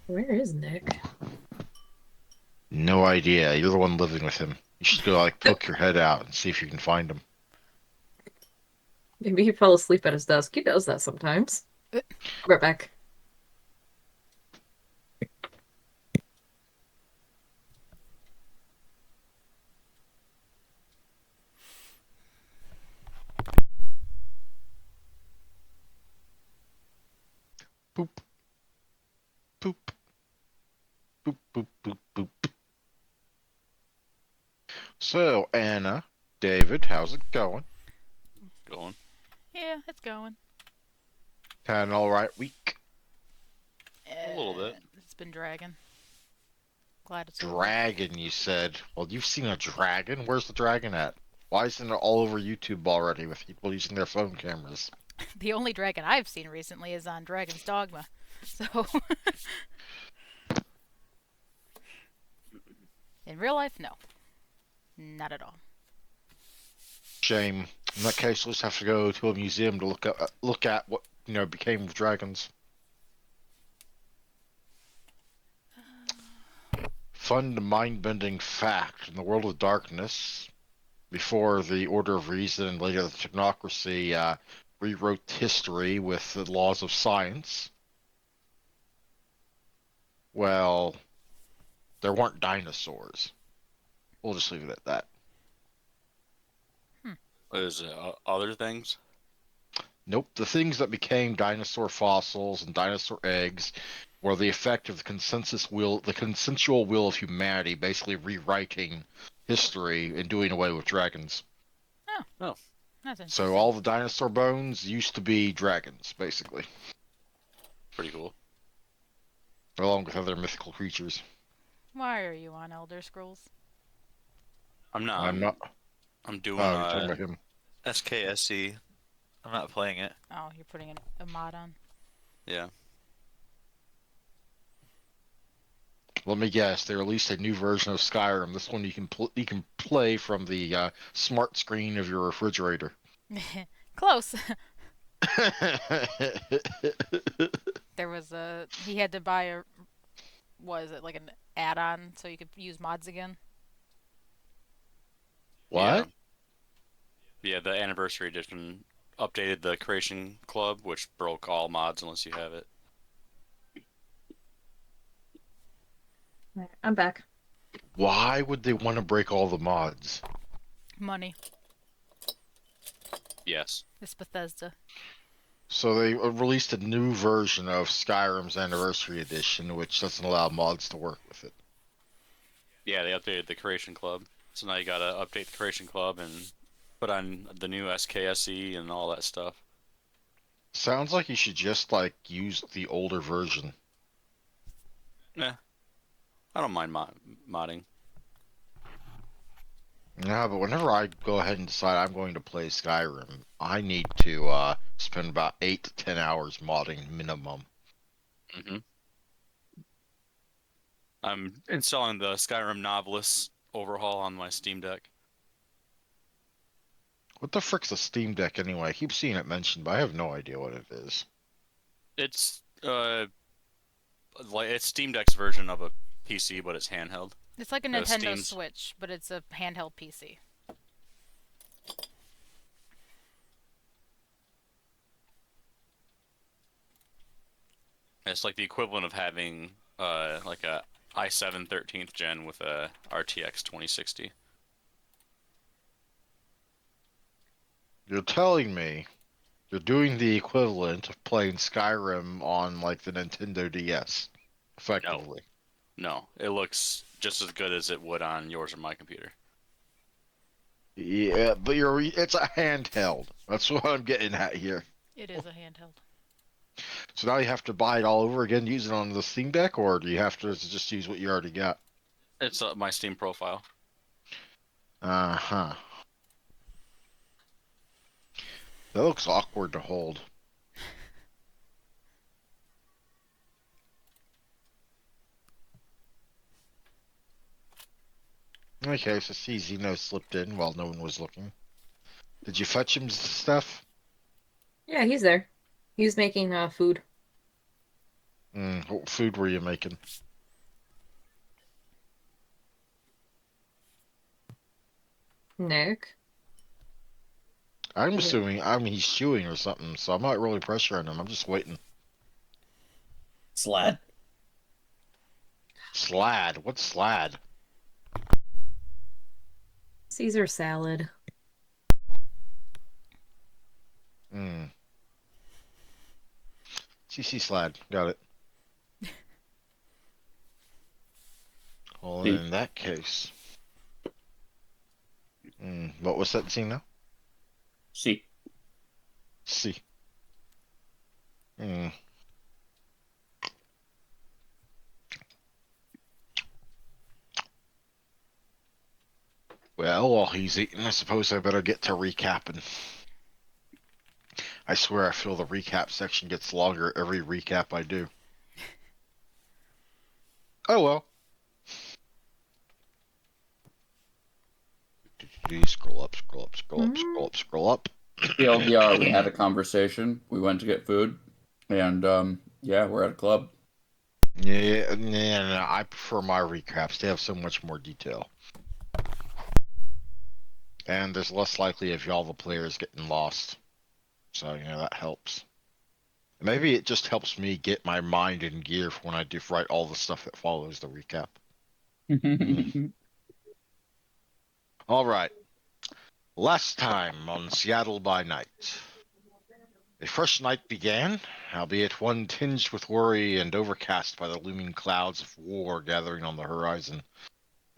Where is Nick? No idea. You're the one living with him. You should go poke your head out and see if you can find him. Maybe he fell asleep at his desk. He does that sometimes. Uh, Right back. Boop, boop, boop, boop, boop, boop. So, Anna, David, how's it going? Going. Yeah, it's going. Had an alright week. A little bit. It's been dragging. Glad it's over. Dragon, you said. Well, you've seen a dragon? Where's the dragon at? Why isn't it all over YouTube already with people using their phone cameras? The only dragon I've seen recently is on Dragon's Dogma. So, in real life, no. Not at all. Shame. In that case, we'll just have to go to a museum to look at what became of dragons. Fun mind-bending fact: in the world of darkness, before the Order of Reason and later the Technocracy rewrote history with the laws of science, well, there weren't dinosaurs. We'll just leave it at that. There's other things. Nope, the things that became dinosaur fossils and dinosaur eggs were the effect of the consensual will of humanity, basically rewriting history and doing away with dragons. Oh, That's interesting. So all the dinosaur bones used to be dragons, basically, pretty cool. along with other mythical creatures. Why are you on Elder Scrolls? I'm not. I'm not. I'm doing Oh, you're talking about him. SKSE. I'm not playing it. Oh, you're putting a mod on. Yeah. Let me guess. They released a new version of Skyrim. This one you can play from the smart screen of your refrigerator. Close. There was he had to buy what is it, like an add-on so you could use mods again? Yeah. What? Yeah. The anniversary edition updated the Creation Club, which broke all mods unless you have it. Right, I'm back. Why would they want to break all the mods? Money. Yes. It's Bethesda. So they released a new version of Skyrim's Anniversary Edition, which doesn't allow mods to work with it. Yeah, they updated the Creation Club, so now you gotta update the Creation Club and put on the new SKSE and all that stuff. Sounds like you should just use the older version. Yeah. I don't mind modding. Yeah, but whenever I go ahead and decide I'm going to play Skyrim, I need to spend about 8 to 10 hours modding minimum. Mm-hmm. I'm installing the Skyrim Novelist overhaul on my Steam Deck. What the frick's a Steam Deck anyway? I keep seeing it mentioned, but I have no idea what it is. It's like it's Steam Deck's version of a PC, but it's handheld. It's like a The Nintendo Steam's Switch, but it's a handheld PC. It's like the equivalent of having like a i7 13th gen with a RTX 2060. You're telling me you're doing the equivalent of playing Skyrim on the Nintendo DS, No, effectively. no, it looks just as good as it would on yours or my computer. Yeah, but it's a handheld. That's what I'm getting at here. It is a handheld. So now you have to buy it all over again, use it on the Steam Deck, or do you have to just use what you already got? It's my Steam profile. Uh-huh. That looks awkward to hold. Okay, so see Zeno slipped in while no one was looking. Did you fetch him stuff? Yeah, he's there. He's making food. What food were you making? Nick. I'm Yeah. assuming, he's chewing or something, so I'm not really pressuring him. I'm just waiting. Slad. Slad? What's slad? Caesar salad. Hmm. CC slad. Got it. Well, See. in that case. What was that scene now? See. C. Hmm. Well, while he's eating, I suppose I better get to recapping. I swear I feel the recap section gets longer every recap I do. Oh well. Scroll up, scroll up, scroll up, scroll up, scroll up. TLDR, we had a conversation. We went to get food. And, yeah, we're at a club. Yeah, no, I prefer my recaps. They have so much more detail. And there's less likely of y'all the players getting lost. So, that helps. Maybe it just helps me get my mind in gear for when I do write all the stuff that follows the recap. All right. Last time on Seattle by Night. A fresh night began, albeit one tinged with worry and overcast by the looming clouds of war gathering on the horizon.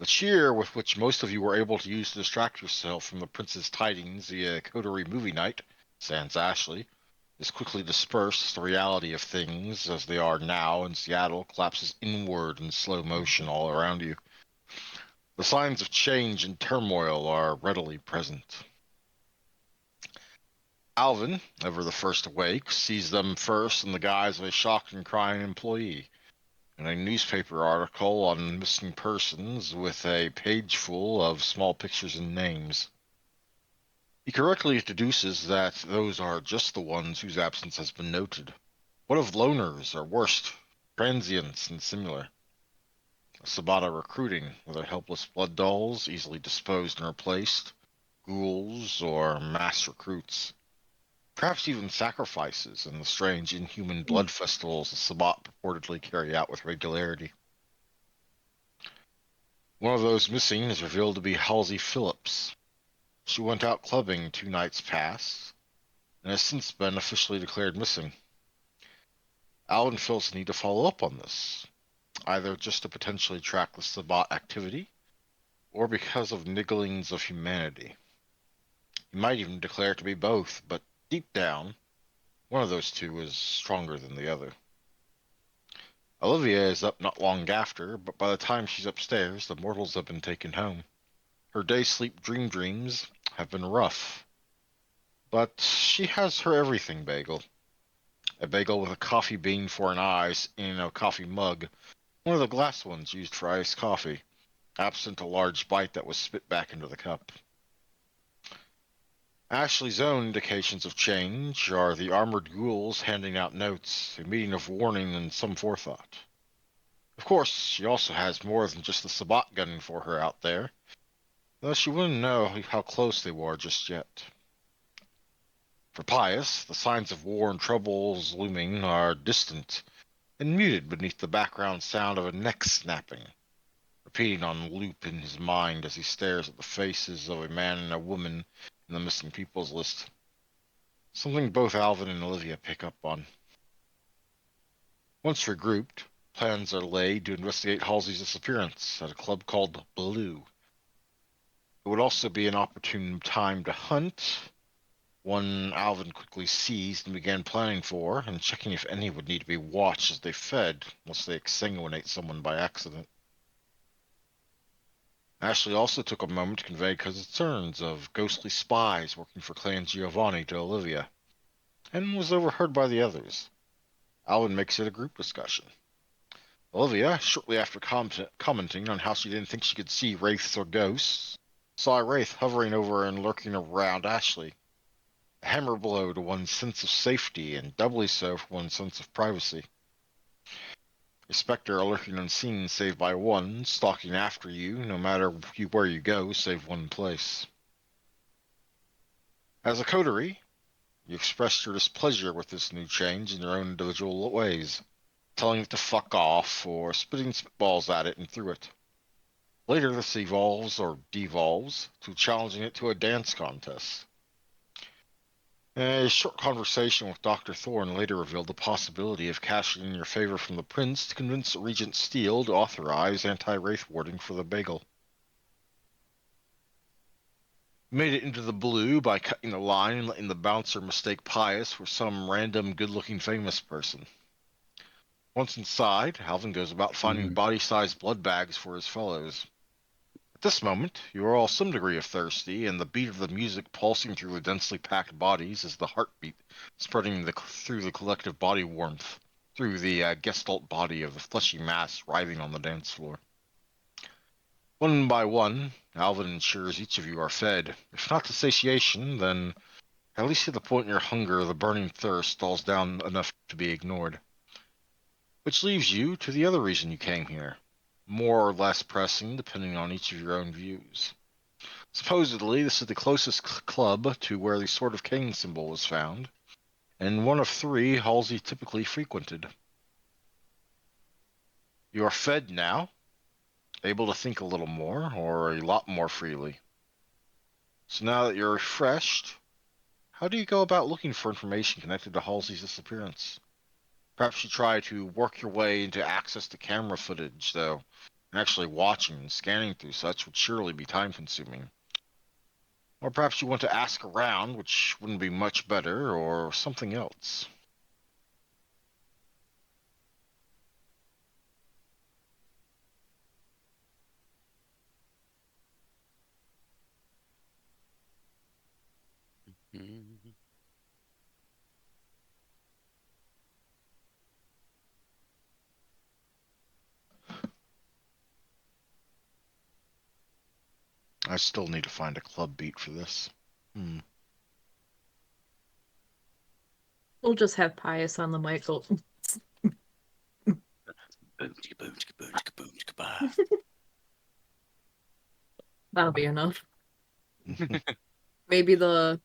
The cheer with which most of you were able to use to distract yourself from the prince's tidings via coterie movie night, sans Ashley, is quickly dispersed as the reality of things, as they are now in Seattle, collapses inward in slow motion all around you. The signs of change and turmoil are readily present. Alvin, ever the first awake, sees them first in the guise of a shocked and crying employee. In a newspaper article on missing persons with a page full of small pictures and names. He correctly deduces that those are just the ones whose absence has been noted. What of loners, or worst, transients and similar? Sabata recruiting, whether helpless blood dolls, easily disposed and replaced, ghouls, or mass recruits. Perhaps even sacrifices in the strange inhuman blood festivals the Sabbat purportedly carry out with regularity. One of those missing is revealed to be Halsey Phillips. She went out clubbing 2 nights past, and has since been officially declared missing. Alvin feels the need to follow up on this, either just to potentially track the Sabbat activity, or because of nigglings of humanity. He might even declare it to be both, but deep down, one of those two is stronger than the other. Olivia is up not long after, but by the time she's upstairs, the mortals have been taken home. Her day sleep dreams have been rough, but she has her everything bagel. A bagel with a coffee bean for an eyes in a coffee mug, one of the glass ones used for iced coffee, absent a large bite that was spit back into the cup. Ashley's own indications of change are the armored ghouls handing out notes, a meeting of warning and some forethought. Of course, she also has more than just the Sabbat gunning for her out there, though she wouldn't know how close they were just yet. For Pius, the signs of war and troubles looming are distant and muted beneath the background sound of a neck snapping, repeating on loop in his mind as he stares at the faces of a man and a woman in the missing people's list. Something both Alvin and Olivia pick up on. Once regrouped, plans are laid to investigate Halsey's disappearance at a club called Blue. It would also be an opportune time to hunt, one Alvin quickly seized and began planning for, and checking if any would need to be watched as they fed, lest they exsanguinate someone by accident. Ashley also took a moment to convey concerns of ghostly spies working for Clan Giovanni to Olivia, and was overheard by the others. Alvin makes it a group discussion. Olivia, shortly after commenting on how she didn't think she could see wraiths or ghosts, saw a wraith hovering over and lurking around Ashley. A hammer blow to one's sense of safety, and doubly so for one's sense of privacy. A specter lurking unseen save by one, stalking after you, no matter where you go, save one place. As a coterie, you expressed your displeasure with this new change in your own individual ways, telling it to fuck off or spitting spitballs at it and through it. Later, this evolves or devolves to challenging it to a dance contest. A short conversation with Dr. Thorne later revealed the possibility of cashing in your favor from the Prince to convince Regent Steele to authorize anti-wraith warding for the bagel. You made it into the blue by cutting the line and letting the bouncer mistake Pius for some random good-looking famous person. Once inside, Alvin goes about finding body-sized blood bags for his fellows. At this moment, you are all some degree of thirsty, and the beat of the music pulsing through the densely packed bodies is the heartbeat spreading through the collective body warmth, through the gestalt body of the fleshy mass writhing on the dance floor. One by one, Alvin ensures each of you are fed. If not to satiation, then at least to the point in your hunger the burning thirst stalls down enough to be ignored. Which leaves you to the other reason you came here. More or less pressing, depending on each of your own views. Supposedly, this is the closest club to where the Sword of Cain symbol was found, and one of 3 Halsey typically frequented. You are fed now, able to think a little more, or a lot more freely. So now that you're refreshed, how do you go about looking for information connected to Halsey's disappearance? Perhaps you try to work your way into access to camera footage, though actually watching and scanning through such would surely be time-consuming. Or perhaps you want to ask around, which wouldn't be much better, or something else. Mhm. I still need to find a club beat for this. We'll just have Pius on the mic. Boom, chicka, boom, chicka, boom, chicka, boom, chicka, bah. That'll be enough. Maybe the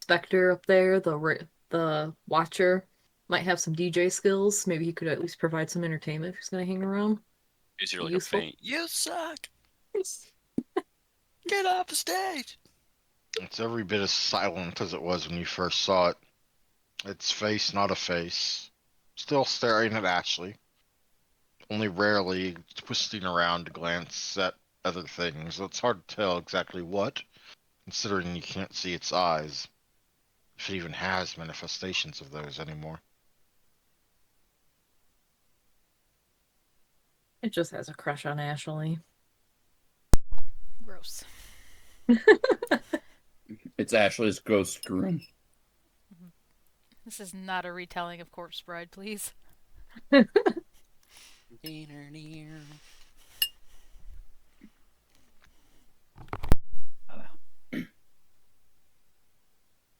Spectre up there, the Watcher, might have some DJ skills. Maybe he could at least provide some entertainment if he's gonna hang around. Is there like Useful. a faint? You suck. Get off the stage. It's every bit as silent as it was when you first saw it. Its face not a face. Still staring at Ashley. Only rarely twisting around to glance at other things. It's hard to tell exactly what, considering you can't see its eyes. If it even has manifestations of those anymore. It just has a crush on Ashley. Gross. It's Ashley's ghost groom. This is not a retelling of Corpse Bride, please.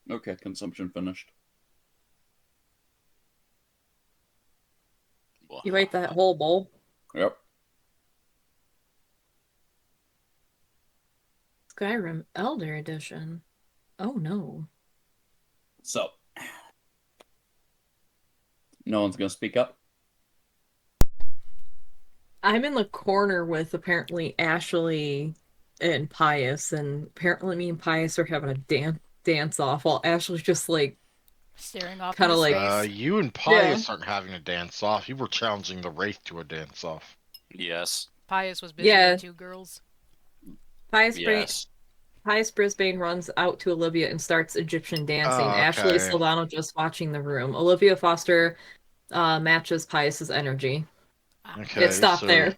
Okay, consumption finished. You ate that whole bowl. Yep. Skyrim Elder Edition. Oh no. So, no one's gonna speak up? I'm in the corner with apparently Ashley and Pius, and apparently me and Pius are having a dance off while Ashley's just like Staring off Kinda into like- space. You and Pius aren't having a dance off. You were challenging the Wraith to a dance off. Yes. Pius was busy Yeah. with 2 girls. Yes. Pius Brisbane runs out to Olivia and starts Egyptian dancing. Oh, okay. Ashley Solano just watching the room. Olivia Foster matches Pius's energy. Okay, It stopped there.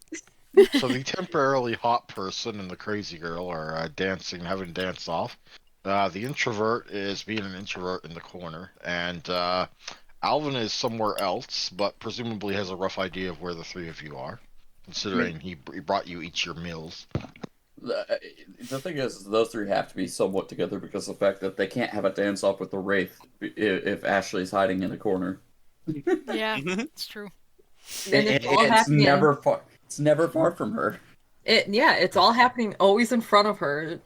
So the temporarily hot person and the crazy girl are dancing, having dance off. The introvert is being an introvert in the corner, and Alvin is somewhere else, but presumably has a rough idea of where the 3 of you are, considering he brought you each your meals. The thing is, those 3 have to be somewhat together because of the fact that they can't have a dance off with the Wraith if Ashley's hiding in a corner. Yeah, it's true. And it's all It's happening. never far. It's never far from her. Yeah, it's all happening always in front of her.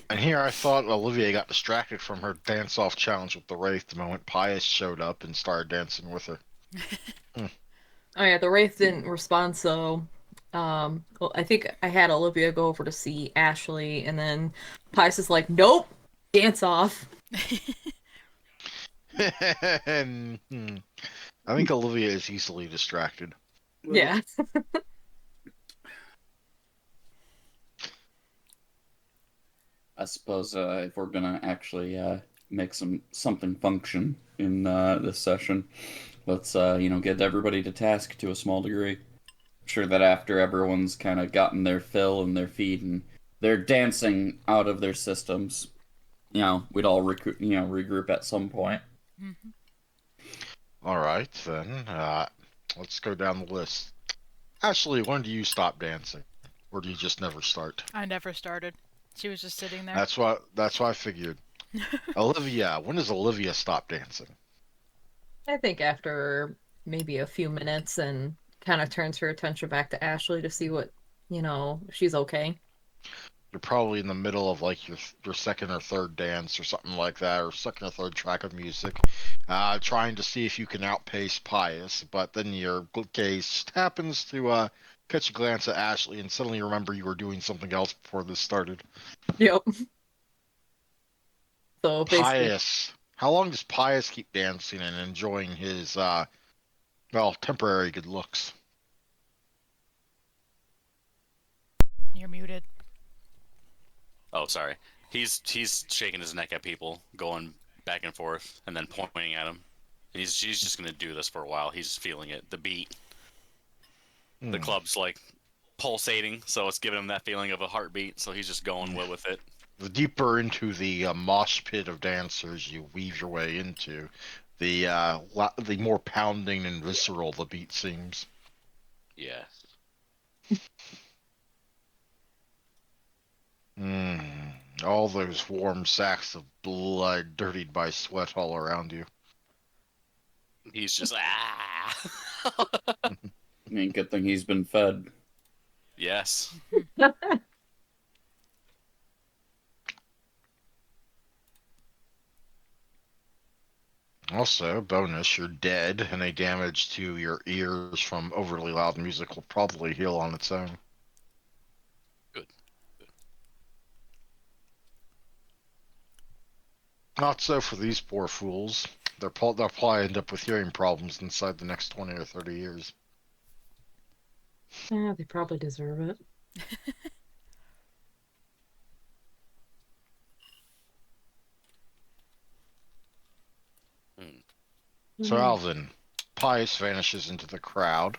And here I thought Olivia got distracted from her dance-off challenge with the Wraith the moment Pius showed up and started dancing with her. Hmm. Oh yeah, the Wraith didn't respond, so well, I think I had Olivia go over to see Ashley, and then Pius is like, "Nope, dance off." And, I think Olivia is easily distracted. Yeah. I suppose if we're gonna actually make something function in this session, let's get everybody to task to a small degree. I'm sure that after everyone's kind of gotten their fill and their feet and they're dancing out of their systems, we'd all regroup at some point. Mhm. All right, then. Let's go down the list. Ashley, when do you stop dancing? Or do you just never start? I never started. She was just sitting there. That's why I figured. Olivia, when does Olivia stop dancing? I think after maybe a few minutes and kind of turns her attention back to Ashley to see what, if she's okay. You're probably in the middle of like your second or third dance or something like that, or second or third track of music, trying to see if you can outpace Pius, but then your gaze happens to catch a glance at Ashley and suddenly remember you were doing something else before this started. Yep. So basically, Pius. How long does Pius keep dancing and enjoying his well, temporary good looks? You're muted. Oh, sorry. He's shaking his neck at people, going back and forth, and then pointing at him. And she's just gonna do this for a while. He's feeling it. The beat, the Hmm. club's like pulsating, so it's giving him that feeling of a heartbeat. So he's just going with it. The deeper into the mosh pit of dancers you weave your way into, the more pounding and visceral the beat seems. Yeah. Mm. All those warm sacks of blood dirtied by sweat all around you. He's just I mean, good thing he's been fed. Yes. Also, bonus, you're dead, and a damage to your ears from overly loud music will probably heal on its own. Good. Not so for these poor fools. They'll probably end up with hearing problems inside the next 20 or 30 years. yeah, they probably deserve it. Hmm. So, Alvin, Pius vanishes into the crowd,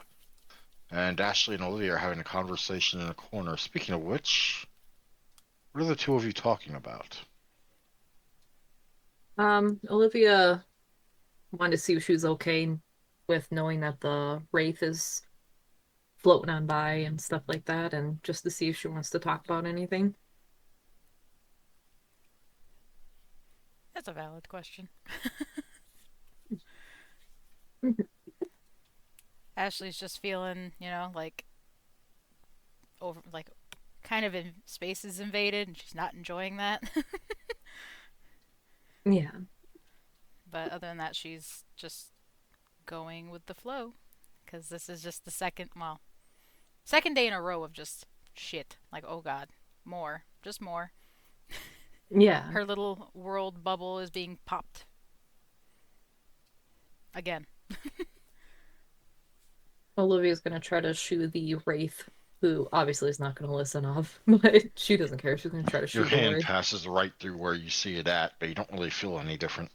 and Ashley and Olivia are having a conversation in a corner. Speaking of which, what are the two of you talking about? Olivia wanted to see if she was okay with knowing that the Wraith is floating on by and stuff like that, and just to see if she wants to talk about anything. That's a valid question. Ashley's just feeling, like over, like kind of in space is invaded, and she's not enjoying that. Yeah. But other than that, she's just going with the flow, because this is just the second day in a row of just shit. Like, oh god, more, just more. Yeah. Her little world bubble is being popped again. Olivia's gonna try to shoo the Wraith, who obviously is not gonna listen off, but she doesn't care. She's gonna try to Your shoo it hand away. passes right through where you see it at, but you don't really feel any different.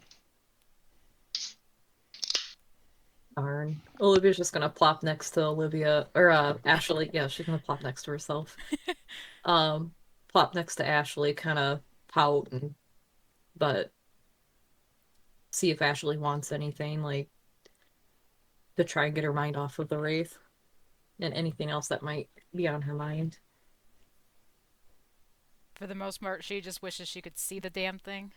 Darn. Olivia's just gonna plop next to Olivia or Ashley. Yeah, she's gonna plop next to herself. Um, Plop next to Ashley, kind of pout and but see if Ashley wants anything, like to try and get her mind off of the Wraith and anything else that might be on her mind. For the most part, she just wishes she could see the damn thing.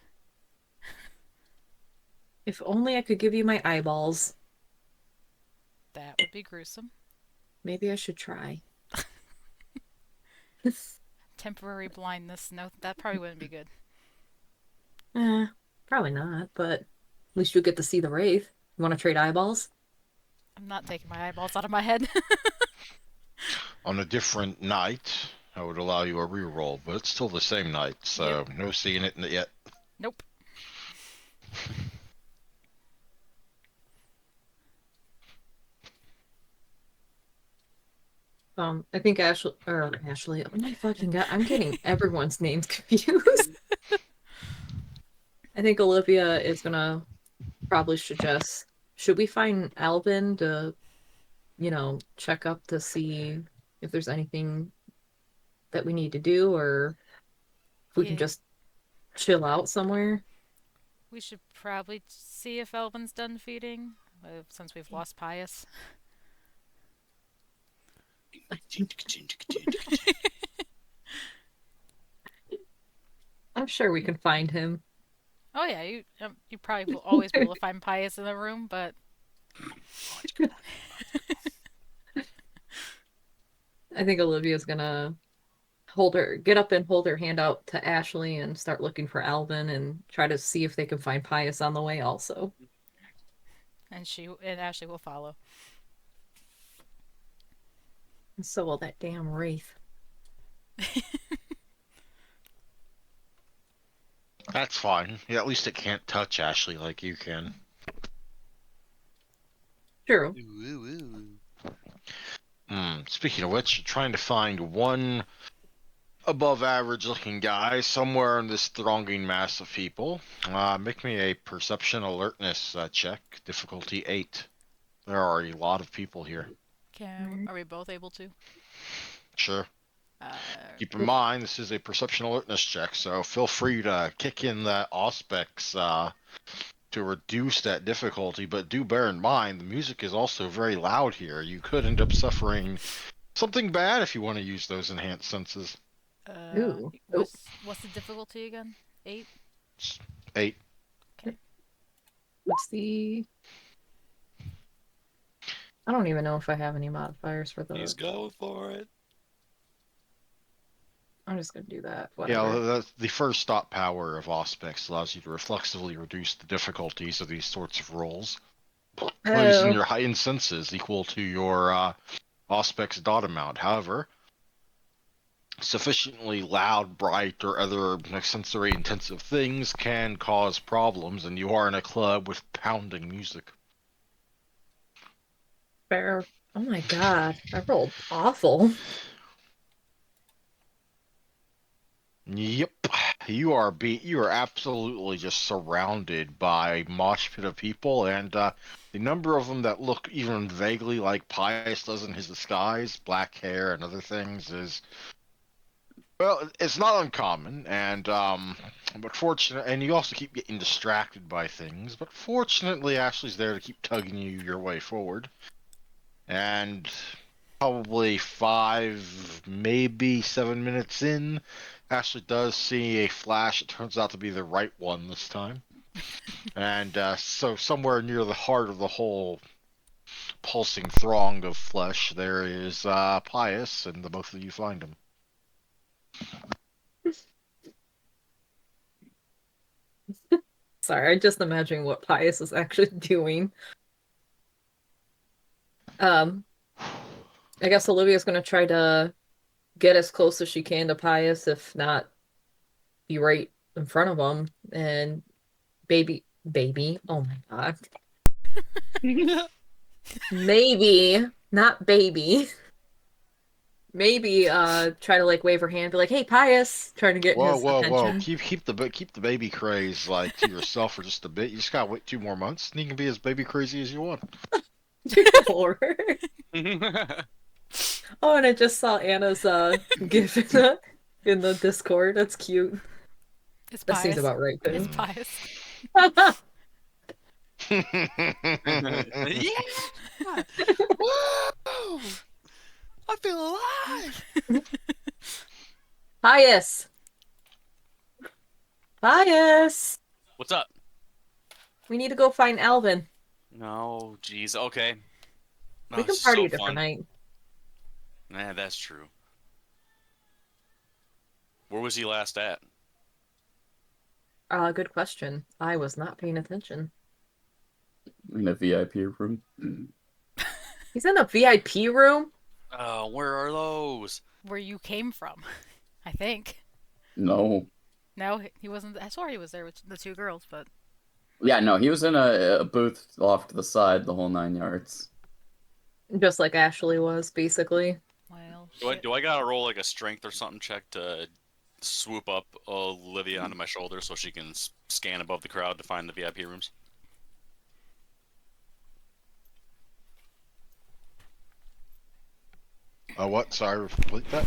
If only I could give you my eyeballs. That would be gruesome. Maybe I should try. Temporary blindness. No, that probably wouldn't be good. Eh, probably not, but at least you'll get to see the Wraith. You want to trade eyeballs? I'm not taking my eyeballs out of my head. On a different night, I would allow you a reroll, but it's still the same night, Yep. so no seeing it yet. Nope. I think Ashley. Oh my fucking god, I'm getting everyone's names confused. I think Olivia is gonna probably suggest, should we find Alvin to, check up to see if there's anything that we need to do, or if we can Yeah, just chill out somewhere? we should probably see if Elvin's done feeding, since we've lost Pius. I'm sure we can find him. Oh yeah, you probably will always be able to find Pius in the room, but I think Olivia's gonna get up and hold her hand out to Ashley and start looking for Alvin and try to see if they can find Pius on the way also. and Ashley will follow. And so will that damn Wraith. That's fine. Yeah, at least it can't touch Ashley like you can. True. Speaking of which, trying to find one above average looking guy somewhere in this thronging mass of people. Make me a perception alertness check, difficulty 8. There are a lot of people here. Are we both able to? Sure. Uh, Keep in mind, this is a perception alertness check, so feel free to kick in the auspex to reduce that difficulty, but do bear in mind the music is also very loud here. You could end up suffering something bad if you want to use those enhanced senses. Ooh. Oh, what's the difficulty again? 8? 8. Okay. what's the... I don't even know if I have any modifiers for He's the... going for it. I'm just gonna do that. Yeah, Whatever. the first stop power of auspex allows you to reflexively reduce the difficulties of these sorts of rolls, placing Oh, your heightened senses equal to your auspex dot amount. However, sufficiently loud, bright, or other sensory intensive things can cause problems, and you are in a club with pounding music. fair. Oh my god, I rolled awful. Yep, you are absolutely just surrounded by a mosh pit of people, and the number of them that look even vaguely like Pius does in his disguise, black hair and other things, is, well, it's not uncommon, and but fortunate, and you also keep getting distracted by things, but fortunately, Ashley's there to keep tugging you your way forward, and probably 5, maybe 7 minutes in, Ashley does see a flash. It turns out to be the right one this time. And so somewhere near the heart of the whole pulsing throng of flesh, there is Pius, and the both of you find him. Sorry, I just imagine what Pius is actually doing. Um, I guess Olivia's gonna try to get as close as she can to Pius, if not be right in front of him. And baby, oh my god. Maybe, not baby. Maybe try to like wave her hand, be like, "Hey, Pius," trying to get Whoa, his whoa, whoa! attention. Keep the baby craze like to yourself for just a bit. You just gotta wait 2 more months, and you can be as baby crazy as you want. Lord. Oh, and I just saw Anna's gif in the Discord. That's cute. It's That seems Pius. about right It's too. Pius. Yeah! Woo! I feel alive! Pius! Pius! What's up? We need to go find Alvin. No, jeez. Okay. We No, can it's party so a different fun. night. Nah, that's true. Where was he last at? Good question. I was not paying attention. In a VIP room. He's in a VIP room? Oh, where are those? Where you came from, I think. No. No, he wasn't. I swore he was there with the two girls, but Yeah, no, he was in a booth off to the side the whole 9 yards. Just like Ashley was, basically. well, Do I shit. do I gotta roll like a strength or something check to swoop up Olivia onto my shoulder so she can scan above the crowd to find the VIP rooms? What? Sorry, repeat that.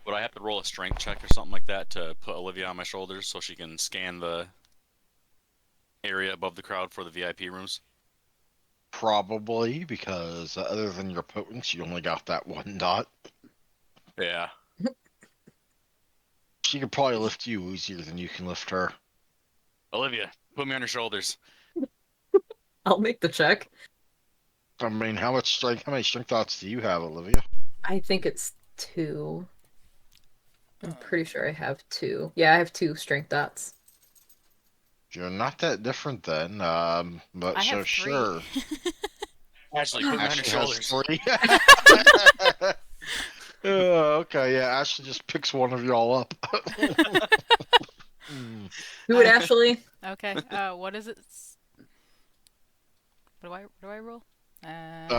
Would I have to roll a strength check or something like that to put Olivia on my shoulders so she can scan the area above the crowd for the VIP rooms? Probably, because other than your potence, you only got that one dot. Yeah. She could probably lift you easier than you can lift her. Olivia, put me on your shoulders. I'll make the check. I mean, how many strength dots do you have, Olivia? I think it's 2. I'm pretty sure I have 2. Yeah, I have 2 strength dots. You're not that different then, but I have so 3. sure. Ashley, put me on your Ashley has shoulders. 3. Okay, yeah, Ashley just picks one of y'all up. Hmm. Do it, Ashley. Okay. What is it? What do I roll?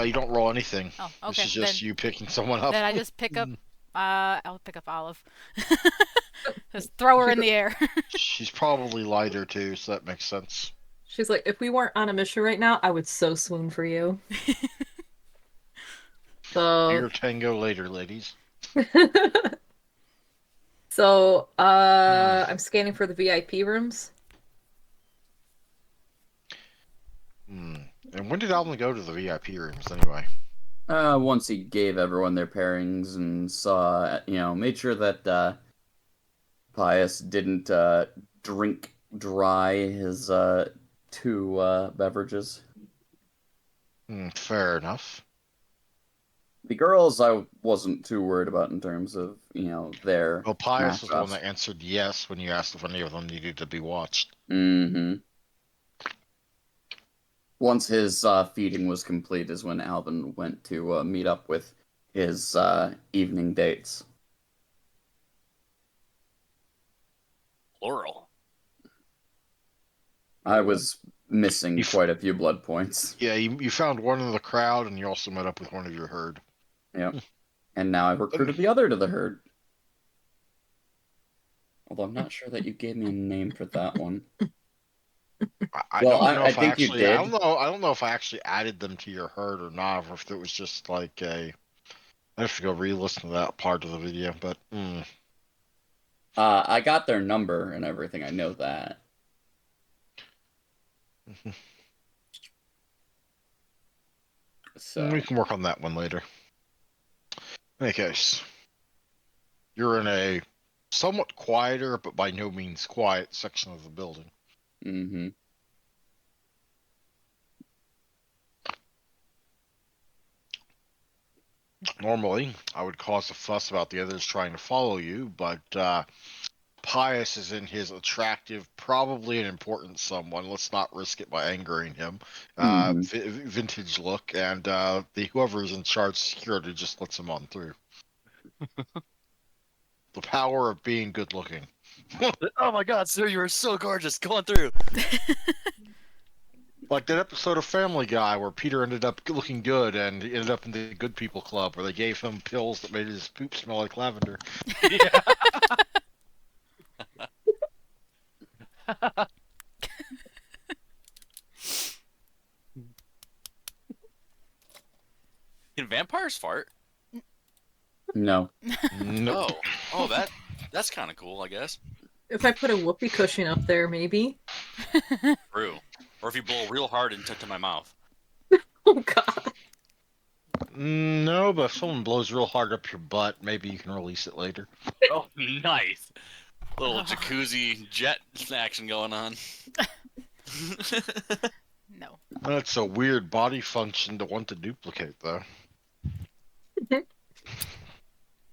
You don't roll anything. Oh, This okay. is Then just you picking someone up. I just pick up. I'll pick up Olive. Just throw her in the air. She's probably lighter too, so that makes sense. She's like, if we weren't on a mission right now, I would so swoon for you. So, Bigger tango later, ladies. so, I'm scanning for the VIP rooms. Hmm. And when did Alvin go to the VIP rooms anyway? Once he gave everyone their pairings and saw, made sure that Pius didn't drink dry his 2 beverages. Fair enough. The girls I wasn't too worried about in terms of, their Well, Pius was the one matchups. that answered yes when you asked if any of them needed to be watched. Mm-hmm. Once his feeding was complete is when Alvin went to meet up with his evening dates. Plural. I was missing You quite a few blood points. Yeah, you found one in the crowd, and you also met up with one of your herd. Yep. And now I've recruited the other to the herd. Although I'm not sure that you gave me a name for that one. I Well, don't know I if I think you actually. I don't did. know. I don't know if I actually added them to your herd or not, or if it was just like a. I have to go re-listen to that part of the video, but I got their number and everything. I know that. So. we can work on that one later. In any case, you're in a somewhat quieter, but by no means quiet section of the building. Mm-hmm. Normally, I would cause a fuss about the others trying to follow you, but Pius is in his attractive, probably an important someone. Let's not risk it by angering him. Mm-hmm. Vintage look, and whoever is in charge of security just lets him on through. The power of being good looking. Oh my god, sir, you are so gorgeous. Go on through. Like that episode of Family Guy where Peter ended up looking good and he ended up in the Good People Club where they gave him pills that made his poop smell like lavender. Yeah. Can vampires fart? No. No. Oh, that's kind of cool, I guess. If I put a whoopee cushion up there, maybe. True. Or if you blow real hard into my mouth. Oh god. No, but if someone blows real hard up your butt, maybe you can release it later. Oh, nice. Little jacuzzi jet action going on. No. That's a weird body function to want to duplicate, though.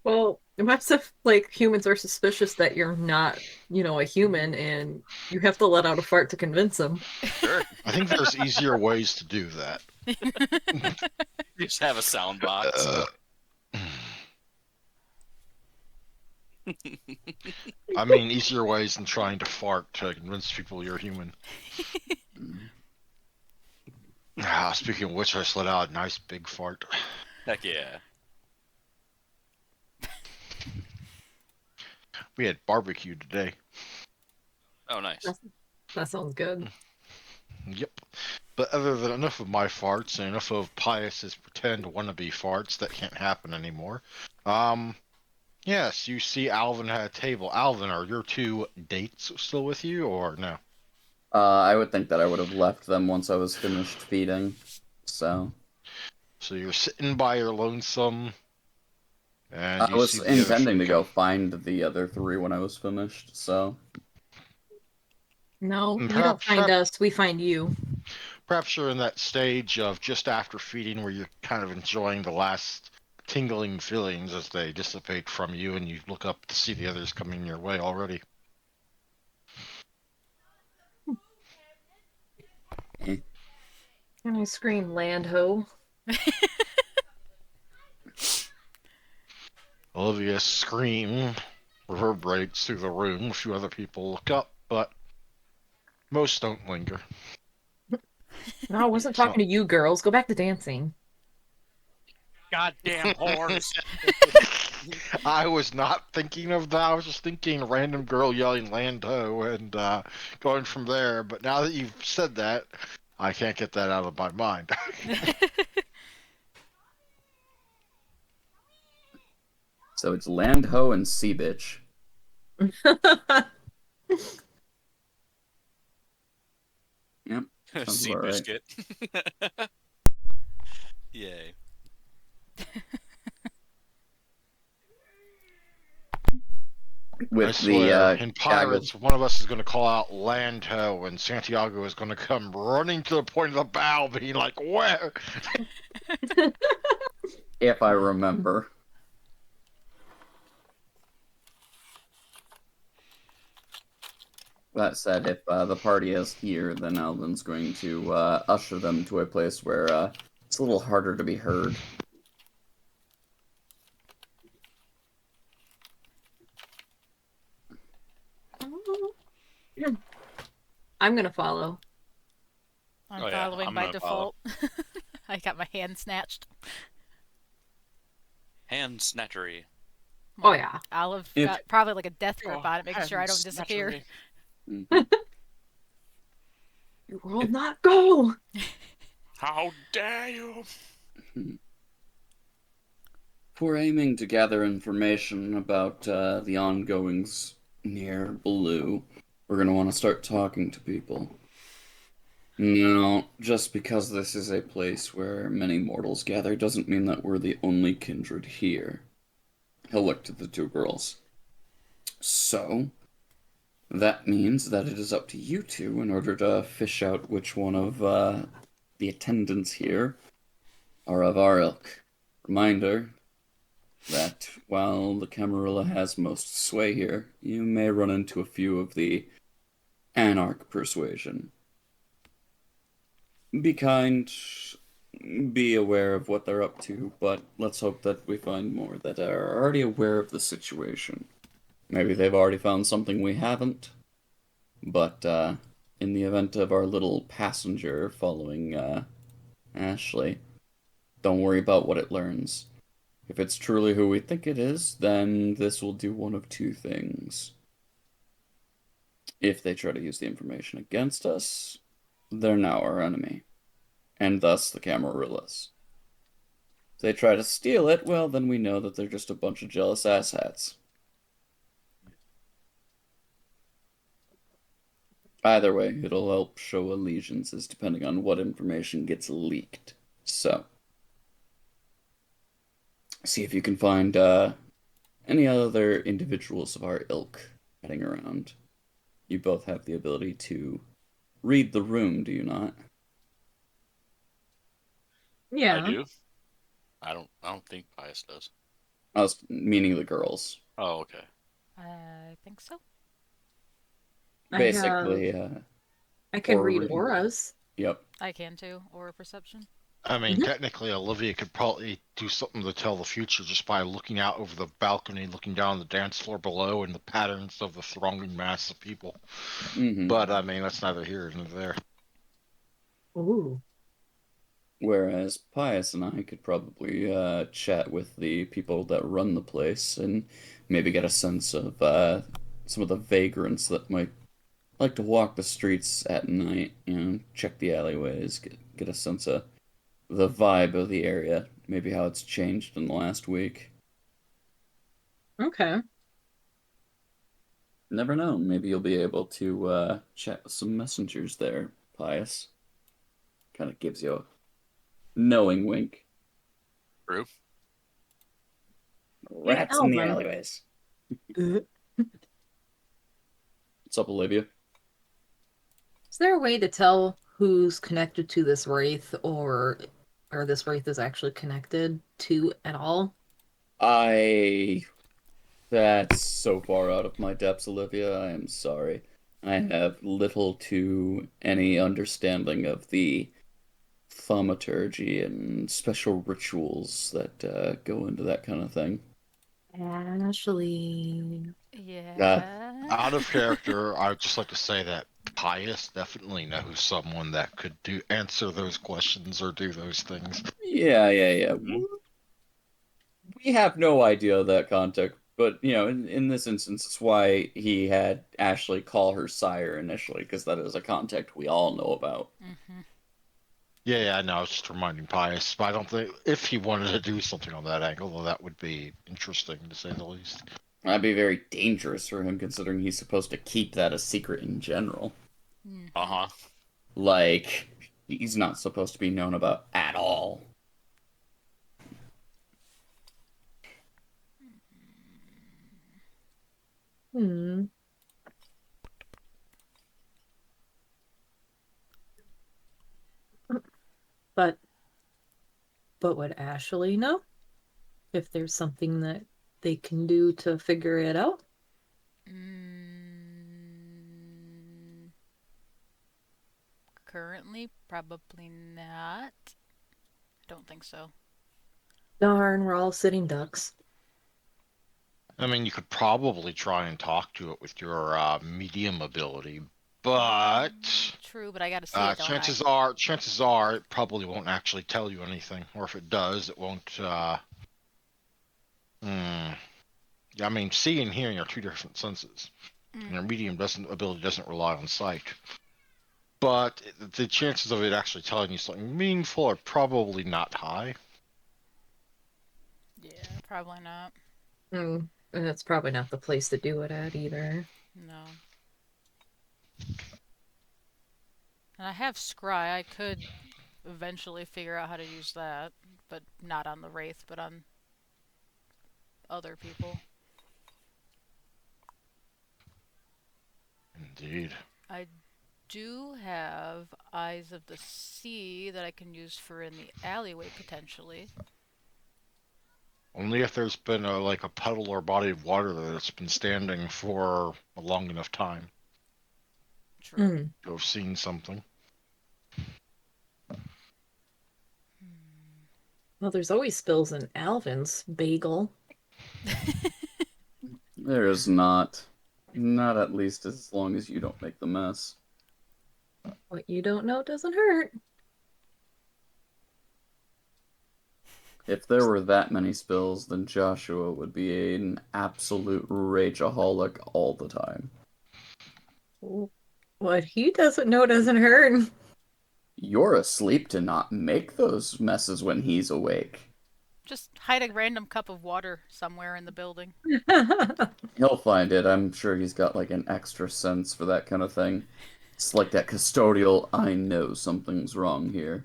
Well, what if like humans are suspicious that you're not, a human and you have to let out a fart to convince them? Sure. I think there's easier ways to do that. You just have a sound box. Uh, I mean, easier ways than trying to fart to convince people you're human. Speaking of which, I just let out a nice big fart. Heck yeah. We had barbecue today. Oh, nice. That sounds good. Yep. But other than enough of my farts and enough of Pius's pretend wannabe farts, that can't happen anymore. Um, yes, you see Alvin had a table. Alvin, are your two dates still with you or no? I would think that I would have left them once I was finished feeding. So So you're sitting by your lonesome and I you see was the other intending three to go come. find the other three when I was finished. So No, And you don't perhaps, find us, we find you. perhaps you're in that stage of just after feeding where you're kind of enjoying the last tingling feelings as they dissipate from you and you look up to see the others coming your way already. eh. And I scream, land ho. Olivia's scream reverberates through the room. A few other people look up, but most don't linger. No, I wasn't So talking to you girls. Go back to dancing. Goddamn whores. I was not thinking of that. I was just thinking random girl yelling Lando and going from there. But now that you've said that, I can't get that out of my mind. So it's Landho and Sea Bitch. Yep, sounds Sea about right. biscuit. Yay. I With the swear, in gag of Pirates, one of us is going to call out Lando, and Santiago is going to come running to the point of the bow, being like, "Where?" if I remember. That said, if the party is here, then Alvin's going to usher them to a place where it's a little harder to be heard. I'm gonna follow. I'm Oh yeah, following I'm by gonna follow. default. I got my hand snatched. Hand snatchery. Oh yeah. I'll have If got probably like a death grip Oh, on it, making sure I hand don't disappear. snatchery. Mhm. You will not go. How dare you? If we're aiming to gather information about the ongoings near Blue, we're going to want to start talking to people. No, just because this is a place where many mortals gather doesn't mean that we're the only kindred here. He'll look to the two girls. So, that means that it is up to you two in order to fish out which one of the attendants here are of our ilk. Reminder that while the Camarilla has most sway here, you may run into a few of the Anarch persuasion. Be kind, be aware of what they're up to, but let's hope that we find more that are already aware of the situation. Maybe they've already found something we haven't, but in the event of our little passenger following Ashley, don't worry about what it learns. If it's truly who we think it is, then this will do one of two things. If they try to use the information against us, they're now our enemy, and thus the Camarillas. If they try to steal it, well, then we know that they're just a bunch of jealous asshats. Either way, it'll help show allegiances depending on what information gets leaked. So, see if you can find any other individuals of our ilk heading around. You both have the ability to read the room, do you not? I Yeah. do. I don't think Pius does. I was meaning the girls. Oh, okay. I think so. I have, Basically, I can aura read reading. auras. Yep. I can too. Or perception. I mean, Mhm. technically, Olivia could probably do something to tell the future just by looking out over the balcony, looking down the dance floor below, and the patterns of the thronging mass of people. Hmm. But I mean, that's neither here nor there. Ooh. Whereas Pius and I could probably chat with the people that run the place and maybe get a sense of some of the vagrants that might like to walk the streets at night and check the alleyways, get a sense of the vibe of the area, maybe how it's changed in the last week. Okay. Never know. Maybe you'll be able to chat with some messengers there, Pius. Kind of gives you a knowing wink. True. Hey, Rats in the Alvin. alleyways. Uh, What's up, Olivia? Is there a way to tell who's connected to this wraith or this wraith is actually connected to at all? I That's so far out of my depths, Olivia. I am sorry. I have little to any understanding of the thaumaturgy and special rituals that go into that kind of thing. Ashley. Uh, Yeah. Out of character, I would just like to say that Pius definitely knows someone that could do answer those questions or do those things. yeah. Hmm. We have no idea of that context, but in this instance, it's why he had Ashley call her sire initially, because that is a contact we all know about. Hmm. Yeah, I know. I was just reminding Pius, but I don't think if he wanted to do something on that angle, though, that would be interesting to say the least. That'd be very dangerous for him, considering he's supposed to keep that a secret in general. Uh Hmm. huh. Like, he's not supposed to be known about at all. Hmm. But would Ashley know if there's something that they can do to figure it out? Mm, currently, probably not. Don't think so. Darn, we're all sitting ducks. I mean, you could probably try and talk to it with your medium ability, but True, but I gotta see it, don't I? chances are, it probably won't actually tell you anything, or if it does, it won't. Hmm. Yeah, I mean, seeing and hearing are two different senses, and Mm, your medium doesn't ability doesn't rely on sight. But the chances of it actually telling you something meaningful are probably not high. yeah, probably not. Hmm. And it's probably not the place to do it at either. No. And I have scry. I could eventually figure out how to use that, but not on the wraith, but on other people. Indeed. I do have eyes of the sea that I can use for in the alleyway potentially. Only if there's been like a puddle or body of water that's been standing for a long enough time True. Hmm. to have seen something. Hmm. Well, there's always spills in Alvin's bagel. There is not. Not at least as long as you don't make the mess. What you don't know doesn't hurt. If there were that many spills, then Joshua would be an absolute rageaholic all the time. What he doesn't know doesn't hurt. You're asleep to not make those messes when he's awake. Just hide a random cup of water somewhere in the building. He'll find it. I'm sure he's got like an extra sense for that kind of thing. It's like that custodial, I know something's wrong here.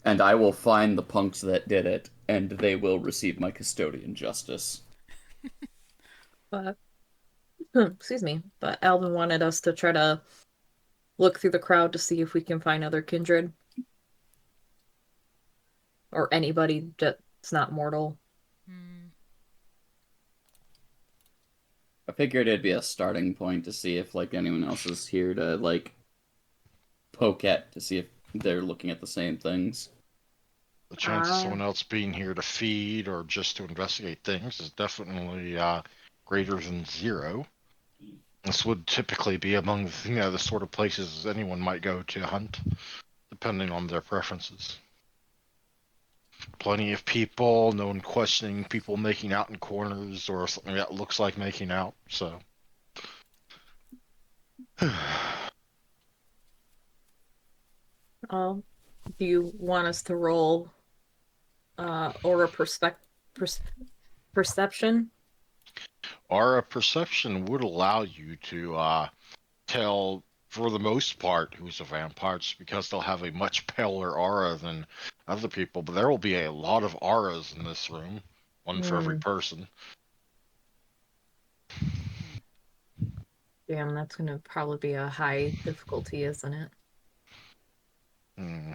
And I will find the punks that did it, and they will receive my custodian justice. But excuse me. But Alvin wanted us to try to look through the crowd to see if we can find other kindred or anybody that's not mortal. Hmm. I figured it'd be a starting point to see if like anyone else is here to like poke at to see if they're looking at the same things. The chance of Uh, someone else being here to feed or just to investigate things is definitely greater than zero. This would typically be among the sort of places anyone might go to hunt, depending on their preferences. Plenty of people, no one questioning people making out in corners or something that looks like making out. So, um, do you want us to roll aura pers perception? aura perception would allow you to tell, for the most part, who's a vampire, just because they'll have a much paler aura than other people. But there will be a lot of auras in this room, one for every Hmm. person. Damn, that's gonna probably be a high difficulty, isn't it? Hmm.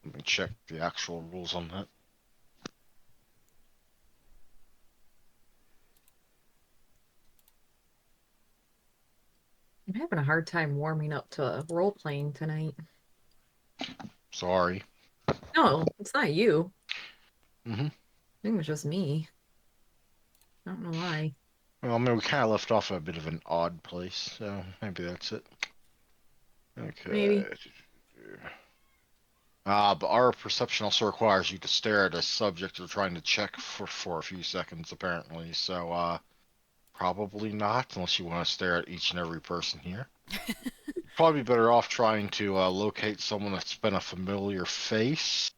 Let me check the actual rules on that. I'm having a hard time warming up to role playing tonight. Sorry. No, it's not you. Hmm. I think it was just me. I don't know why. Well, I mean, we kind of left off at a bit of an odd place, so maybe that's it. Maybe. Okay. But our perception also requires you to stare at a subject you're trying to check for a few seconds, apparently. So, probably not, unless you want to stare at each and every person here. Probably better off trying to locate someone that's been a familiar face,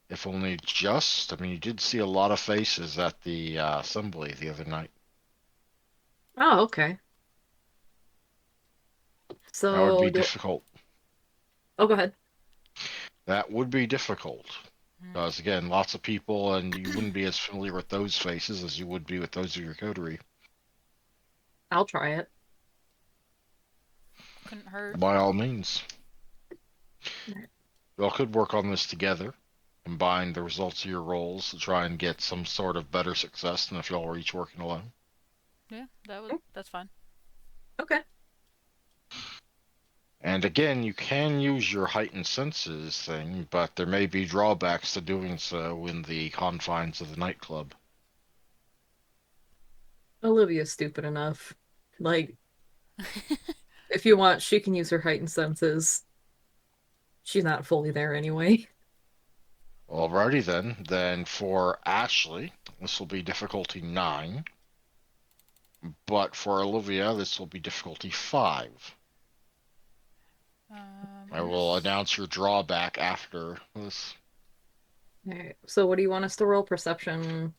if only just. I mean, you did see a lot of faces at the assembly the other night. Oh, okay. That would So be do difficult. oh, go ahead. That would be difficult. Hmm. Because, again, lots of people, and you wouldn't be as familiar with those faces as you would be with those of your coterie. I'll try it. Couldn't hurt. By all means. Y'all could work on this together, combine the results of your roles to try and get some sort of better success than if y'all were each working alone. Yeah, Mm, that's fine. okay. And again, you can use your heightened senses thing, but there may be drawbacks to doing so in the confines of the nightclub. Olivia's stupid enough. Like, if you want, she can use her heightened senses. She's not fully there anyway. Alrighty then. Then for Ashley, this will be difficulty 9, but for Olivia, this will be difficulty 5. I Let me will announce your drawback after this. All right. So what do you want us to roll? Perception.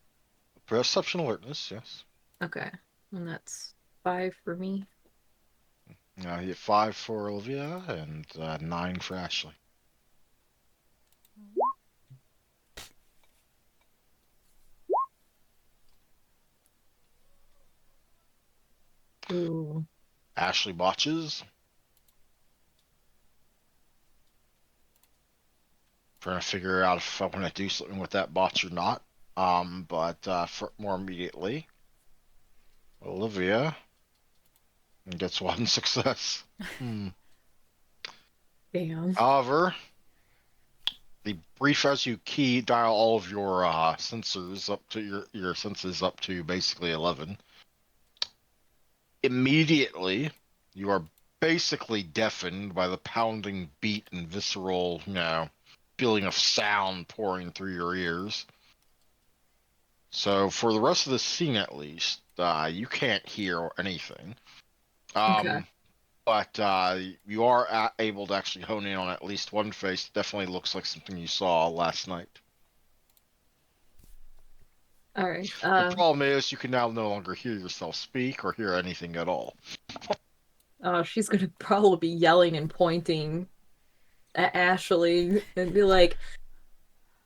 Perception alertness, yes. Okay. And that's 5 for me. Now you get 5 for Olivia and 9 for Ashley. Ooh. Ashley botches. Trying to figure out if I want to do something with that botch or not. But for more immediately, Olivia gets 1 success. Hmm. Damn. However, the brief as you key dial all of your sensors up to your senses up to basically 11, immediately you are basically deafened by the pounding beat and visceral, feeling of sound pouring through your ears. So for the rest of the scene, at least, you can't hear anything. Okay. Um, but you are able to actually hone in on at least one face. Definitely looks like something you saw last night. All right. The problem is you can now no longer hear yourself speak or hear anything at all. She's gonna probably be yelling and pointing at Ashley and be like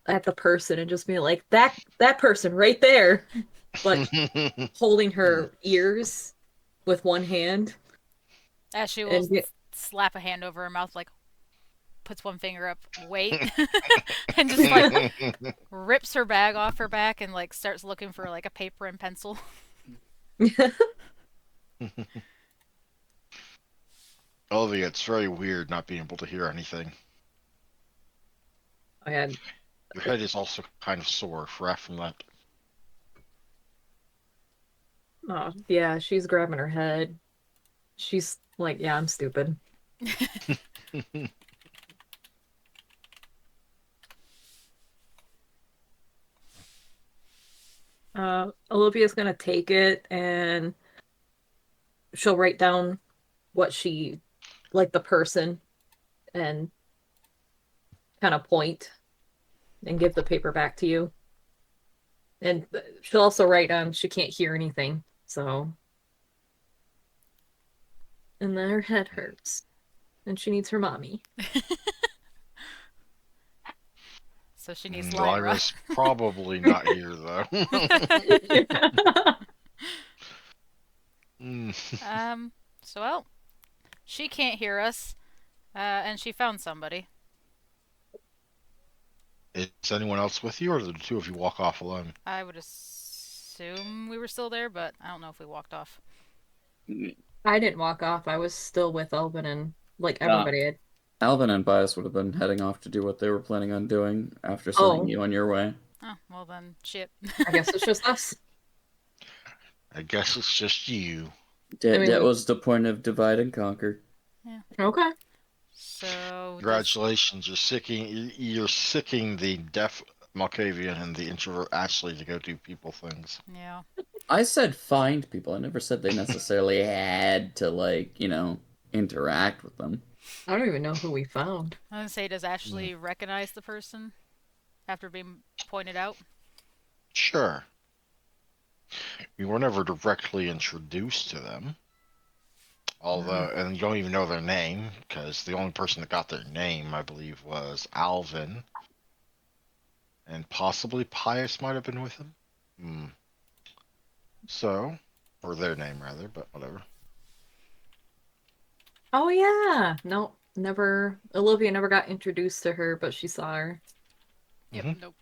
at the person and just be like that person right there, but holding her ears with one hand Ashley will and get slap a hand over her mouth like, puts one finger up, wait, and just like rips her bag off her back and like starts looking for like a paper and pencil. Olivia, it's very weird not being able to hear anything. I had, Your head is also kind of sore from that. oh, yeah, she's grabbing her head. She's like, yeah, I'm stupid. Olivia's gonna take it and she'll write down what she, like the person, and kind of point and give the paper back to you. And she'll also write down she can't hear anything. So, and then her head hurts and she needs her mommy. So she needs Lyra. Lyra's probably not here, though. Mm. So well, she can't hear us, and she found somebody. Is anyone else with you, or did the two of you walk off alone? I would assume we were still there, but I don't know if we walked off. I didn't walk off. I was still with Elvin and like Uh, everybody had. Alvin and Bias would have been heading off to do what they were planning on doing after sending Oh, you on your way. Oh, well then, shit. I guess it's just us. I guess it's just you. I mean, That was the point of divide and conquer. okay. So, Congratulations, you're sicking the deaf Malkavian and the introvert Ashley to go do people things. yeah. I said find people. I never said they necessarily had to, like, interact with them. I don't even know who we found. I was gonna say, does Ashley recognize the person after being pointed out? Sure. You were never directly introduced to them. Although, and you don't even know their name, because the only person that got their name, I believe, was Alvin. And possibly Pius might have been with him. Hmm. So, or their name rather, but whatever. Oh yeah. No, never. Olivia never got introduced to her, but she saw her. Yep. Mhm. Nope.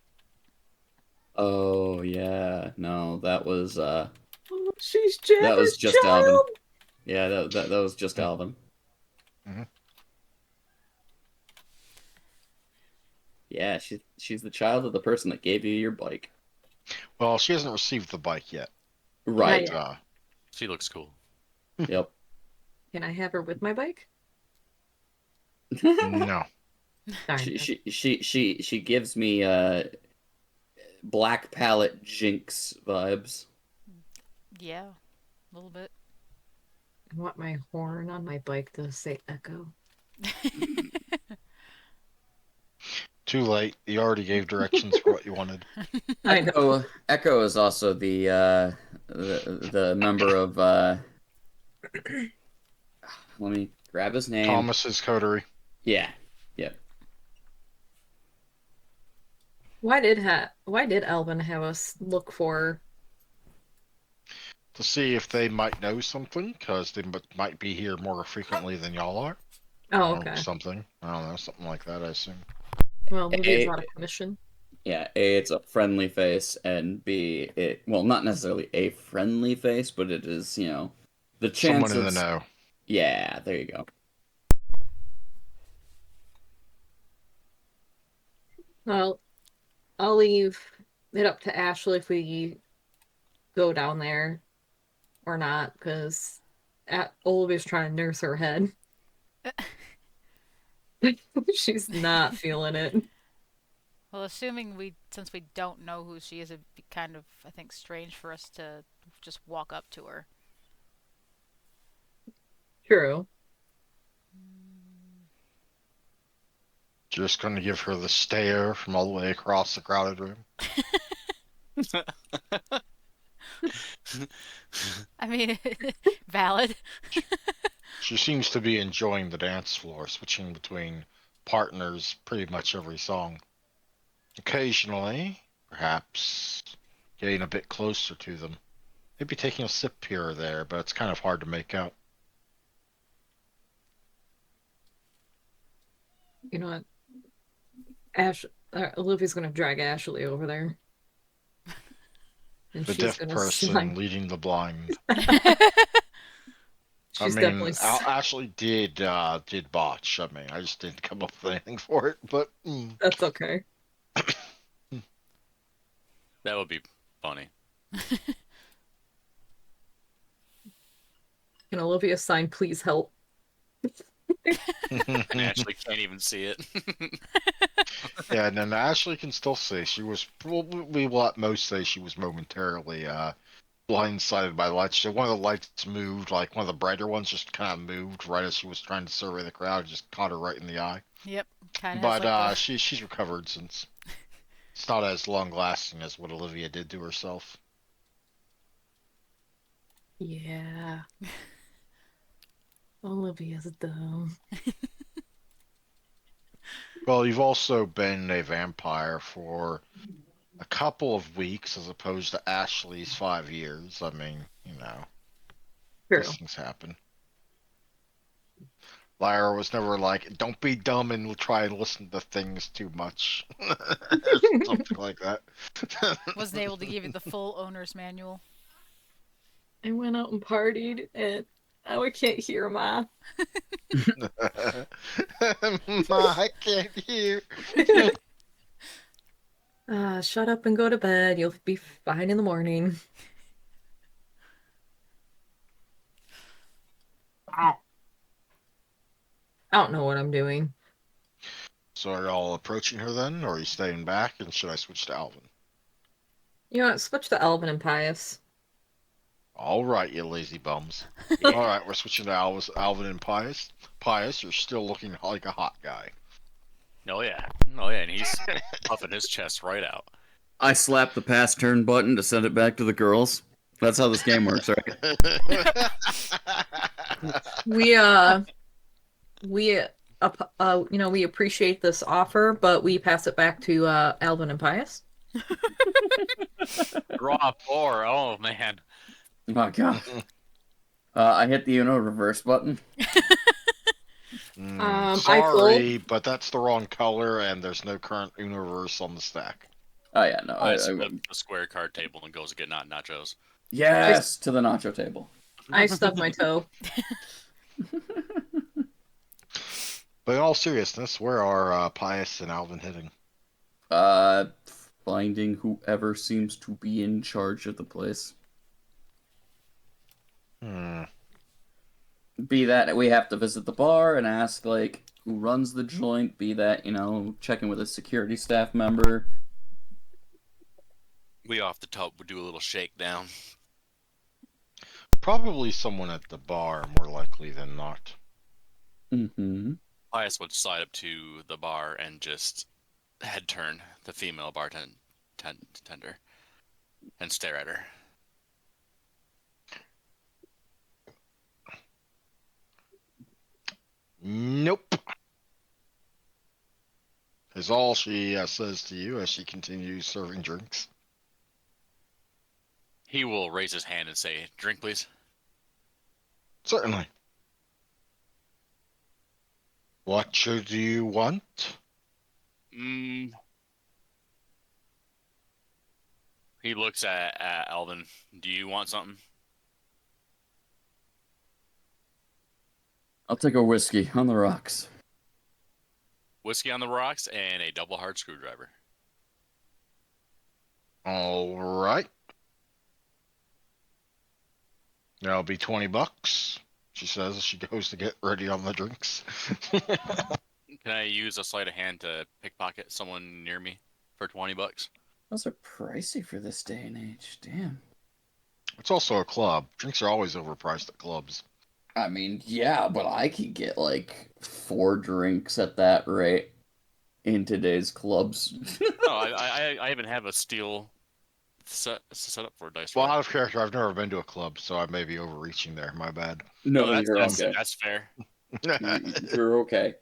Oh, yeah. No, that was, Oh, she's that was Jabba's just Alvin. child. Yeah, that was just Alvin. Mhm. Yeah, she's the child of the person that gave you your bike. Well, she hasn't received the bike yet. Not Right. yet. She looks cool. Yep. Can I have her with my bike? No. Darn. She gives me Black Palette Jinx vibes. Yeah, a little bit. I want my horn on my bike to say Echo. Too late. You already gave directions for what you wanted. I know. Echo is also the member of let me grab his name. Thomas's coterie. Yeah. Yep. Why did Elvin have us look for? To see if they might know something, because they might be here more frequently than y'all are. Oh, Or okay. something. I don't know, something like that, I assume. Well, Olivia's A, out of commission. yeah, A, it's a friendly face, and B, well, not necessarily a friendly face, but it is, the chance Someone in of, the know. yeah, there you go. Well, I'll leave it up to Ashley if we go down there or not, because Olivia's trying to nurse her head. She's not feeling it. Well, since we don't know who she is, it'd be kind of, I think, strange for us to just walk up to her. True. Just gonna give her the stare from all the way across the crowded room. I mean, valid. She seems to be enjoying the dance floor, switching between partners pretty much every song. Occasionally, perhaps, getting a bit closer to them. Maybe taking a sip here or there, but it's kind of hard to make out. You know what? Ash, Olivia's gonna drag Ashley over there, and The she's deaf gonna person sign. leading the blind. I She's definitely. mean, Ashley did botch. I mean, I just didn't come up with anything for it, but That's okay. That would be funny. Can Olivia sign "Please help"? And Ashley can't even see it. yeah. And then Ashley can still see. She was probably what most say she was momentarily blindsided by the lights. So one of the lights moved, like one of the brighter ones, just kind of moved right as she was trying to survey the crowd. Just caught her right in the eye. Yep, kind of has But like the. she's recovered since it's not as long lasting as what Olivia did to herself. Yeah, Olivia's dumb. Well, you've also been a vampire for a couple of weeks as opposed to Ashley's 5 years. I mean, True. these things happen. Lyra was never like, don't be dumb and try and listen to things too much. Something like that. Wasn't able to give you the full owner's manual. I went out and partied, and now I can't hear Ma. Ma, I can't hear. Shut up and go to bed. You'll be fine in the morning. I don't know what I'm doing. So are y'all approaching her then, or are you staying back? And should I switch to Alvin? You know what? Switch to Elvin and Pius. All right, you lazy bums. Yeah. All right, we're switching to Alvin and Pius. Pius, you're still looking like a hot guy. Oh yeah. Oh yeah, and he's puffing his chest right out. I slap the pass turn button to send it back to the girls. That's how this game works, right? We we we appreciate this offer, but we pass it back to Alvin and Pius. Draw 4. Oh man. Oh god. I hit the reverse button. I fold. Sorry, but that's the wrong color, and there's no current universe on the stack. Oh yeah, no. I split the square card table and goes to get nachos. Yes, to the nacho table. I stub my toe. But in all seriousness, where are Pius and Alvin heading? Uh, Finding whoever seems to be in charge of the place. Hmm. Be that we have to visit the bar and ask like who runs the joint. Be that checking with a security staff member. We off the top would do a little shakedown. Probably someone at the bar, more likely than not. Mm-hmm. Pius would slide up to the bar and just head turn the female bartender and stare at her. Nope. Is all she says to you as she continues serving drinks. He will raise his hand and say, "Drink, please." Certainly. What should you want? Mm. He looks at Alvin. Do you want something? I'll take a whiskey on the rocks. Whiskey on the rocks and a double hard screwdriver. All right. That'll be $20, she says as she goes to get ready on the drinks. Can I use a sleight of hand to pickpocket someone near me for $20? Those are pricey for this day and age. Damn. It's also a club. Drinks are always overpriced at clubs. I mean, yeah, but I could get like 4 drinks at that rate in today's clubs. No, I even have a steel set up for a dice Well, roll. out of character, I've never been to a club, so I may be overreaching there. My bad. No, No, you're okay. that's fair. You're okay.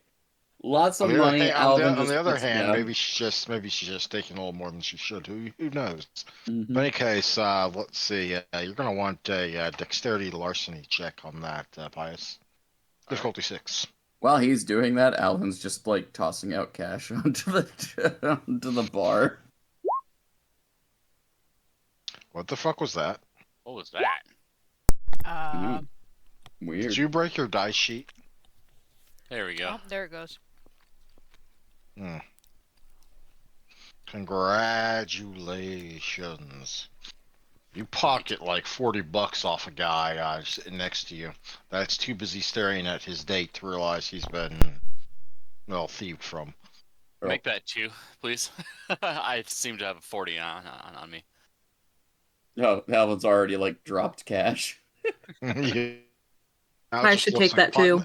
Lots On of the other money. hand, Alvin on just the other puts hand, down. maybe she's just taking a little more than she should. Who knows? Mhm. In any case, let's see. You're gonna want a dexterity larceny check on that, Pius. Difficulty 6. While he's doing that, Alvin's just like tossing out cash onto the bar. What the fuck was that? What was that? Uh, Mm, Did weird. you break your dice sheet? There we go. oh, there it goes. Hmm. Congratulations. You pocket like $40 off a guy sitting next to you. That's too busy staring at his date to realize he's been, well, thieved from. Make that 2, please. I seem to have a 40 on me. Oh, Alvin's already like dropped cash. Yeah. Now it I just should looks take like that too.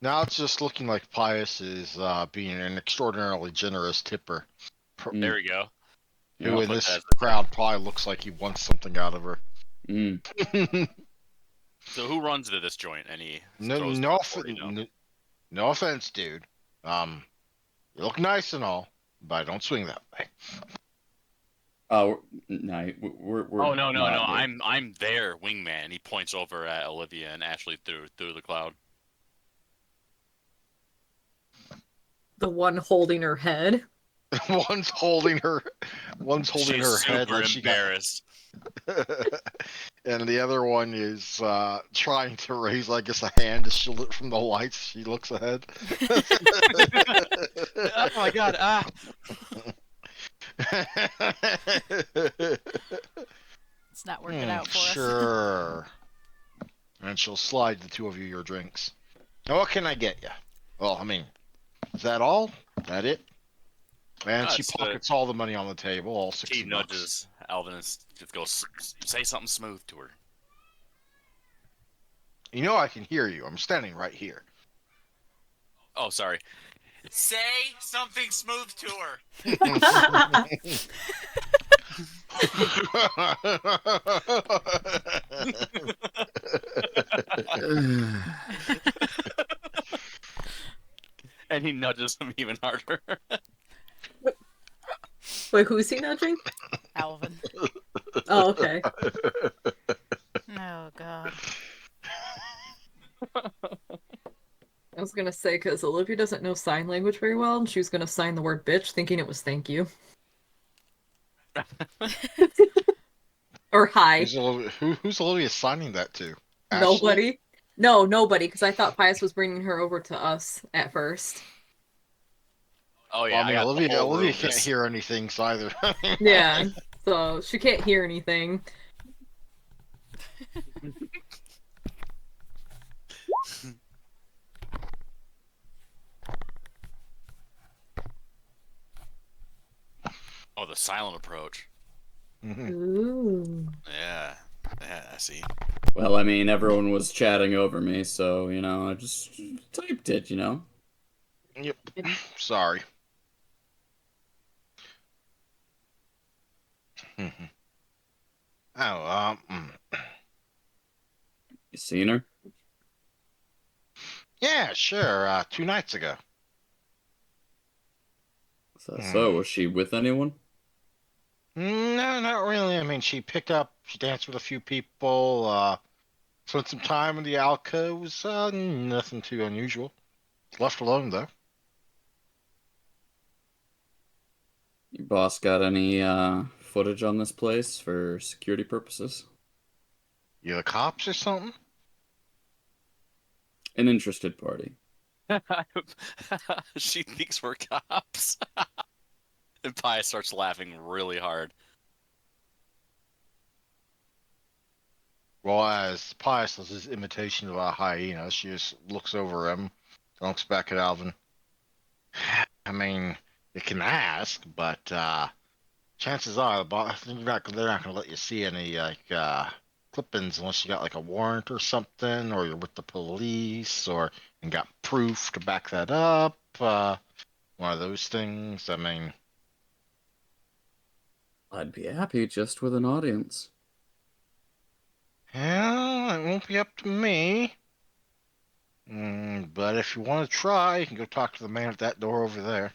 now it's just looking like Pius is being an extraordinarily generous tipper, Mm, There we go. who yeah. in Put that this as a 10. crowd probably looks like he wants something out of her. Mm. So who runs into this joint and he No, throws no, 40 down? no offense, dude. You look nice and all, but don't swing that way. Oh, no, we're Oh no no no! not. I'm their wingman. He points over at Olivia and Ashley through the cloud. The one holding her head. one's holding her, one's holding She's her head super like she got, embarrassed. and the other one is trying to raise, I guess, a hand to shield it from the lights. She looks ahead. Oh my god! Ah! It's not working out for us. Sure. And she'll slide the two of you your drinks. Now, what can I get you? Well, I mean, is that all? Is that it? And she pockets all the money on the table, all He 60 bucks. nudges Alvin and just goes, say something smooth to her. You know I can hear you. I'm standing right here. Oh, sorry. Say something smooth to her. And he nudges him even harder. Wait, who's he nudging? Alvin. Oh, okay. Oh god. I was gonna say, because Olivia doesn't know sign language very well, and she was gonna sign the word bitch, thinking it was thank you. Or hi. Who's Olivia signing that to? Ashley? Nobody. No, nobody, because I thought Pius was bringing her over to us at first. Oh yeah, Well, I mean, got the whole Olivia room can't just- hear anything, so either. Yeah, so she can't hear anything. Oh, the silent approach. Ooh. Yeah, I see. Well, I mean, everyone was chatting over me, so I just typed it. Yep. Sorry. Oh, You seen her? yeah, sure. 2 nights ago. So was she with anyone? No, not really. I mean, she danced with a few people, spent some time in the alcoves, nothing too unusual. Left alone, though. Your boss got any footage on this place for security purposes? You the cops or something? An interested party. She thinks we're cops. And Pius starts laughing really hard. Well, as Pius does his imitation of a hyena, she just looks over him, looks back at Alvin. I mean, you can ask, but chances are they're not going to let you see any clippings unless you got like a warrant or something, or you're with the police, or and got proof to back that up. One of those things. I mean, I'd be happy just with an audience. well, it won't be up to me. But if you want to try, you can go talk to the man at that door over there.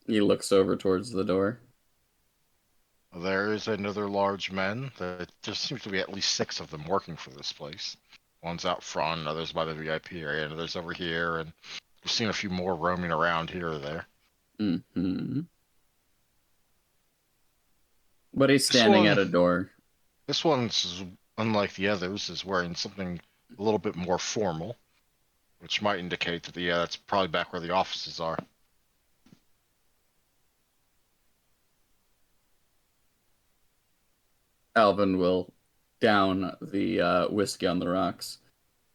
He looks over towards the door. There is another large man. There seems to be at least 6 of them working for this place. One's out front, others by the VIP area, and others over here, and we've seen a few more roaming around here or there. Mm-hmm. But he's This standing at one, a door. this one's unlike the others, is wearing something a little bit more formal, which might indicate that that's probably back where the offices are. Alvin will down the whiskey on the rocks,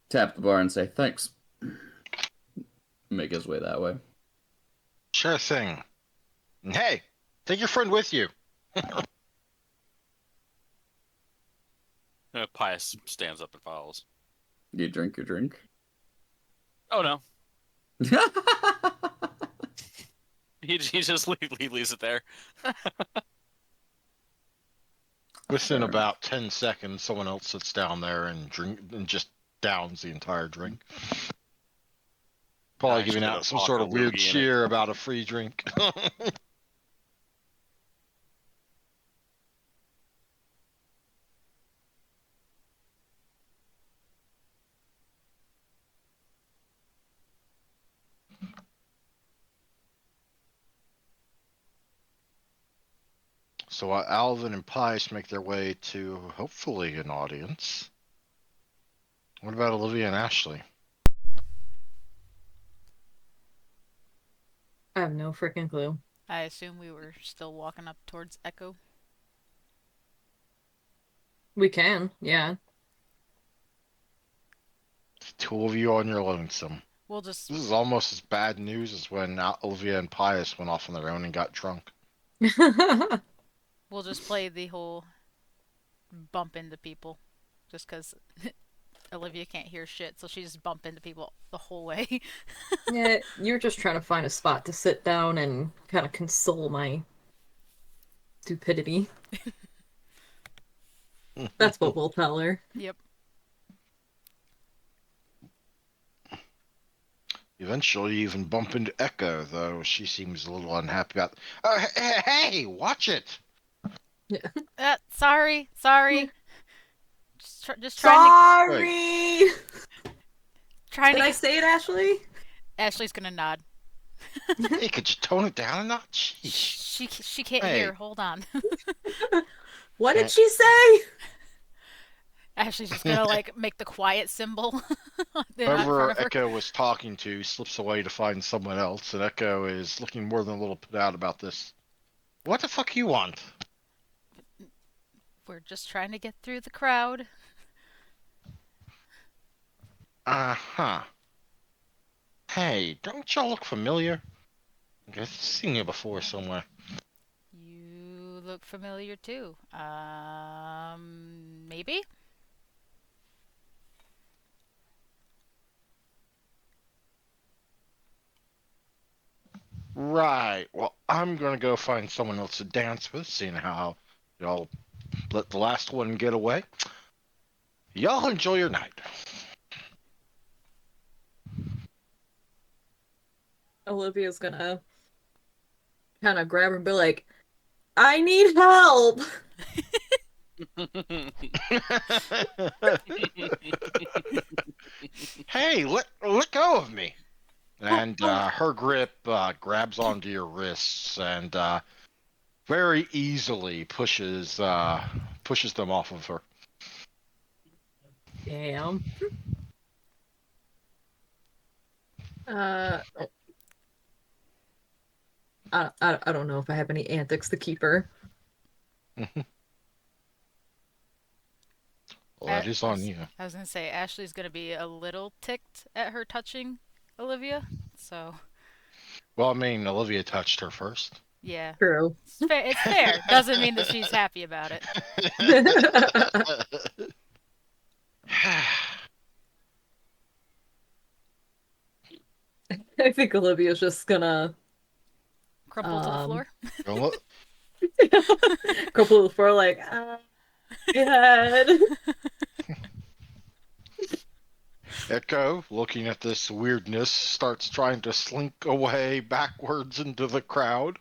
tap the bar, and say thanks. Make his way that way. Sure thing. And hey, take your friend with you. Pius stands up and follows. You drink your drink. Oh no, he just leaves it there. Within about 10 seconds, someone else sits down there and just downs the entire drink. Probably giving out some sort of weird cheer about a free drink. So Alvin and Pius make their way to hopefully an audience. What about Olivia and Ashley? I have no freaking clue. I assume we were still walking up towards Echo. We can, yeah. The two of you on your lonesome. We'll just This is almost as bad news as when Olivia and Pius went off on their own and got drunk. we'll just play the whole bump into people, just because Olivia can't hear shit, so she just bump into people the whole way. Yeah, you're just trying to find a spot to sit down and kind of console my stupidity. That's what we'll tell her. Yep. Eventually, you even bump into Echo, though she seems a little unhappy about. Hey, watch it! Sorry. Just Sorry! trying Did to I get... say it, Ashley? Ashley's gonna nod. Hey, could you tone it down a notch? She can't Hey. hear. Hold on. What did she say? Ashley's just gonna like make the quiet symbol. Whoever Echo was talking to slips away to find someone else, and Echo is looking more than a little put out about this. What the fuck you want? We're just trying to get through the crowd. Uh-huh. Hey, don't y'all look familiar? I've seen you before somewhere. You look familiar too. Maybe? Right. Well, I'm gonna go find someone else to dance with, seeing how y'all let the last one get away. Y'all enjoy your night. Olivia's gonna kind of grab her and be like, I need help! Hey, let go of me! And her grip grabs onto your wrists and very easily pushes them off of her. Damn. I don't know if I have any antics to keep her. Well, that is on you. I was gonna say Ashley's gonna be a little ticked at her touching Olivia, so Well, I mean, Olivia touched her first. yeah. True. It's fair. Doesn't mean that she's happy about it. I think Olivia's just gonna Crumple to the floor. crumple to the floor like, God. Echo, looking at this weirdness, starts trying to slink away backwards into the crowd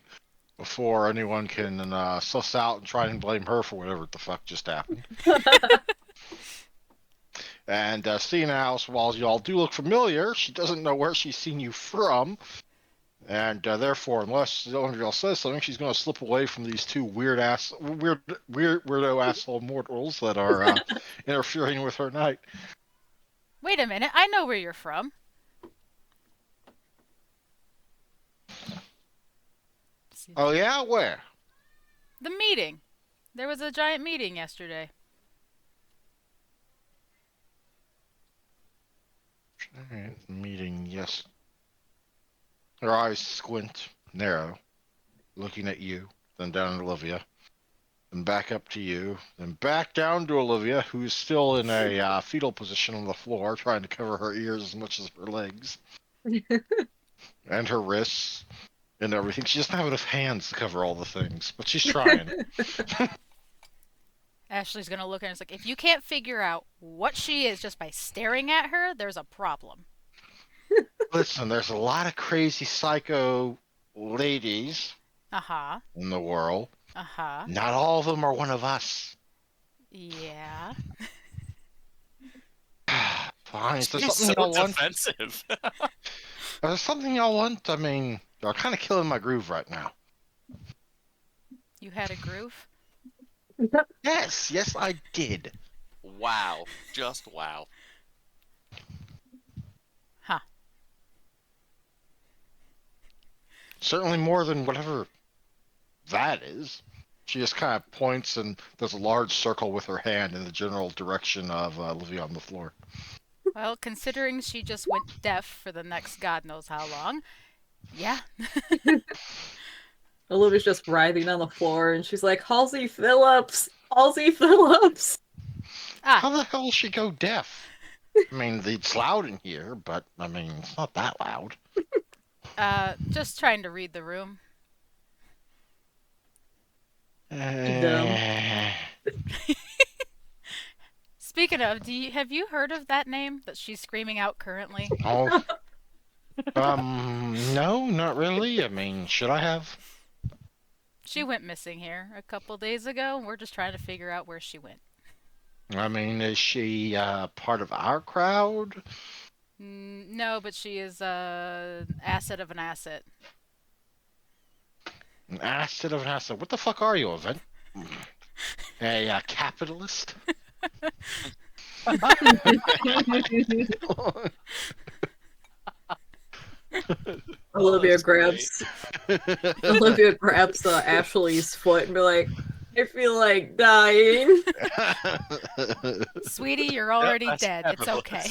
before anyone can suss out and try and blame her for whatever the fuck just happened. And seeing as while y'all do look familiar, she doesn't know where she's seen you from. And therefore, unless one of y'all says something, she's going to slip away from these two weirdo asshole mortals that are interfering with her night. Wait a minute, I know where you're from. Oh yeah, where? The meeting. There was a giant meeting yesterday. Meeting, yes. Her eyes squint, narrow, looking at you, then down at Olivia, then back up to you, then back down to Olivia, who's still in a fetal position on the floor, trying to cover her ears as much as her legs and her wrists and everything. She doesn't have enough hands to cover all the things, but she's trying. Ashley's gonna look at her and it's like, if you can't figure out what she is just by staring at her, there's a problem. Listen, there's a lot of crazy psycho ladies Uh-huh. in the world. Uh-huh. Not all of them are one of us. Yeah. Fine. Is there She's something so y'all want? defensive. Is there something y'all want? I mean, y'all kind of killing my groove right now. You had a groove? Yes, I did. Wow. Just wow. Huh. Certainly more than whatever that is. She just kind of points, and there's a large circle with her hand in the general direction of Olivia on the floor. Well, considering she just went deaf for the next God knows how long, yeah. Olivia's just writhing on the floor, and she's like, Halsey Phillips! Halsey Phillips! Ah, How the hell does she go deaf? I mean, it's loud in here, but I mean, it's not that loud. just trying to read the room. Dumb. Speaking of, have you heard of that name that she's screaming out currently? Oh, no, not really. I mean, should I have? She went missing here a couple days ago, and we're just trying to figure out where she went. I mean, is she part of our crowd? No, but she is a asset of an asset. An asset of an asset. What the fuck are you, Event? A capitalist? Olivia that's grabs Olivia grabs Ashley's foot and be like, I feel like dying. Sweetie, you're Yep, already that's dead. It's okay.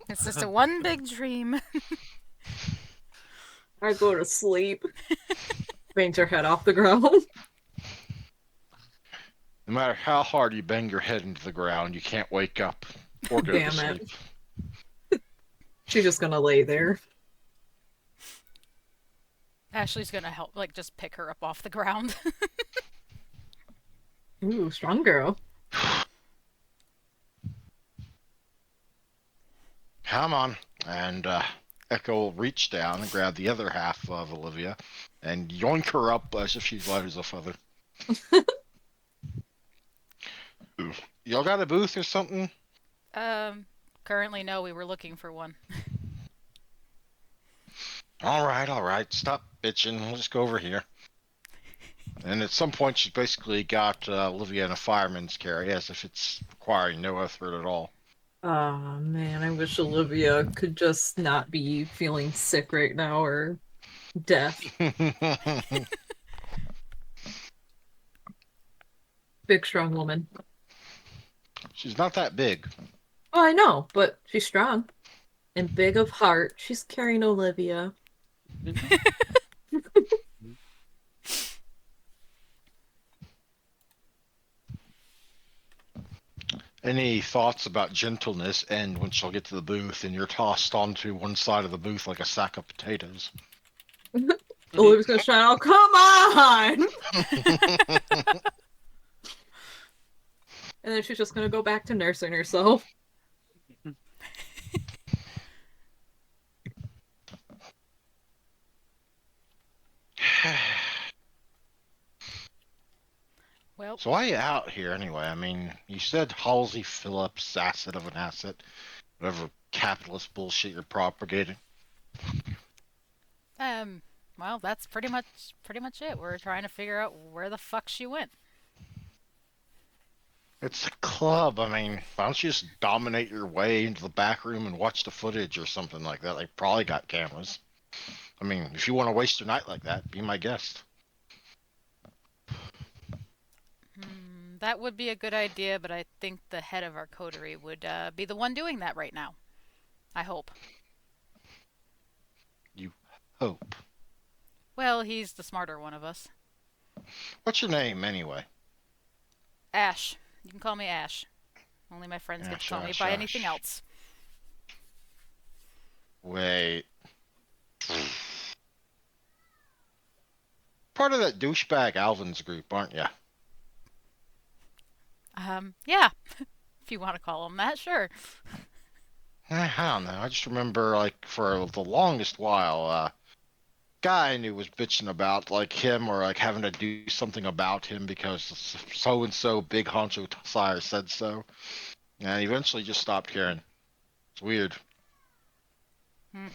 It's just a one big dream. I go to sleep. Bangs her head off the ground. No matter how hard you bang your head into the ground, you can't wake up or go to Damn sleep. it. She's just gonna lay there. Ashley's gonna help, like, just pick her up off the ground. Ooh, strong girl. Come on. And Echo will reach down and grab the other half of Olivia and yoink her up as if she's light as a feather. Y'all got a booth or something? Currently, no, we were looking for one. All right. Stop bitching. We'll just go over here. And at some point, she's basically got Olivia in a fireman's carry, as if it's requiring no effort at all. Oh man, I wish Olivia could just not be feeling sick right now or deaf. Big, strong woman. She's not that big. Oh, I know, but she's strong and big of heart. She's carrying Olivia. Any thoughts about gentleness end when she'll get to the booth and you're tossed onto one side of the booth like a sack of potatoes? Olivia's gonna shout out, "Come on!" And then she's just gonna go back to nursing herself. Well, Nope. So why are you out here anyway? I mean, you said Halsey Phillips, asset of an asset, whatever capitalist bullshit you're propagating. Um, well, that's pretty much it. We're trying to figure out where the fuck she went. It's a club. I mean, why don't you just dominate your way into the back room and watch the footage or something like that? They probably got cameras. I mean, if you want to waste your night like that, be my guest. That would be a good idea, but I think the head of our coterie would be the one doing that right now. I hope. You hope. Well, he's the smarter one of us. What's your name anyway? Ash. You can call me Ash. Only my friends get to Ash, call me Ash, by anything Ash. else. Wait. Part of that douchebag Alvin's group, aren't you? Yeah. If you want to call him that, sure. I don't know. I just remember, like, for the longest while, guy I knew was bitching about, like, him or, like, having to do something about him because so and so big honcho sire said so. And he eventually just stopped caring. It's weird. Hmm.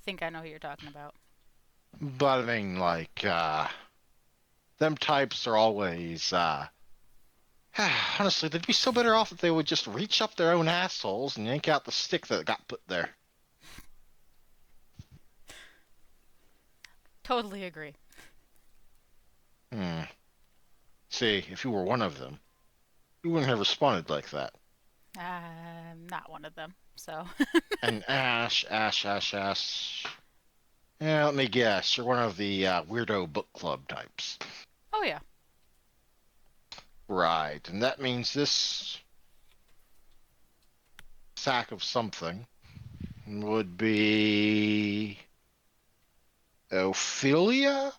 Think I know who you're talking about. But, I mean, like, them types are always, honestly, they'd be so better off if they would just reach up their own assholes and yank out the stick that got put there. Totally agree. Hmm. See, if you were one of them, you wouldn't have responded like that. I'm not one of them, so. And Ash, Ash, Ash, Ash. Yeah, let me guess. You're one of the weirdo book club types. Oh, yeah. Right, and that means this sack of something would be Ophelia?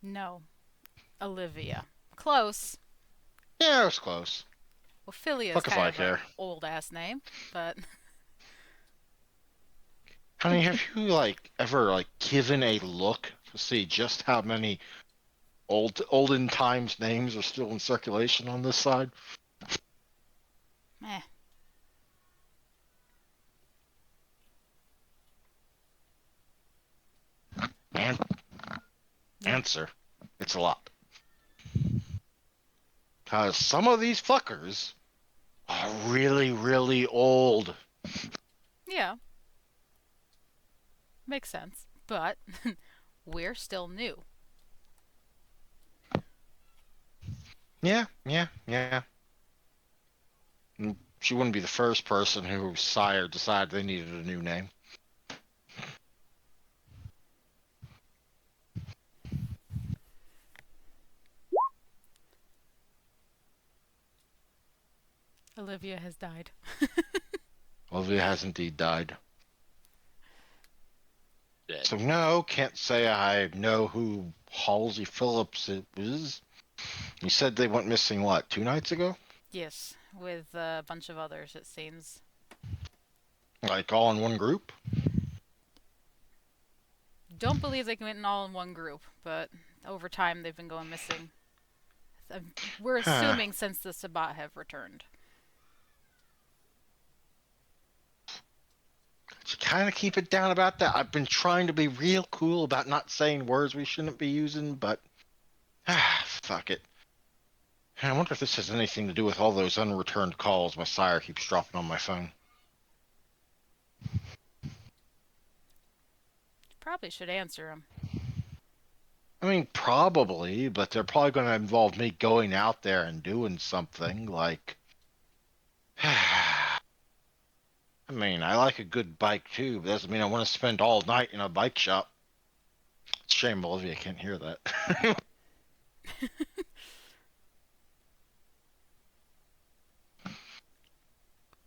No. Olivia. Close. Yeah, it was close. Ophelia is Fuck if kind I of a care. old ass name, but Honey, have you like ever like given a look to see just how many olden times names are still in circulation on this side? meh. And Yeah. answer, it's a lot. Cause some of these fuckers are really, really old. Yeah. Makes sense. But we're still new. Yeah, yeah, yeah. And she wouldn't be the first person whose sire decided they needed a new name. Olivia has died. Olivia has indeed died. Dead. So no, can't say I know who Halsey Phillips is. You said they went missing what, 2 nights ago? Yes, with a bunch of others, it seems. Like all in one group? Don't believe they went in all in one group, but over time they've been going missing. We're Huh. assuming since the Sabbat have returned. To kind of keep it down about that, I've been trying to be real cool about not saying words we shouldn't be using, but fuck it. I wonder if this has anything to do with all those unreturned calls my sire keeps dropping on my phone. Probably should answer them. I mean, probably, but they're probably going to involve me going out there and doing something like. I mean, I like a good bike too, but doesn't mean I want to spend all night in a bike shop. It's a shame Olivia can't hear that.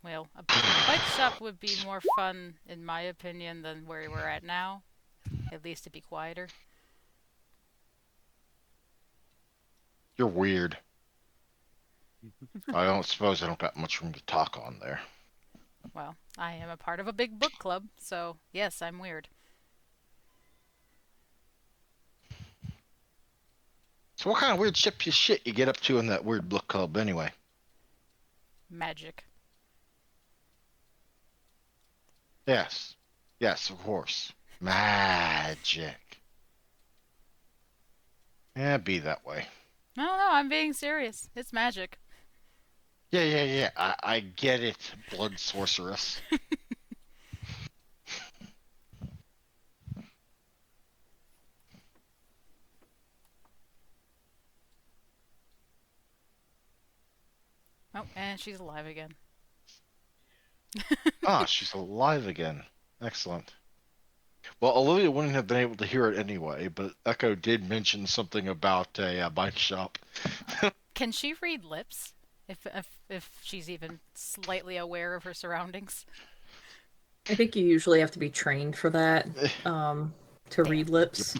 Well, a bike shop would be more fun, in my opinion, than where we're at now. At least it'd be quieter. You're weird. I don't suppose I don't got much room to talk on there. Well, I am a part of a big book club, so yes, I'm weird. So what kind of weird shit you get up to in that weird book club anyway? Magic. Yes. Yes, of course. Magic. Yeah, be that way. No, no, I'm being serious. It's magic. Yeah. I get it, blood sorceress. Oh, and she's alive again. Ah, she's alive again. Excellent. Well, Olivia wouldn't have been able to hear it anyway, but Echo did mention something about a bike shop. Can she read lips? If she's even slightly aware of her surroundings. I think you usually have to be trained for that, to Damn. read Yep. lips.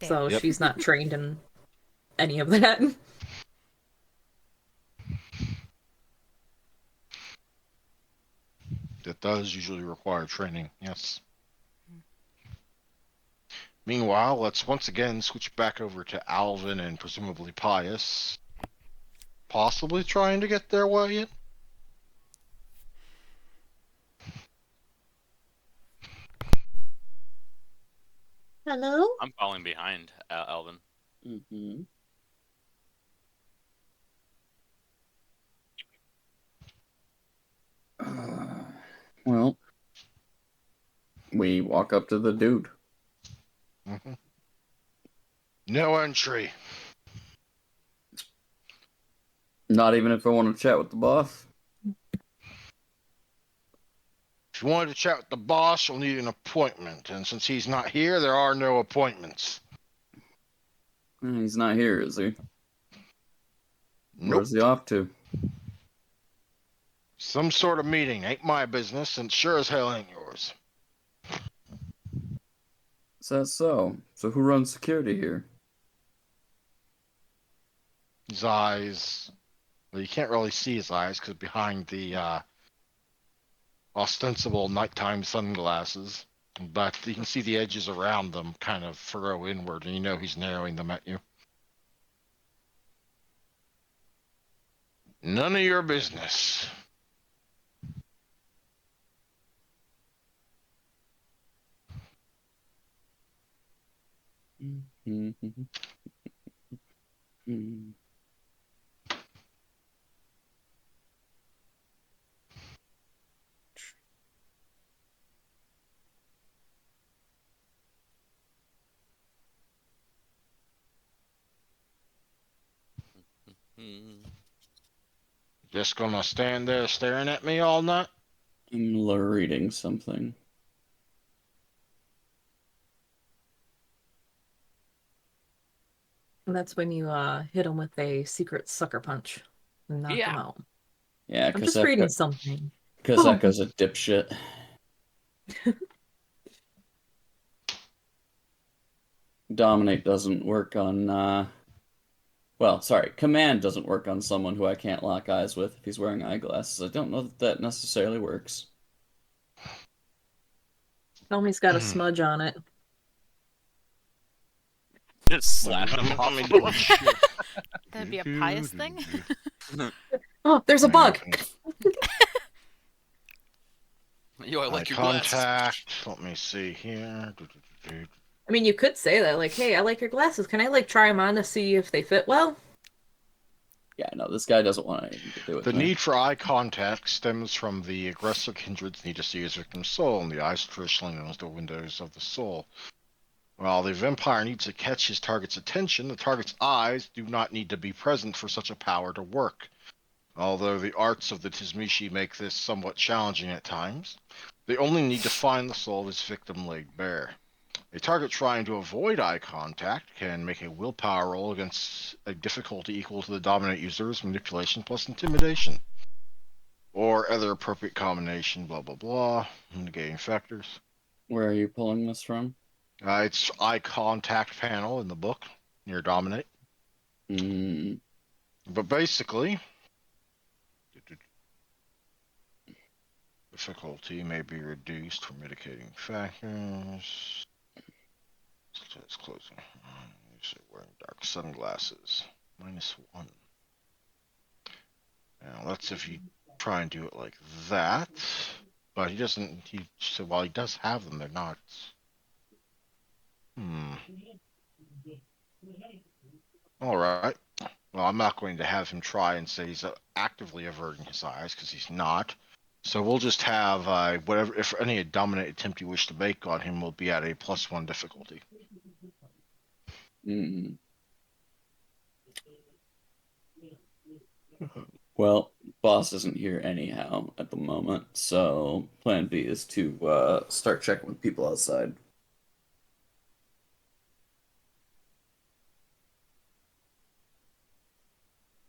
Damn. So Yep. she's not trained in any of that. That does usually require training, yes. Meanwhile, let's once again switch back over to Alvin and presumably Pius, possibly trying to get their way in. Hello? I'm falling behind, Alvin. Mm-hmm. Well, we walk up to the dude. Mm-hmm. No entry. Not even if I want to chat with the boss. If you wanted to chat with the boss, you'll need an appointment, and since he's not here, there are no appointments. He's not here, is he? Nope. Where's he off to? Some sort of meeting. Ain't my business, and sure as hell ain't yours. Is that so? So who runs security here? His eyes. Well, you can't really see his eyes because behind the ostensible nighttime sunglasses, but you can see the edges around them kind of furrow inward, and you know he's narrowing them at you. None of your business. Hmm. Just gonna stand there staring at me all night? I'm reading something. And that's when you hit him with a secret sucker punch and knock him Yeah. out. Yeah, I'm because just reading something. Oh, Echo's a dipshit. Dominate doesn't work on, well, sorry, Command doesn't work on someone who I can't lock eyes with if he's wearing eyeglasses. I don't know that that necessarily works. tell me he's got a smudge on it. Just slap him Let off me of double him. check. That'd be a pious thing. Oh, there's a bug. Yo, I Eye like your glasses. contact. Let me see here. I mean, you could say that, like, hey, I like your glasses. Can I, like, try them on to see if they fit well? Yeah, no, this guy doesn't want anything to do with The me. need for eye contact stems from the aggressor kindred's need to see his victim's soul, and the eyes traditionally known as the windows of the soul. While the vampire needs to catch his target's attention, the target's eyes do not need to be present for such a power to work. Although the arts of the Tizmishi make this somewhat challenging at times, they only need to find the soul of his victim laid bare. A target trying to avoid eye contact can make a willpower roll against a difficulty equal to the dominant user's manipulation plus intimidation. Or other appropriate combination, blah blah blah, negating factors. Where are you pulling this from? It's eye contact panel in the book near dominate. Mm, But basically, difficulty may be reduced for mitigating factors. It's closing. He's wearing dark sunglasses. -1. Now, that's if you try and do it like that. But he doesn't. He so while he does have them, they're not. Hmm. All right. Well, I'm not going to have him try and say he's actively averting his eyes because he's not. So we'll just have whatever. If any dominant attempt you wish to make on him will be at a +1 difficulty. Mm. Well, boss isn't here anyhow at the moment, so plan B is to start checking with people outside.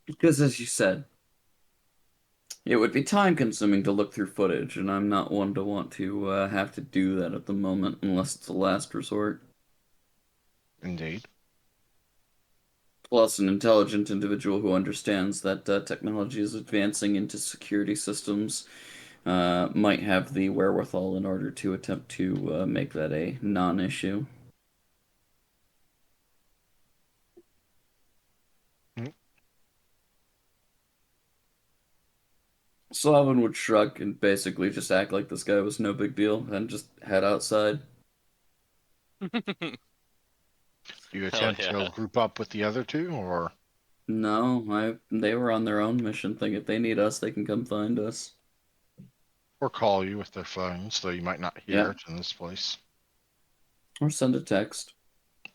Because as you said, it would be time consuming to look through footage, and I'm not one to want to have to do that at the moment unless it's a last resort. Indeed. Plus, an intelligent individual who understands that technology is advancing into security systems might have the wherewithal in order to attempt to make that a non issue. Mm. Slavin would shrug and basically just act like this guy was no big deal and just head outside. Do you Hell attempt yeah. to group up with the other two, No, they were on their own mission thing. If they need us, they can come find us. or call you with their phones, though you might not hear Yep. it in this place? Or send a text.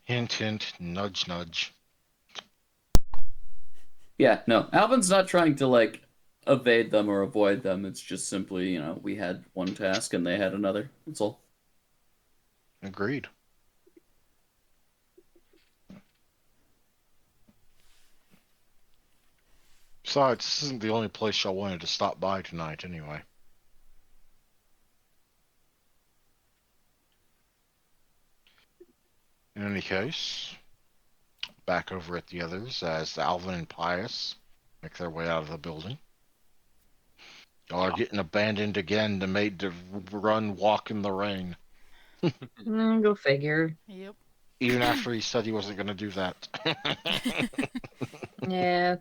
Hint, hint, nudge, nudge. Yeah, no. Alvin's not trying to like evade them or avoid them. It's just simply, we had one task and they had another. That's all. Agreed. Besides, this isn't the only place y'all wanted to stop by tonight, anyway. In any case, back over at the others as Alvin and Pius make their way out of the building. Y'all are getting abandoned again to made to run walk in the rain. Go figure. Yep. Even after he said he wasn't going to do that. Yeah,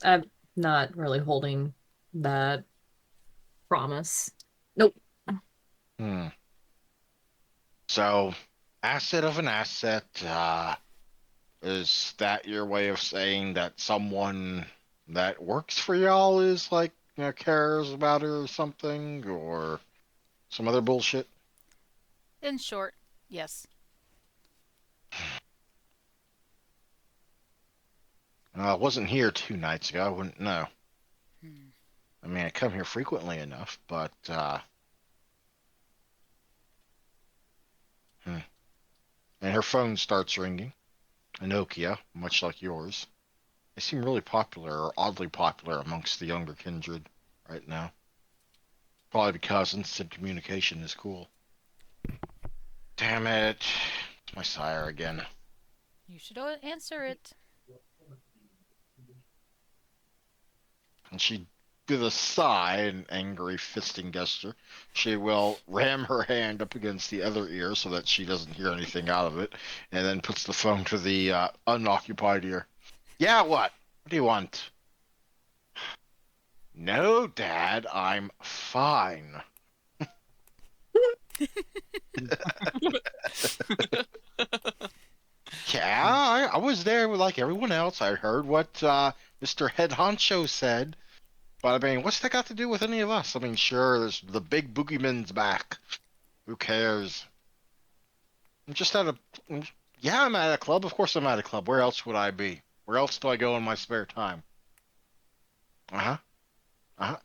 I'm not really holding that promise. Nope. Hmm. So, asset of an asset. Is that your way of saying that someone that works for y'all is like, cares about her or something, or some other bullshit? In short, yes. I wasn't here 2 nights ago. I wouldn't know. Hmm. I mean, I come here frequently enough, but hmm. And her phone starts ringing. A Nokia, much like yours. They seem really popular, or oddly popular, amongst the younger kindred right now. Probably because instant communication is cool. Damn it. It's my sire again. You should answer it. And she, with a sigh and angry fisting gesture, she will ram her hand up against the other ear so that she doesn't hear anything out of it, and then puts the phone to the unoccupied ear. Yeah, what? What do you want? No, Dad, I'm fine. Yeah, I was there with like everyone else. I heard what Mr. Head Honcho said. But I mean, what's that got to do with any of us? I mean, sure, there's the big boogeyman's back. Who cares? I'm just at a. Yeah, I'm at a club. Of course, I'm at a club. Where else would I be? Where else do I go in my spare time? Uh huh. Uh huh.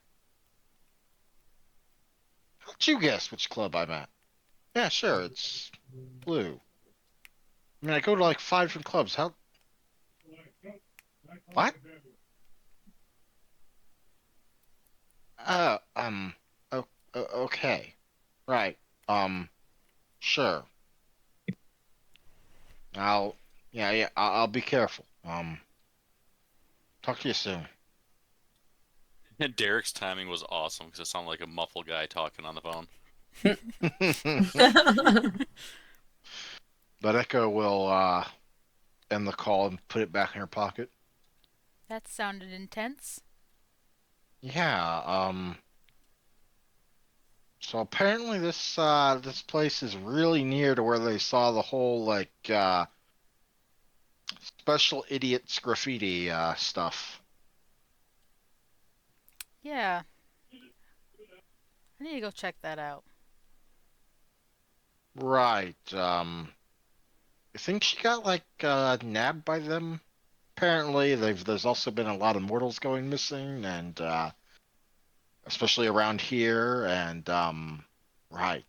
How'd you guess which club I'm at? Yeah, sure, it's blue. I mean, I go to like 5 different clubs. How? What? Uh, um. Oh, okay. Right. Sure. I'll. Yeah, yeah. I'll be careful. Talk to you soon. Derek's timing was awesome because it sounded like a muffled guy talking on the phone. But Echo will end the call and put it back in her pocket. That sounded intense. Yeah, so apparently this place is really near to where they saw the whole special idiots graffiti stuff. Yeah, I need to go check that out. Right. I think she got nabbed by them. Apparently, there's also been a lot of mortals going missing, and especially around here. And right.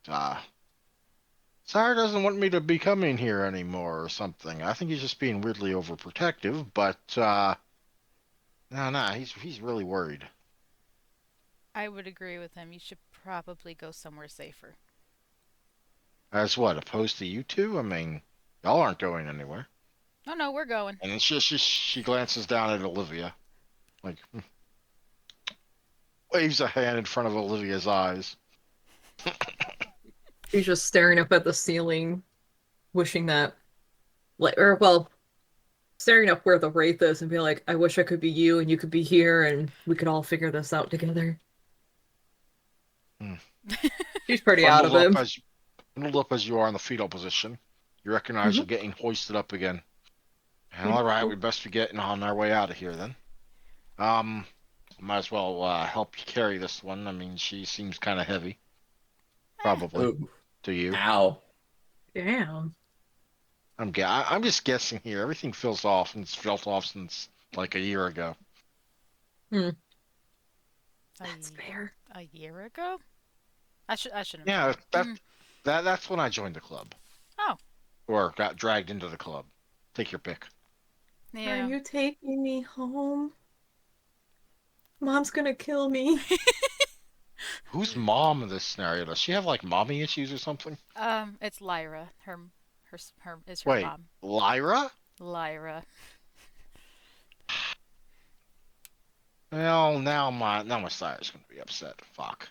Sire doesn't want me to be coming here anymore or something. I think he's just being weirdly overprotective, but no, he's really worried. I would agree with him. You should probably go somewhere safer. As what, opposed to you two? I mean, y'all aren't going anywhere. Oh no, we're going. And then she glances down at Olivia, like waves a hand in front of Olivia's eyes. She's just staring up at the ceiling, wishing that, or well, staring up where the wraith is and be like, I wish I could be you and you could be here and we could all figure this out together. Hmm. She's pretty out of him. Bundled up as you are in the fetal position, you recognize you're getting hoisted up again. And all right, we'd best be getting on our way out of here then. Might as well help you carry this one. I mean, she seems kind of heavy. Probably. Ooh. To you. Ow. Damn. I'm just guessing here. Everything feels off, and it's felt off since like a year ago. That's fair. A year ago? I shouldn't. Yeah, that's when I joined the club. Oh. Or got dragged into the club. Take your pick. Yeah. Are you taking me home? Mom's gonna kill me. Who's mom in this scenario? Does she have like mommy issues or something? It's Lyra. Her is her Wait, mom. Lyra? Lyra. Well, now my sire's gonna be upset. Fuck.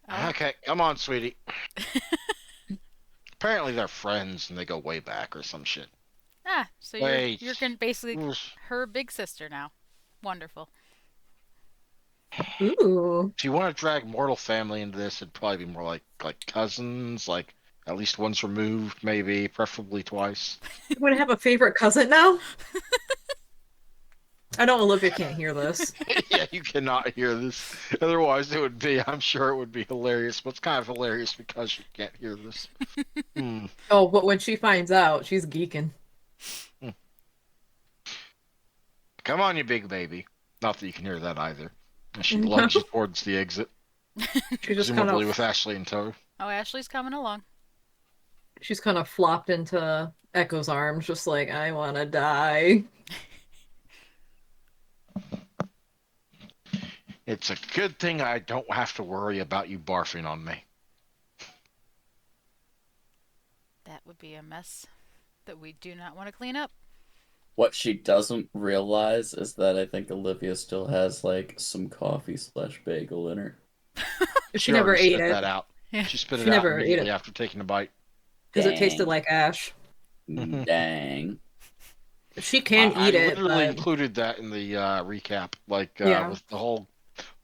Oh. Okay, come on, sweetie. Apparently they're friends and they go way back or some shit. Ah, so Wait. you're basically Oof. her big sister now. Wonderful. Ooh. If you want to drag mortal family into this, it'd probably be more like cousins, like at least once removed, maybe, preferably twice. You want to have a favorite cousin now? I know Olivia can't hear this. Yeah, you cannot hear this. Otherwise, I'm sure it would be hilarious. But it's kind of hilarious because you can't hear this. Oh, but when she finds out, she's geeking. Come on, you big baby. Not that you can hear that either. And she lunges towards the exit, She just kind presumably of with Ashley in tow. Oh, Ashley's coming along. she's kind of flopped into Echo's arms, just like, I want to die. It's a good thing I don't have to worry about you barfing on me. That would be a mess that we do not want to clean up. What she doesn't realize is that I think Olivia still has like some coffee/bagel in her. She never already ate spit it that out. Yeah. She spit She it out never ate immediately it. after taking a bite. because it tasted Dang. like ash. Dang. She can I eat it, literally but included that in the recap, Yeah. with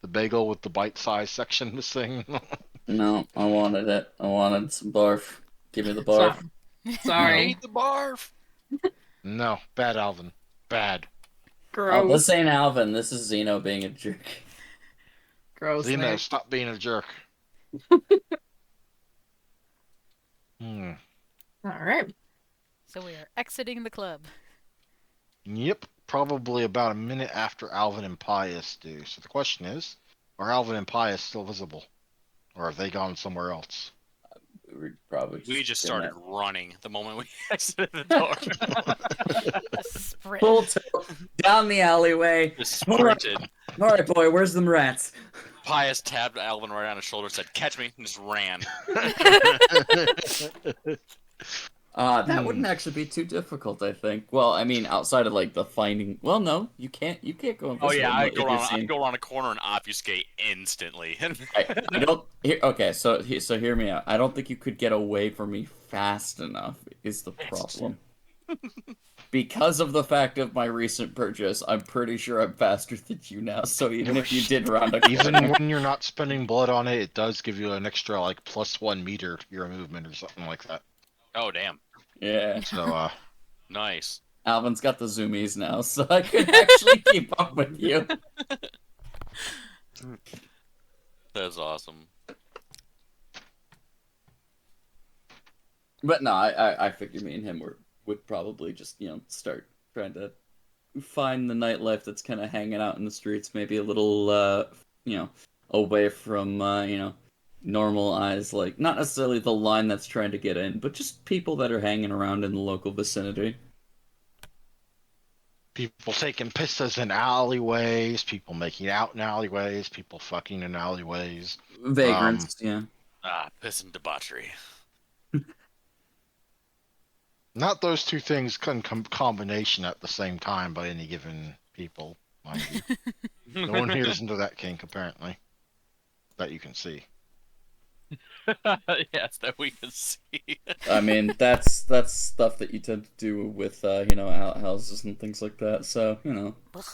the bagel with the bite-sized section missing. No, I wanted it. I wanted some barf. Give me the so- barf. sorry. the barf. No, bad Alvin, bad. Oh, Gross. this ain't Alvin. This is Zeno being a jerk. Gross, Zeno, Nick. stop being a jerk. Hmm. All right. So we are exiting the club. Yep, probably about a minute after Alvin and Pius do. So the question is, are Alvin and Pius still visible? Or have they gone somewhere else? We're probably We just gonna- started running the moment we exited the door. Just sprint. Full tilt down the alleyway. Just All right. sprinted. All right, boy. Where's them rats? Pius tapped Alvin right on his shoulder, said, "Catch me," and just ran. That wouldn't actually be too difficult, I think. Well, I mean, outside of like the finding. Well, no, you can't go. Oh invisible yeah, if you're I'd seen. go around a corner and obfuscate instantly. I don't. Okay, so hear me out. I don't think you could get away from me fast enough. Is the problem? because of the fact of my recent purchase, I'm pretty sure I'm faster than you now. So even if you did round a Even corner, when you're not spending blood on it, it does give you an extra like +1 meter to your movement or something like that. Oh damn. yeah, So Nice. Alvin's got the zoomies now, so I could actually keep up with you. That's awesome. But no, I figure me and him would probably just start trying to find the nightlife that's kind of hanging out in the streets, maybe a little away from normal eyes, like not necessarily the line that's trying to get in, but just people that are hanging around in the local vicinity. people taking pisses in alleyways, people making out in alleyways, people fucking in alleyways. Vagrants, yeah. Ah, piss and debauchery. Not those two things can combination at the same time by any given people, mind you. No one here is into that kink, apparently. That you can see. Yes, that we can see. I mean, that's stuff that you tend to do with outhouses and things like that. So Ugh.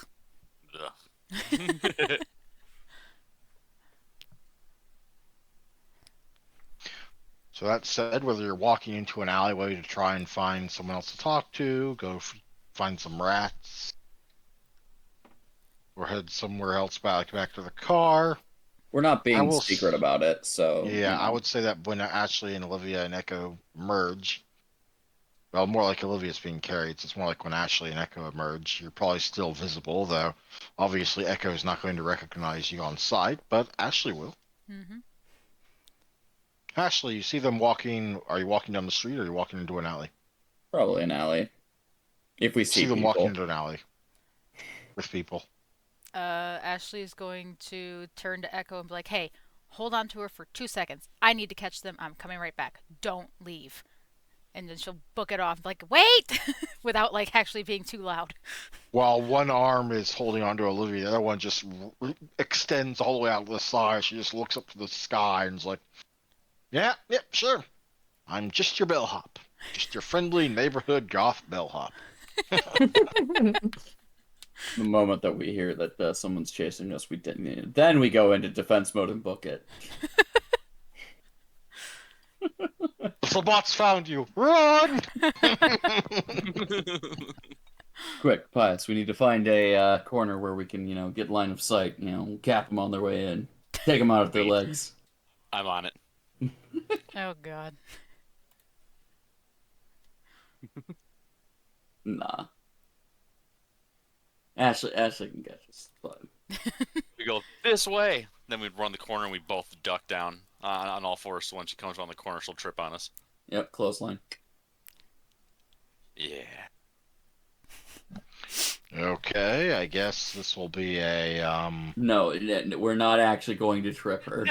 So that said, whether you're walking into an alleyway to try and find someone else to talk to, find some rats, or head somewhere else back to the car. we're not I being will secret about it. So Yeah, I would say that when Ashley and Olivia and Echo merge, well, more like Olivia's being carried, so it's more like when Ashley and Echo emerge, you're probably still visible, though obviously Echo is not going to recognize you on sight, but Ashley will. Mm-hmm. Ashley, you see them walking. Are you walking down the street or are you walking into an alley? probably an alley if we see See them walking people. into an alley with people. Ashley is going to turn to Echo and be like, "Hey, hold on to her for 2 seconds. I need to catch them. I'm coming right back. Don't leave." And then she'll book it off like, "Wait!" without like actually being too loud. While one arm is holding onto Olivia, the other one just extends all the way out to the side. She just looks up to the sky and is like, "Yeah, yep, sure. I'm just your bellhop. Just your friendly neighborhood goth bellhop." The moment that we hear that someone's chasing us, then we go into defense mode and book it. The bots found you. Run! Quick, Pius, we need to find a corner where we can get line of sight. Cap them on their way in, take them out of their Wait. legs. I'm on it. Oh God. Nah. Ashley can catch us. But We go this way. Then we'd run the corner and we both duck down on all fours. So when she comes around the corner, she'll trip on us. yep, clothesline. Yeah. Okay, I guess this will be a No, we're not actually going to trip her.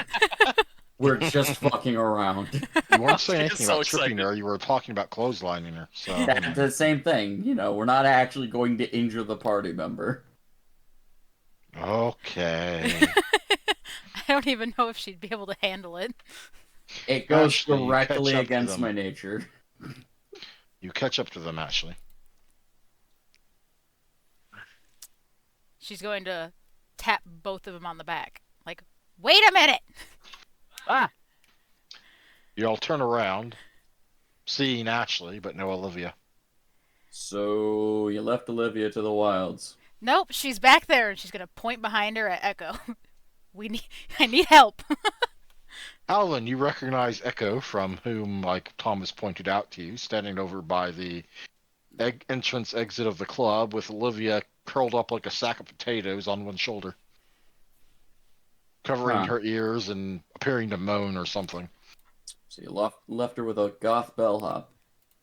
We're just fucking around. You weren't saying anything So about tripping excited. her. You were talking about clotheslining her. So That's the same thing. We're not actually going to injure the party member. okay. I don't even know if she'd be able to handle it. It goes Ashley, you directly catch up to against them. my nature. You catch up to them, Ashley. She's going to tap both of them on the back. Like, wait a minute! Ah. You all turn around, seeing Ashley, but no Olivia. So you left Olivia to the wilds. Nope, she's back there and she's going to point behind her at Echo. I need help. Alvin, you recognize Echo, from whom, like Thomas pointed out to you, standing over by the entrance exit of the club with Olivia curled up like a sack of potatoes on one shoulder, covering Huh. her ears and appearing to moan or something. So you left her with a goth bellhop.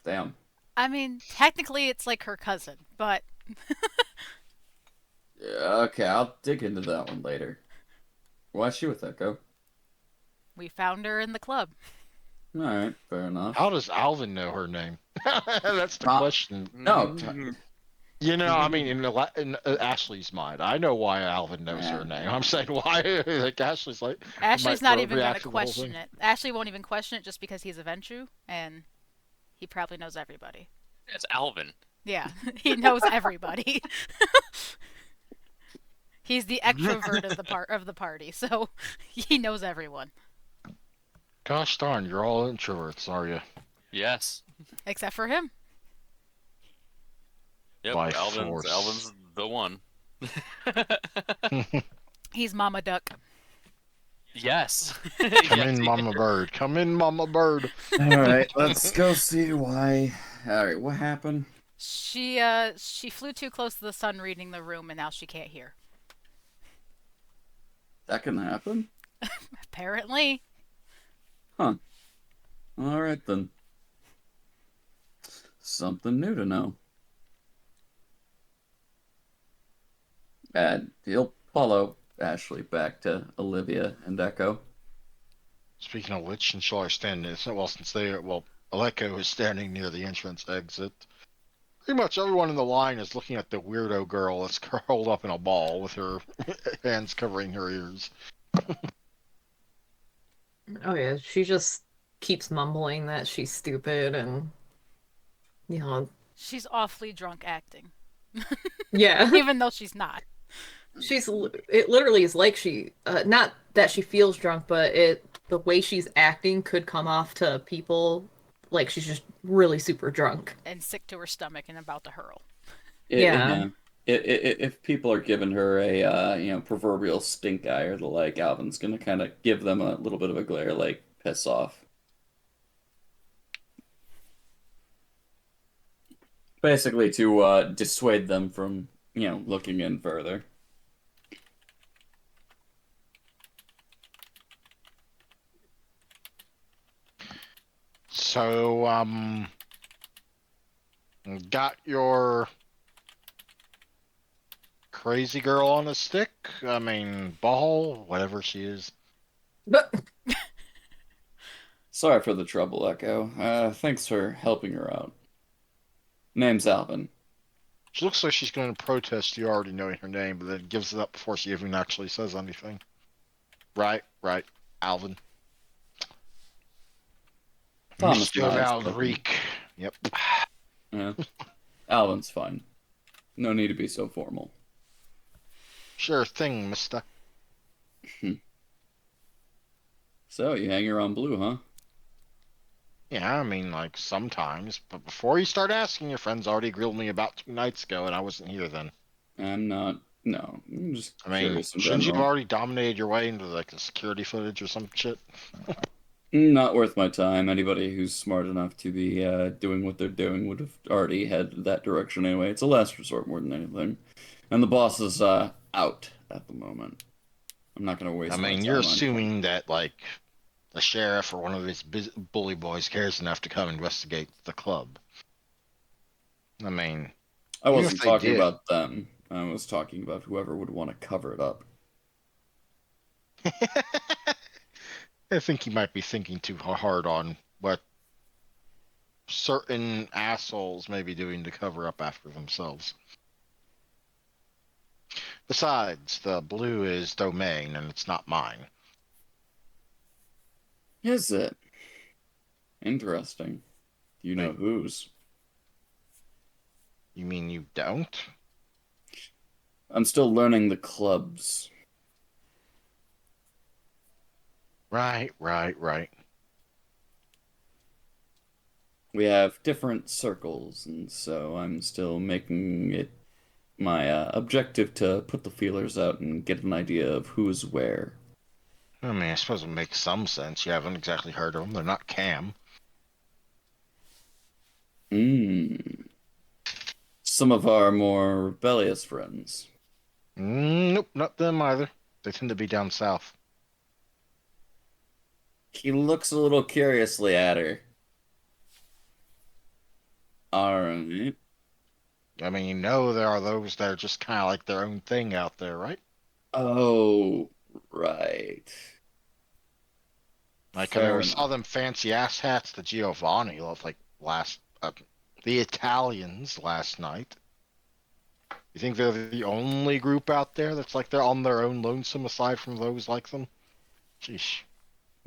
Damn. I mean, technically it's like her cousin, but Yeah, okay, I'll dig into that one later. Why's she with Echo? we found her in the club. Alright, fair enough. How does Alvin know her name? That's the Not- question. No, I mean, in Ashley's mind, I know why Alvin knows her name. I'm saying why, like Ashley's like. Ashley's might not even going react to to the whole question thing. it. Ashley won't even question it just because he's a Ventrue, and he probably knows everybody. It's Alvin. Yeah, he knows everybody. He's the extrovert of the party, so he knows everyone Gosh darn, you're all introverts, are you? Yes. except for him. Yep. By Alvin's force. the one. He's Mama Duck. Yes. Come Yes, in, he Mama Bird. Come in, Mama Bird. All right, let's go see why. All right, what happened? She flew too close to the sun reading the room, and now she can't hear. That can happen. Apparently. Huh. All right then. Something new to know. And he'll follow Ashley back to Olivia and Echo. Speaking of which, since y'all are standing, since Aleko is standing near the entrance exit. Pretty much everyone in the line is looking at the weirdo girl that's curled up in a ball with her hands covering her ears. Oh yeah, she just keeps mumbling that she's stupid and you know, She's awfully drunk acting, yeah. even though she's not. It literally is like she not that she feels drunk, but it the way she's acting could come off to people like she's just really super drunk. And sick to her stomach and about to hurl. Yeah. Yeah. If people are giving her a proverbial stink eye or the like, Alvin's gonna kind of give them a little bit of a glare, like piss off. Basically to dissuade them from looking in further. So, got your crazy girl on a stick? I mean, ball, whatever she is. But Sorry for the trouble, Echo. Thanks for helping her out. Name's Alvin. She looks like she's going to protest you already knowing her name, but then gives it up before she even actually says anything. Right, Alvin. Thomas Mr. Miles spoken. Valdreek. Yep. Yeah. Alvin's fine. No need to be so formal. Sure thing, mister. So, you hang around Blue, huh? Yeah, I mean, like, sometimes. But before you start asking, your friends already grilled me about 2 nights ago, and I wasn't here then. I'm not. No, I'm just I mean, curious in shouldn't you have general. already dominated your way into, like, the security footage or some shit? Not worth my time. Anybody who's smart enough to be doing what they're doing would have already headed that direction anyway. It's a last resort more than anything. And the boss is out at the moment. I'm not going to I waste my mean, you're time on him. assuming that, like, the sheriff or one of his bully boys cares enough to come investigate the club. I mean, I even if wasn't they talking did. about them. I was talking about whoever would want to cover it up. I think you might be thinking too hard on what certain assholes may be doing to cover up after themselves. Besides, the blue is domain and it's not mine. Is it? Interesting. Do you know Wait, whose? you mean you don't? I'm still learning the clubs. Right. We have different circles, and so I'm still making it my objective to put the feelers out and get an idea of who's where. I mean, I suppose it makes some sense. You haven't exactly heard of them. They're not Cam. Mm. Some of our more rebellious friends. Nope, not them either. They tend to be down south. He looks a little curiously at her. Alright. I mean, you know there are those that are just kind of like their own thing out there, right? Oh, right. Like, I mean, Fair we saw enough. them fancy ass hats that Giovanni loved, like the Italians last night. You think they're the only group out there that's like they're on their own lonesome aside from those like them? Sheesh.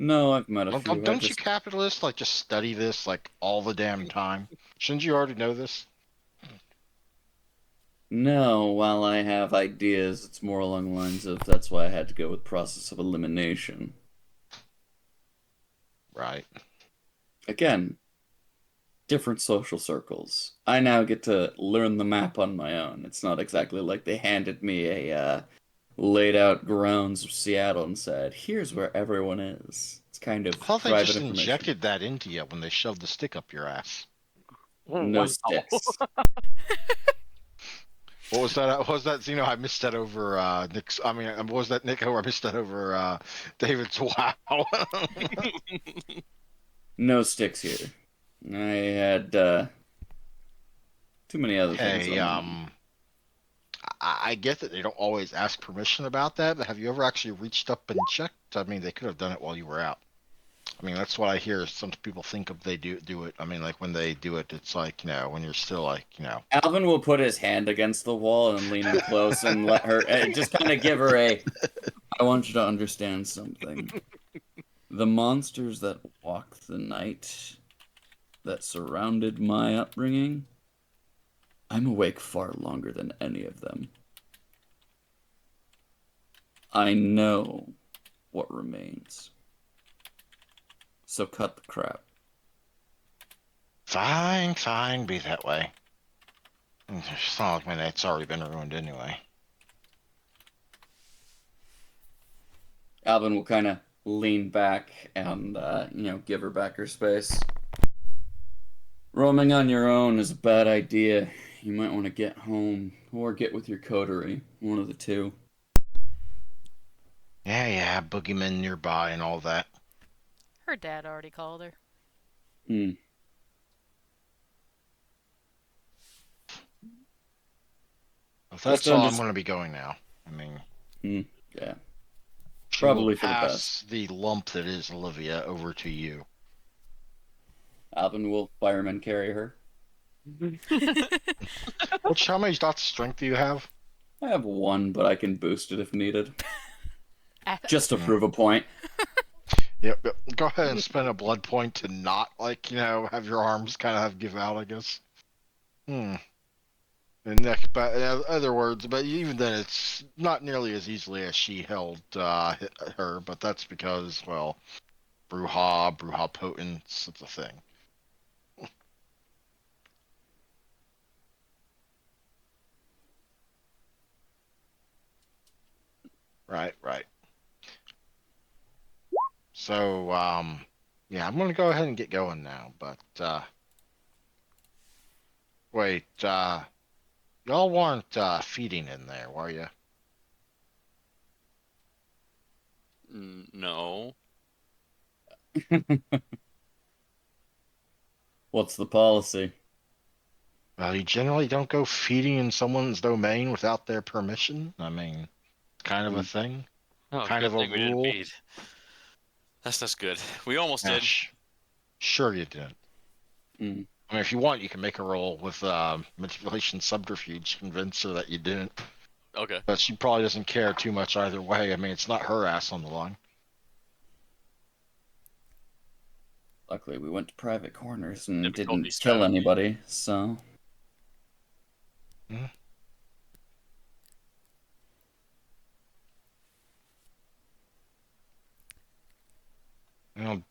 No, I've met a Don't, few. don't, I don't you just capitalists like just study this like all the damn time? Shouldn't you already know this? No, while I have ideas, it's more along the lines of that's why I had to go with process of elimination. Right. Again, different social circles. I now get to learn the map on my own. It's not exactly like they handed me a laid out grounds of Seattle and said, "Here's where everyone is." It's kind I of thought they private just information. injected that into you when they shoved the stick up your ass. No Wow. sticks. What was that? What was that? Zeno, I missed that over Nick's. I mean, what was that, Nick? I missed that over David's. Wow. No sticks here. I had too many other things Hey, on my mind. I get that they don't always ask permission about that, but have you ever actually reached up and checked? I mean, they could have done it while you were out. I mean, that's what I hear. Some people think of they do it. I mean, like when they do it, it's like when you're still like. Alvin will put his hand against the wall and lean in close and let her just kind of give her a. I want you to understand something. The monsters that walk the night that surrounded my upbringing, I'm awake far longer than any of them. I know what remains. So cut the crap. Fine, fine, be that way. It's not like my night's already been ruined anyway. Alvin will kind of lean back and, give her back her space. Roaming on your own is a bad idea. You might want to get home or get with your coterie. One of the two. Yeah, boogeymen nearby and all that. Her dad already called her. Hmm. If Just that's all, I'm under. going to be going now. I mean, Hmm. Yeah. she will Probably for the best. pass the lump that is Olivia over to you. Alvin will fireman carry her. How many dots of strength do you have? I have one, but I can boost it if needed. A- Just to Hmm. prove a point. Yep. Go ahead and spend a blood point to not, have your arms kind of give out, I guess. Hmm. And neck, but in other words, but even then, it's not nearly as easily as she held her. But that's because, well, Bruja potence, it's a thing. Right. So, yeah, I'm gonna go ahead and get going now. But wait, y'all weren't feeding in there, were you? No. What's the policy? Well, you generally don't go feeding in someone's domain without their permission. I mean, kind of a Hmm. thing, Oh, kind good of a thing we didn't rule. feed. That's good. We almost Yeah, did. sure you didn't. Hmm. I mean, if you want, you can make a roll with manipulation subterfuge, convince her that you didn't. Okay. But she probably doesn't care too much either way. I mean, it's not her ass on the line. Luckily, we went to private corners and Difficulty didn't kill 7. anybody, so. Mhm.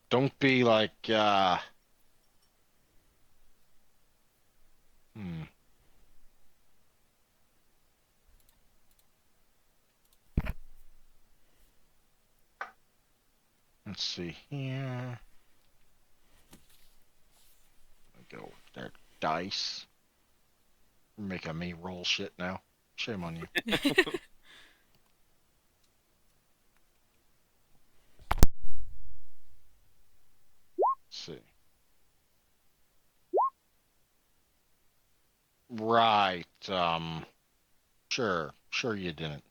Don't be like, hmm. Let's see here. Go with their dice. You're making me roll shit now. Shame on you. Let's see. Right. Sure you didn't.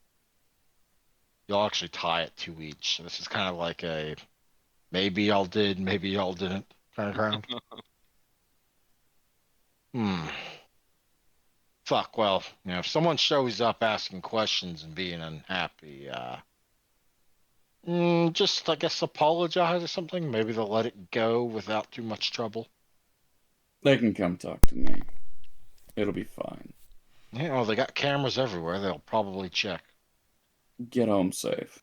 You'll actually tie at 2 each. So this is kind of like a maybe y'all did, maybe y'all didn't kind of round. Hmm. Fuck. Well, if someone shows up asking questions and being unhappy, just I guess apologize or something. Maybe they'll let it go without too much trouble. They can come talk to me. It'll be fine. Yeah, well, they got cameras everywhere. They'll probably check. Get home safe.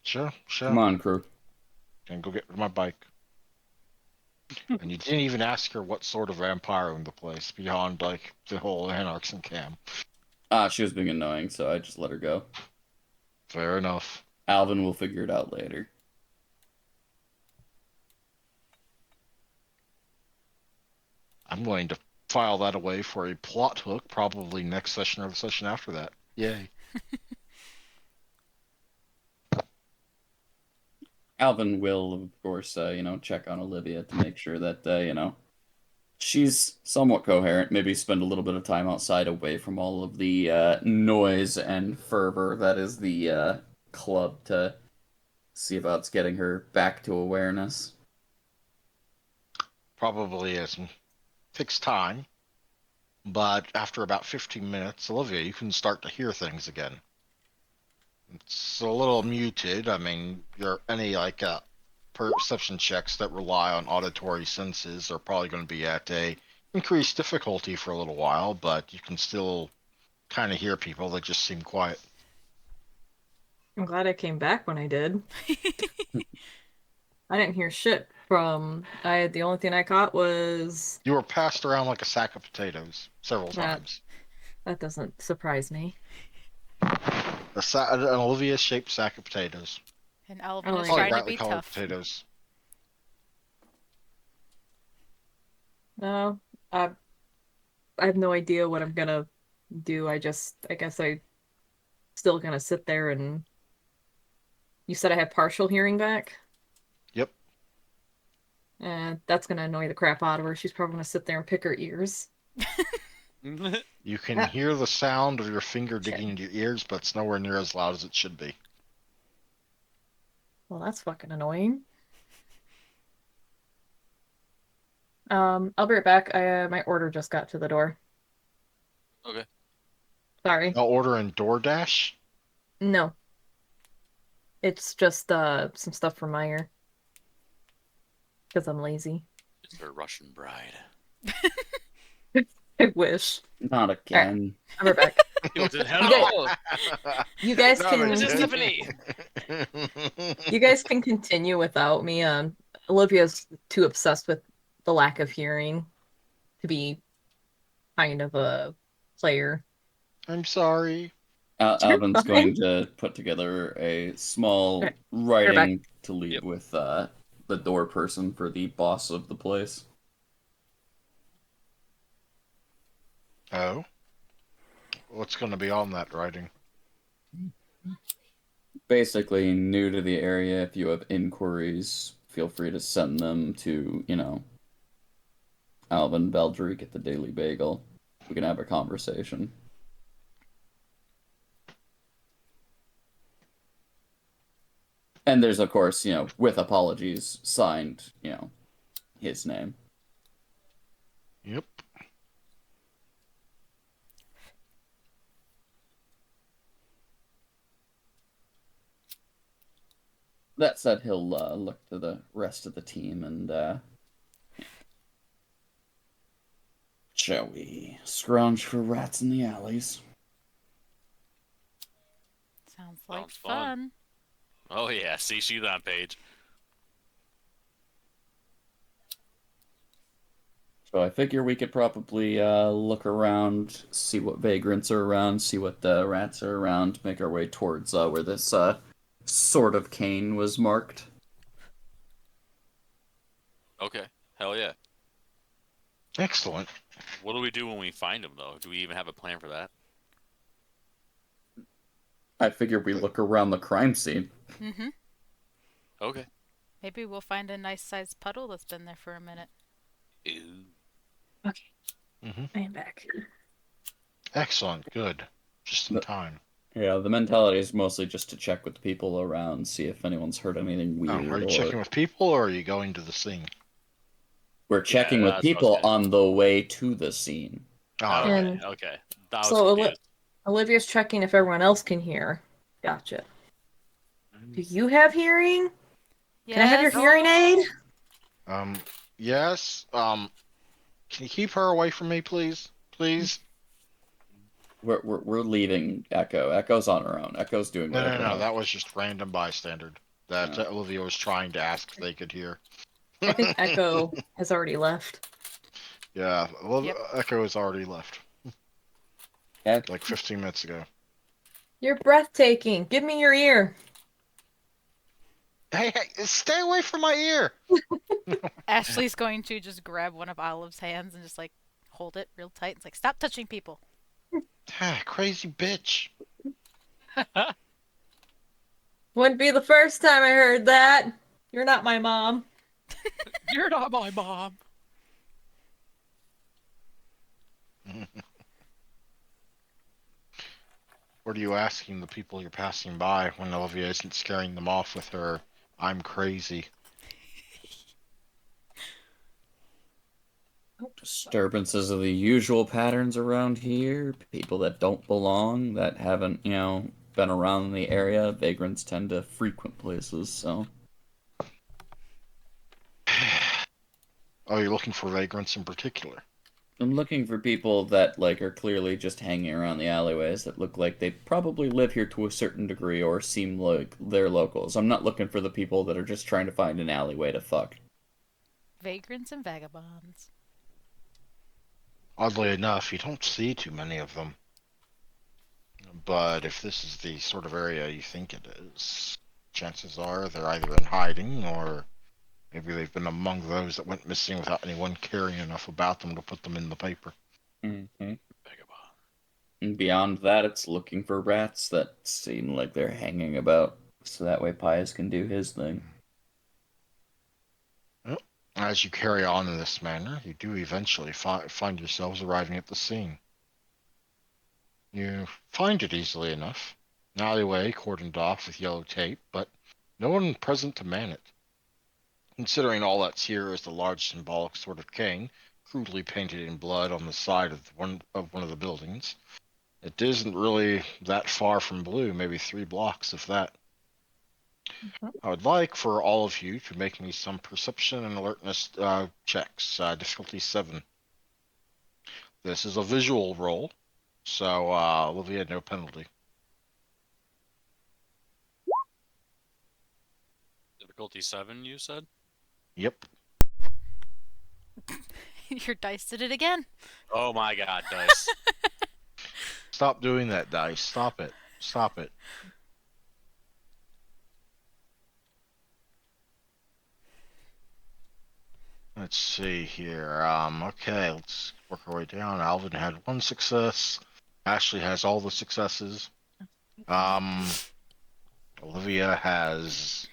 Sure, Come sure. on, crew. And go get my bike. And you didn't even ask her what sort of vampire owned the place beyond like the whole Anarchs and Cam. She was being annoying, so I just let her go. Fair enough. Alvin will figure it out later. I'm going to file that away for a plot hook, probably next session or the session after that. Yay. Alvin will, of course, check on Olivia to make sure that, she's somewhat coherent. Maybe spend a little bit of time outside away from all of the noise and fervor that is the club to see about it's getting her back to awareness. Probably is fixed time, but after about 15 minutes, Olivia, you can start to hear things again. It's a little muted. I mean, any perception checks that rely on auditory senses are probably going to be at a increased difficulty for a little while, but you can still kind of hear people that just seem quiet. I'm glad I came back when I did. I didn't hear shit from. The only thing I caught was You were passed around like a sack of potatoes several that. times. That doesn't surprise me. An Olivia-shaped sack of potatoes. And Alvin Oh, is yeah. trying to Brightly be colored tough. potatoes. No, I have no idea what I'm gonna do. I guess I still gonna sit there and. You said I have partial hearing back? Yep. And that's gonna annoy the crap out of her. She's probably gonna sit there and pick her ears. You can Ah, hear the sound of your finger shit. digging into your ears, but it's nowhere near as loud as it should be. Well, that's fucking annoying. I'll be right back. My order just got to the door. Okay. Sorry. I'll order in DoorDash. No, it's just some stuff from Meyer because I'm lazy. It's her Russian bride. I wish. Not All right, again. I'll be right back. Hello, You guys No, can this is again. Tiffany. you guys can continue without me. Olivia's too obsessed with the lack of hearing to be kind of a player. I'm sorry. You're Alvin's fine. going to put together a All small right, you're back. writing to leave Yep. with the door person for the boss of the place. Oh? What's going to be on that writing? Basically, new to the area, if you have inquiries, feel free to send them to, Alvin Beldrick at the Daily Bagel. We can have a conversation. And there's, of course, with apologies, signed, his name. Yep. That said, he'll look to the rest of the team and, shall we scrounge for rats in the alleys? Sounds like Sounds fun. fun. Oh yeah, see, she's on page. So I figure we could probably look around, see what vagrants are around, see what rats are around, make our way towards where this sort of cane was marked. Okay, hell yeah. Excellent. What do we do when we find him, though? Do we even have a plan for that? I figure we look around the crime scene. Mm-hmm. Okay. Maybe we'll find a nice sized puddle that's been there for a minute. Ew. Okay, Hmm. I am back. Excellent. Good. Just in The- time. Yeah, the mentality is mostly just to check with people around, see if anyone's heard anything Oh, are weird, you or checking with people or are you going to the scene? we're checking with that's what I was people getting. on the way to the scene. All Okay, right. And okay. I was so confused. Olivia's checking if everyone else can hear. Gotcha. Do you have hearing? Can I have your Yes. hearing aid? Yes. Can you keep her away from me, please? Please? We're leaving Echo. Echo's on her own. Echo's doing No, no, whatever no. hell. That was just random bystander that Oh. Olivia was trying to ask if they could hear. I think Echo has already left. Yeah, Yep. Echo has already left Yeah. like 15 minutes ago. You're breathtaking. Give me your ear. Hey, hey, stay away from my ear! Ashley's going to just grab one of Olive's hands and just like hold it real tight. It's like, stop touching people. Crazy bitch. Wouldn't be the first time I heard that. You're not my mom. You're not my mom. What are you asking the people you're passing by when Olivia isn't scaring them off with her "I'm crazy"? Disturbances of the usual patterns around here. People that don't belong, that haven't, been around the area. Vagrants tend to frequent places, so. Oh, you're looking for vagrants in particular? I'm looking for people that, like, are clearly just hanging around the alleyways that look like they probably live here to a certain degree or seem like they're locals. I'm not looking for the people that are just trying to find an alleyway to fuck. Vagrants and vagabonds. Oddly enough, you don't see too many of them. But if this is the sort of area you think it is, chances are they're either in hiding or maybe they've been among those that went missing without anyone caring enough about them to put them in the paper. Mm-hmm. Vagabond. And beyond that, it's looking for rats that seem like they're hanging about, so that way Pius can do his thing. Well, as you carry on in this manner, you do eventually find yourselves arriving at the scene. You find it easily enough. An alleyway cordoned off with yellow tape, but no one present to man it. Considering all that's here is the large symbolic sort of king, crudely painted in blood on the side of one of the buildings. It isn't really that far from blue, maybe 3 blocks, if that. I would like for all of you to make me some perception and alertness checks, difficulty 7. This is a visual roll, so Olivia, no penalty. Difficulty 7, you said? Yep. Your dice did it again. Oh my god, dice. Stop doing that, dice. Stop it. Stop it. Let's see here. Okay, let's work our way down. Alvin had 1 success. Ashley has all the successes. Um, Olivia has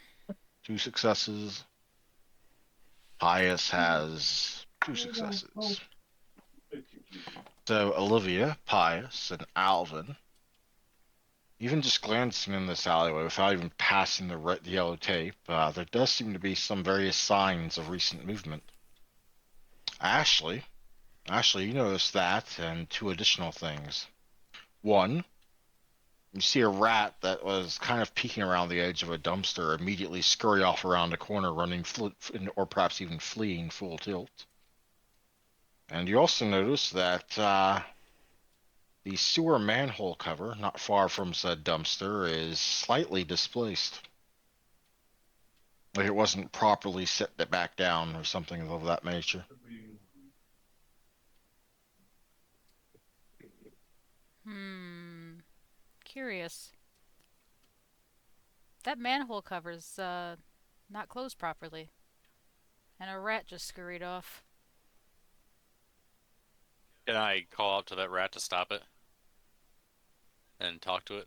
2 successes. Pius has 2 successes. So Olivia, Pius, and Alvin, even just glancing in this alleyway without even passing the yellow tape, there does seem to be some various signs of recent movement. Ashley, you notice that and 2 additional things. One, you see a rat that was kind of peeking around the edge of a dumpster immediately scurry off around a corner, running or perhaps even fleeing full tilt. And you also notice that the sewer manhole cover, not far from said dumpster, is slightly displaced. Like it wasn't properly set back down or something of that nature. Curious. That manhole cover's not closed properly. And a rat just scurried off. Can I call out to that rat to stop it? And talk to it?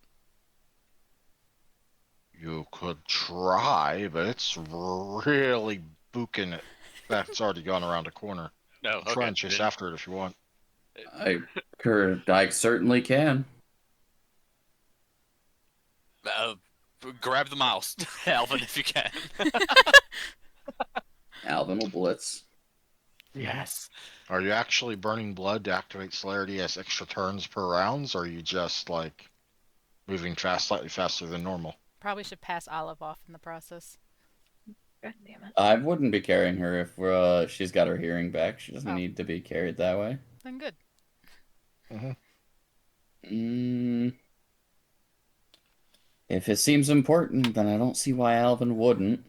You could try, but it's really booking it. That's already gone around a corner. No, Try okay. and chase after it if you want. I certainly can. Uh, grab the mouse, Alvin, if you can. Alvin will blitz. Yes. Are you actually burning blood to activate celerity as extra turns per rounds, or are you just like moving slightly faster than normal? Probably should pass Olive off in the process. God damn it. I wouldn't be carrying her if she's got her hearing back. She doesn't Oh. need to be carried that way. Then good. Mm-hmm. Mm, if it seems important, then I don't see why Alvin wouldn't.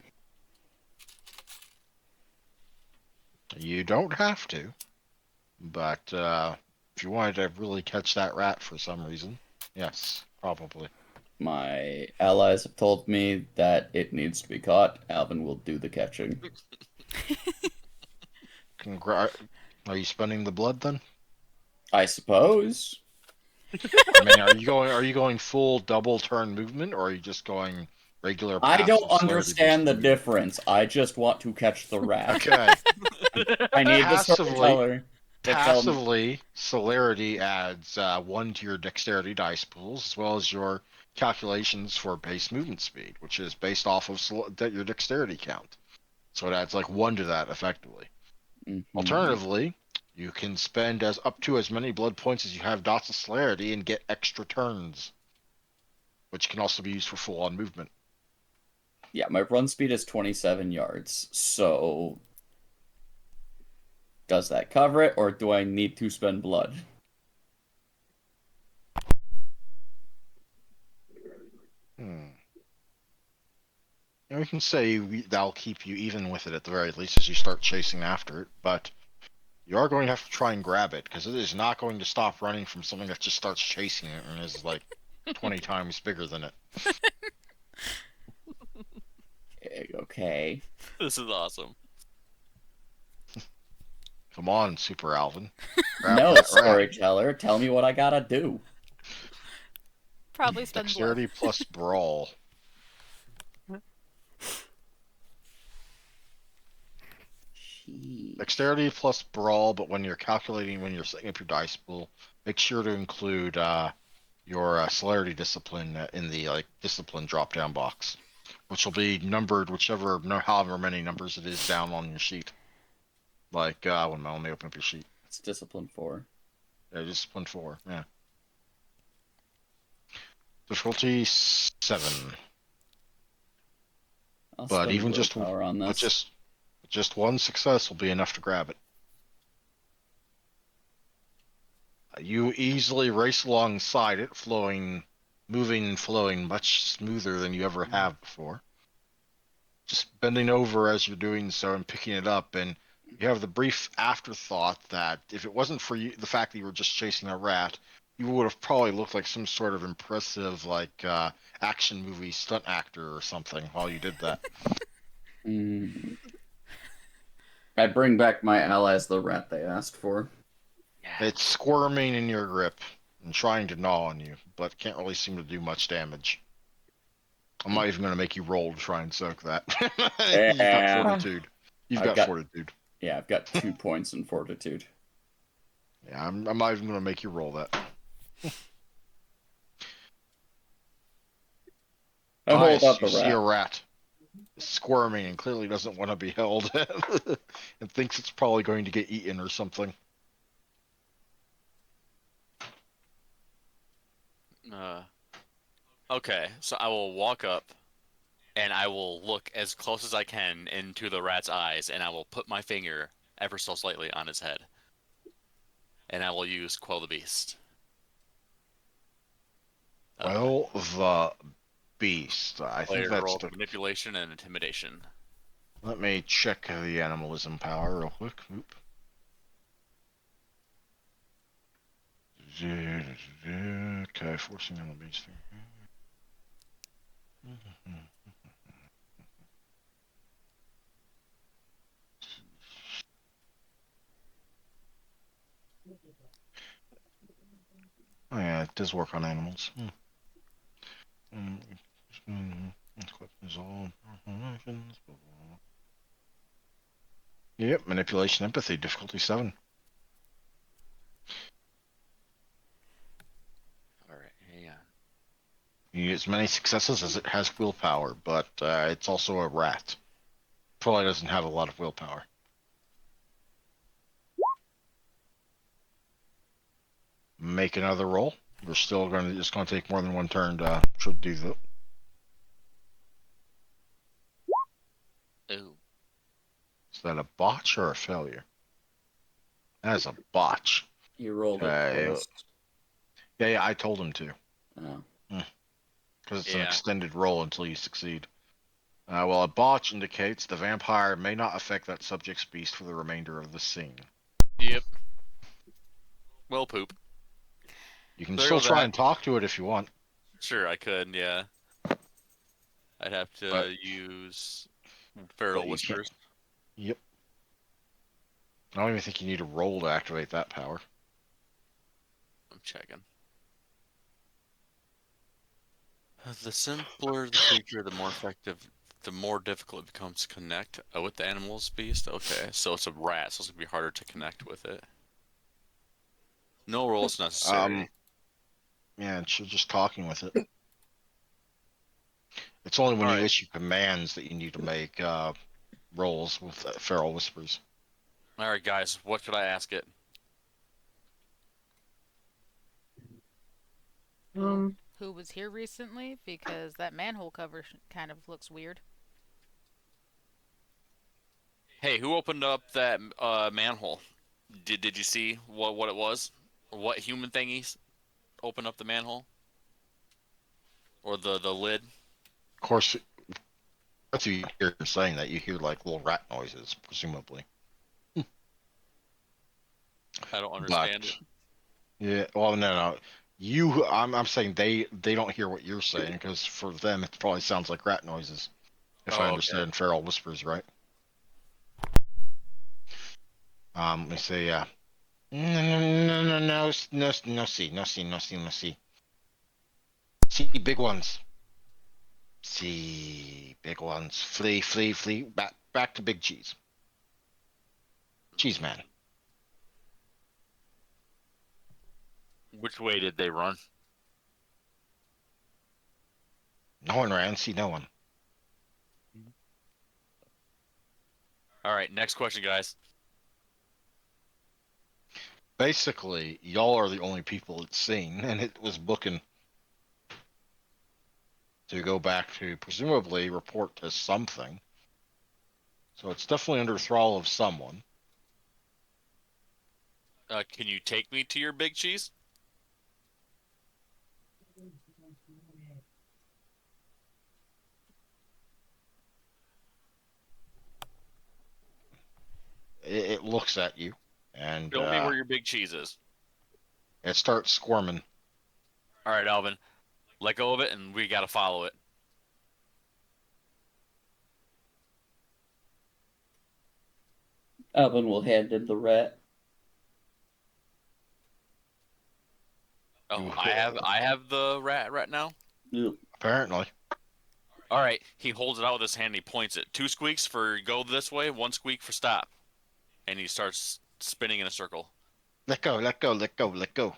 You don't have to, but if you wanted to really catch that rat for some reason, yes, probably. My allies have told me that it needs to be caught. Alvin will do the catching. Congra- Are you spending the blood then? I suppose. I mean, are you going full double turn movement, or are you just going regular I don't passive celerity boost understand the movement? difference. I just want to catch the rat. Okay. I need the Passively, storyteller to tell me. passively, celerity adds 1 to your dexterity dice pools, as well as your calculations for base movement speed, which is based off of your dexterity count. So it adds like 1 to that effectively. Mhm. Alternatively, you can spend up to as many blood points as you have dots of celerity and get extra turns, which can also be used for full on movement. Yeah, my run speed is 27 yards. So, does that cover it, or do I need to spend blood? Hmm. And we can say that'll keep you even with it at the very least as you start chasing after it, but you are going to have to try and grab it because it is not going to stop running from something that just starts chasing it and is like 20 times bigger than it. Okay. This is awesome. Come on, Super Alvin. Grab No, that rat. storyteller, tell me what I gotta do. Probably spend blood. Dexterity plus brawl. Sheesh. Dexterity plus brawl, but when you're setting up your dice pool, make sure to include your celerity discipline in the discipline drop down box, which will be numbered however many numbers it is down on your sheet. Like let me open up your sheet. It's discipline 4. Yeah, discipline 4. Yeah, difficulty 7. I'll But spend even just willpower on but this. just one success will be enough to grab it. You easily race alongside it, moving and flowing much smoother than you ever have before. Just bending over as you're doing so and picking it up, and you have the brief afterthought that if it wasn't for the fact that you were just chasing a rat, you would have probably looked like some sort of impressive, action movie stunt actor or something while you did that. Mm. I bring back my allies the rat they asked for. It's squirming in your grip and trying to gnaw on you, but can't really seem to do much damage. I'm not even going to make you roll to try and soak that. You've got Yeah. fortitude. You've I've got got fortitude. I've got 2 points in fortitude. Yeah, I'm not even going to make you roll that. I hold Pious, up you the see a rat. rat squirming and clearly doesn't want to be held and thinks it's probably going to get eaten or something. Uh, okay, so I will walk up and I will look as close as I can into the rat's eyes, and I will put my finger ever so slightly on his head, and I will use Quell the Beast. Well, the beast. I think Player that's roll the. manipulation and intimidation. Let me check the animalism power real quick. Oop. Okay, forcing on the beast. Oh yeah, it does work on animals. Equip is all. Yep, manipulation, empathy, difficulty 7. All right, hang on. You get as many successes as it has willpower, but it's also a rat. Probably doesn't have a lot of willpower. Make another roll. We're still going to. It's going to take more than one turn to do that. Ooh, Is that a botch or a failure? That is a botch. You rolled it Okay, twice. Yeah, I told him to. Oh. Because it's an Yeah. extended roll until you succeed. Well, a botch indicates the vampire may not affect that subject's beast for the remainder of the scene. Yep. Well, poop. You can There still goes try that. and talk to it if you want, Sure, I could. Yeah. I'd have but to use Feral you can't. Whispers. Yep. I don't even think you need a roll to activate that power. I'm checking. The simpler the creature, the more effective, the more difficult it becomes to connect with the animal's beast. Okay, so it's a rat, so it's gonna be harder to connect with it. No rolls Um, necessary. yeah, it's just talking with it. It's only when All you right, issue commands that you need to make rolls with feral whispers. all right, guys. What could I ask it? Um, Who was here recently? Because that manhole cover kind of looks weird. Hey, who opened up that manhole? Did you see what it was? Or what human thingies opened up the manhole or the lid? Of course, that's you hear saying that. You hear like little rat noises, presumably. I don't But understand it. yeah, well, no. I'm saying they don't hear what you're saying because for them it probably sounds like rat noises. If I Oh, okay. understand feral whispers right. Let me say, no, see, no, see, no, see, no, see. See big ones. See big ones. Flee, flee, flee. Back to Big Cheese. Cheese man. Which way did they run? No one ran. See no one. All right, next question, guys. Basically, y'all are the only people it's seen, and it was booking to go back to presumably report to something. So it's definitely under thrall of someone. Can you take me to your big cheese? It looks at you, and Show me where your big cheese is. it starts squirming. All right, Alvin, let go of it, and we gotta follow it. Alvin will hand him the rat. Oh, I have the rat right now. Yep. Apparently. All right, he holds it out with his hand. And he points it. 2 squeaks for go this way. 1 squeak for stop. And he starts spinning in a circle. Let go, let go, let go, let go.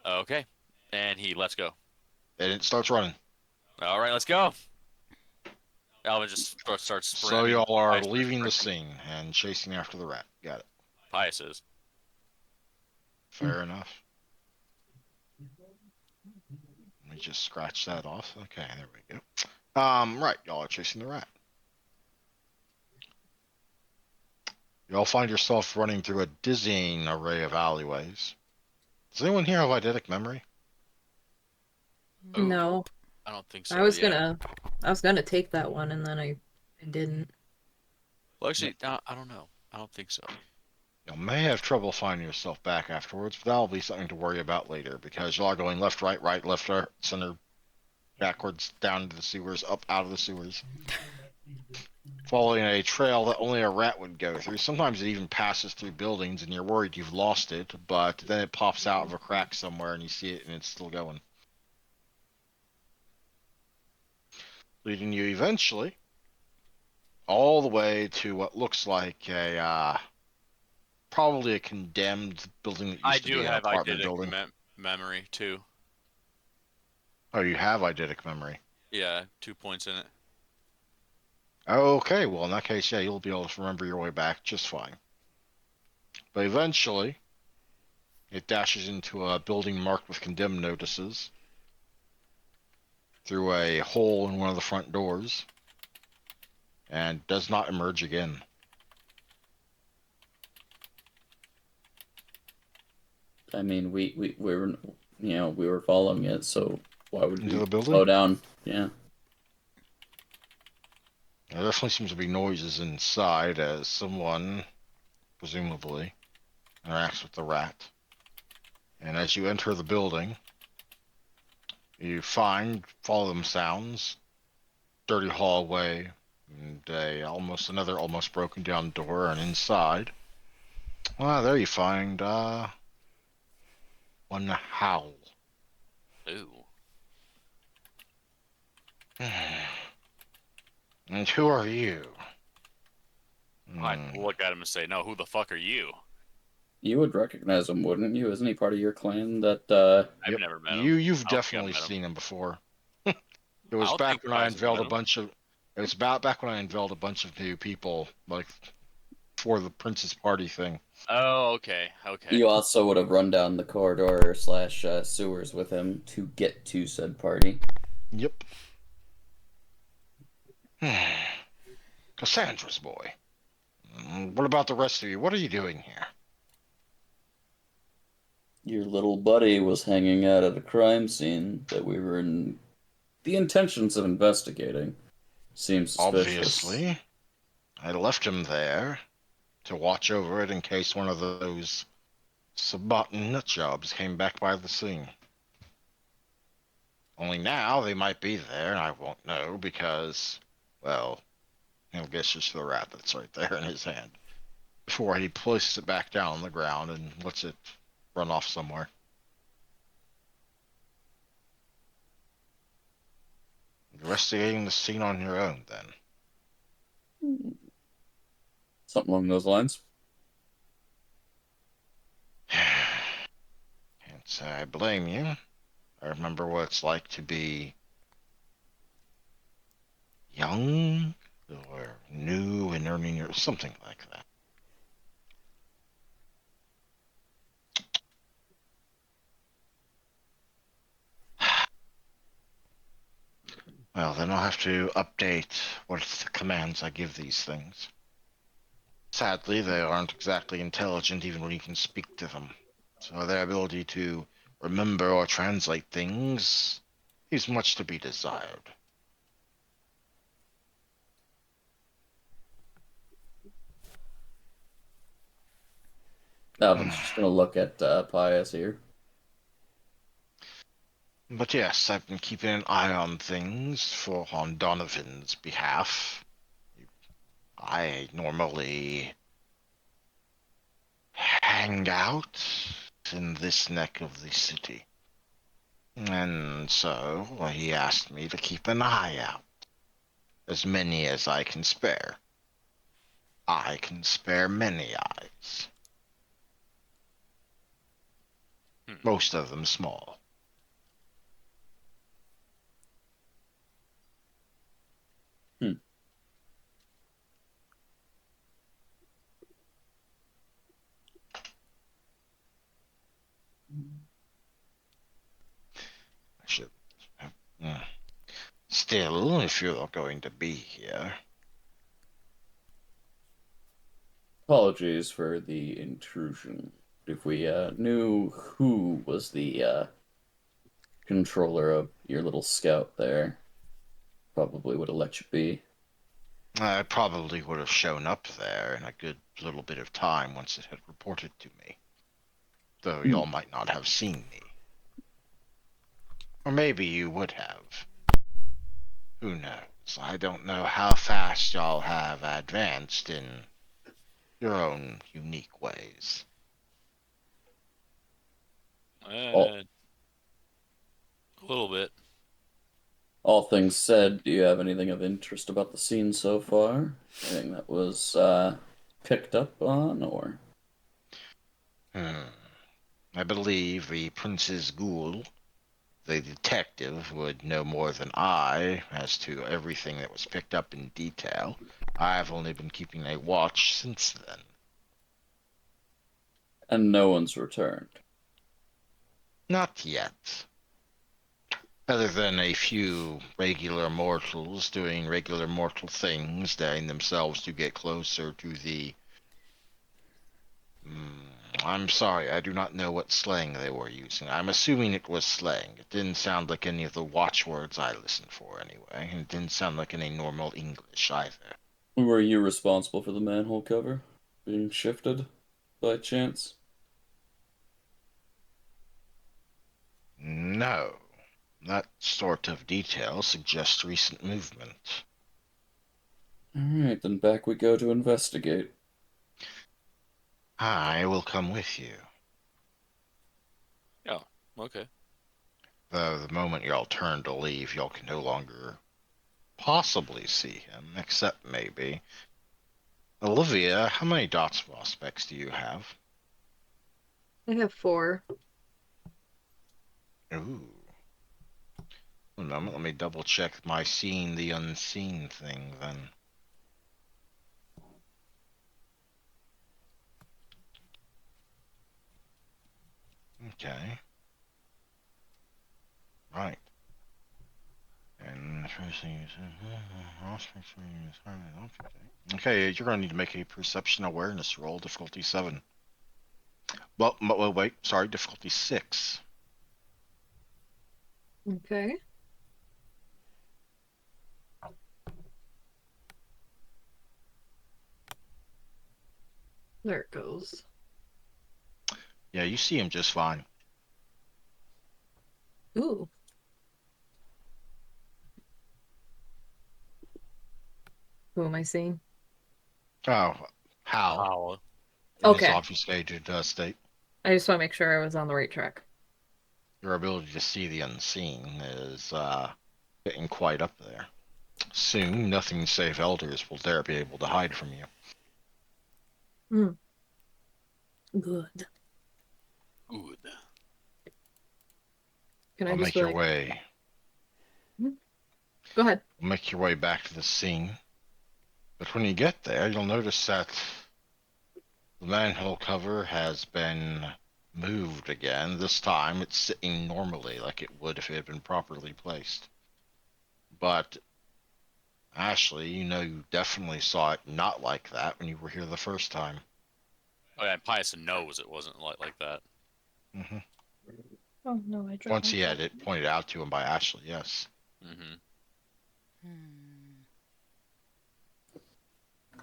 Okay, and he lets go. And it starts running. All right, let's go. Alvin just starts So sprinting. y'all are Pius starts leaving the sprinting. scene and chasing after the rat. Got it. Pius is. Fair enough. Let me just scratch that off. Okay, there we go. Right, y'all are chasing the rat. Y'all find yourself running through a dizzying array of alleyways. Does anyone here have eidetic memory? Ooh, no, I don't think I so. was Yeah. gonna, I was gonna take that one and then I didn't. Well, actually, I don't know. I don't think so. You may have trouble finding yourself back afterwards, but that'll be something to worry about later because y'all are going left, right, left, right, center, backwards, down into the sewers, up out of the sewers, following a trail that only a rat would go through. Sometimes it even passes through buildings and you're worried you've lost it, but then it pops out of a crack somewhere and you see it and it's still going. Leading you eventually all the way to what looks like a probably a condemned building that I used to do be an have apartment eidetic building. memory too. Oh, you have eidetic memory. Yeah, 2 points in it. Okay, well in that case, yeah, you'll be able to remember your way back just fine. But eventually, it dashes into a building marked with condemned notices through a hole in one of the front doors and does not emerge again. I mean, we're we were following it, so why would Into we the building? slow down? Yeah. There definitely seems to be noises inside as someone, presumably, interacts with the rat. And as you enter the building, you follow them sounds, dirty hallway, and another almost broken down door, and inside, well, there you find one howl. Ooh. And who are you? I Hmm. look at him and say, "No, who the fuck are you?" You would recognize him, wouldn't you? Isn't he part of your clan that I've Yep. never met him. You've I don't think I've definitely met him. seen him before. It I was don't back think when I Pius has unveiled met a him. bunch of. It was about back when I unveiled a bunch of new people, like for the Prince's party thing. Oh, okay, okay. you also would have run down the corridor slash sewers with him to get to said party? Yep. Cassandra's boy. What about the rest of you? What are you doing here? Your little buddy was hanging out at a crime scene that we were in the intentions of investigating. Seems suspicious. Obviously, I left him there to watch over it in case one of those Sabaton nutjobs came back by the scene. Only now they might be there, and I won't know because, well, he'll gestures to the rat that's right there in his hand before he places it back down on the ground and lets it run off somewhere. Investigating the scene on your own, then. Something along those lines. Can't say I blame you. I remember what it's like to be young or new and earning your something like that. Well, then I'll have to update what's the commands I give these things. Sadly, they aren't exactly intelligent even when you can speak to them. So their ability to remember or translate things is much to be desired. Alvin's just gonna look at Pius here. But yes, I've been keeping an eye on things on Donovan's behalf. I normally hang out in this neck of the city. And so he asked me to keep an eye out. As many as I can spare. I can spare many eyes. Hmm. Most of them small. Hmm. I should. uh, Still, if you're going to be here, Apologies for the intrusion. If we knew who was the controller of your little scout there, probably would have let you be. I probably would have shown up there in a good little bit of time once it had reported to me. Though Hmm. y'all might not have seen me. Or maybe you would have. Who knows? I don't know how fast y'all have advanced in your own unique ways. All, A little bit. all things said, do you have anything of interest about the scene so far? Anything that was picked up on, or? Hmm. I believe the Prince's Ghoul, the detective, would know more than I as to everything that was picked up in detail. I've only been keeping a watch since then. And no one's returned. Not yet. Other than a few regular mortals doing regular mortal things, daring themselves to get closer to the I'm sorry, I do not know what slang they were using. I'm assuming it was slang. It didn't sound like any of the watchwords I listened for, anyway. And it didn't sound like any normal English either. Were you responsible for the manhole cover being shifted by chance? No. That sort of detail suggests recent movement. Alright, then back we go to investigate. I will come with you. Oh, okay. Though the moment y'all turn to leave, y'all can no longer possibly see him, except maybe. Olivia, how many dots prospects do you have? I have 4. Ooh. One moment, let me double check my seeing the unseen thing then. Okay. Right. And the first thing is okay, you're gonna need to make a perception awareness roll, difficulty 7. Well, wait, sorry, difficulty 6. Okay. There it goes. Yeah, you see him just fine. Ooh. Who am I seeing? Oh, how? How? In his Okay. obfuscated state. I just want to make sure I was on the right track. Your ability to see the unseen is getting quite up there. Soon, nothing save elders will dare be able to hide from you. Good. Good. Can I I'll just make be your like, way. go ahead. Make your way back to the scene. But when you get there, you'll notice that the manhole cover has been moved again. This time, it's sitting normally like it would if it had been properly placed. But Ashley, you definitely saw it not like that when you were here the first time. Oh yeah, Pius knows it wasn't like that. hmm Oh no, I dropped Once my he had phone. it pointed out to him by Ashley, yes. Mm-hmm.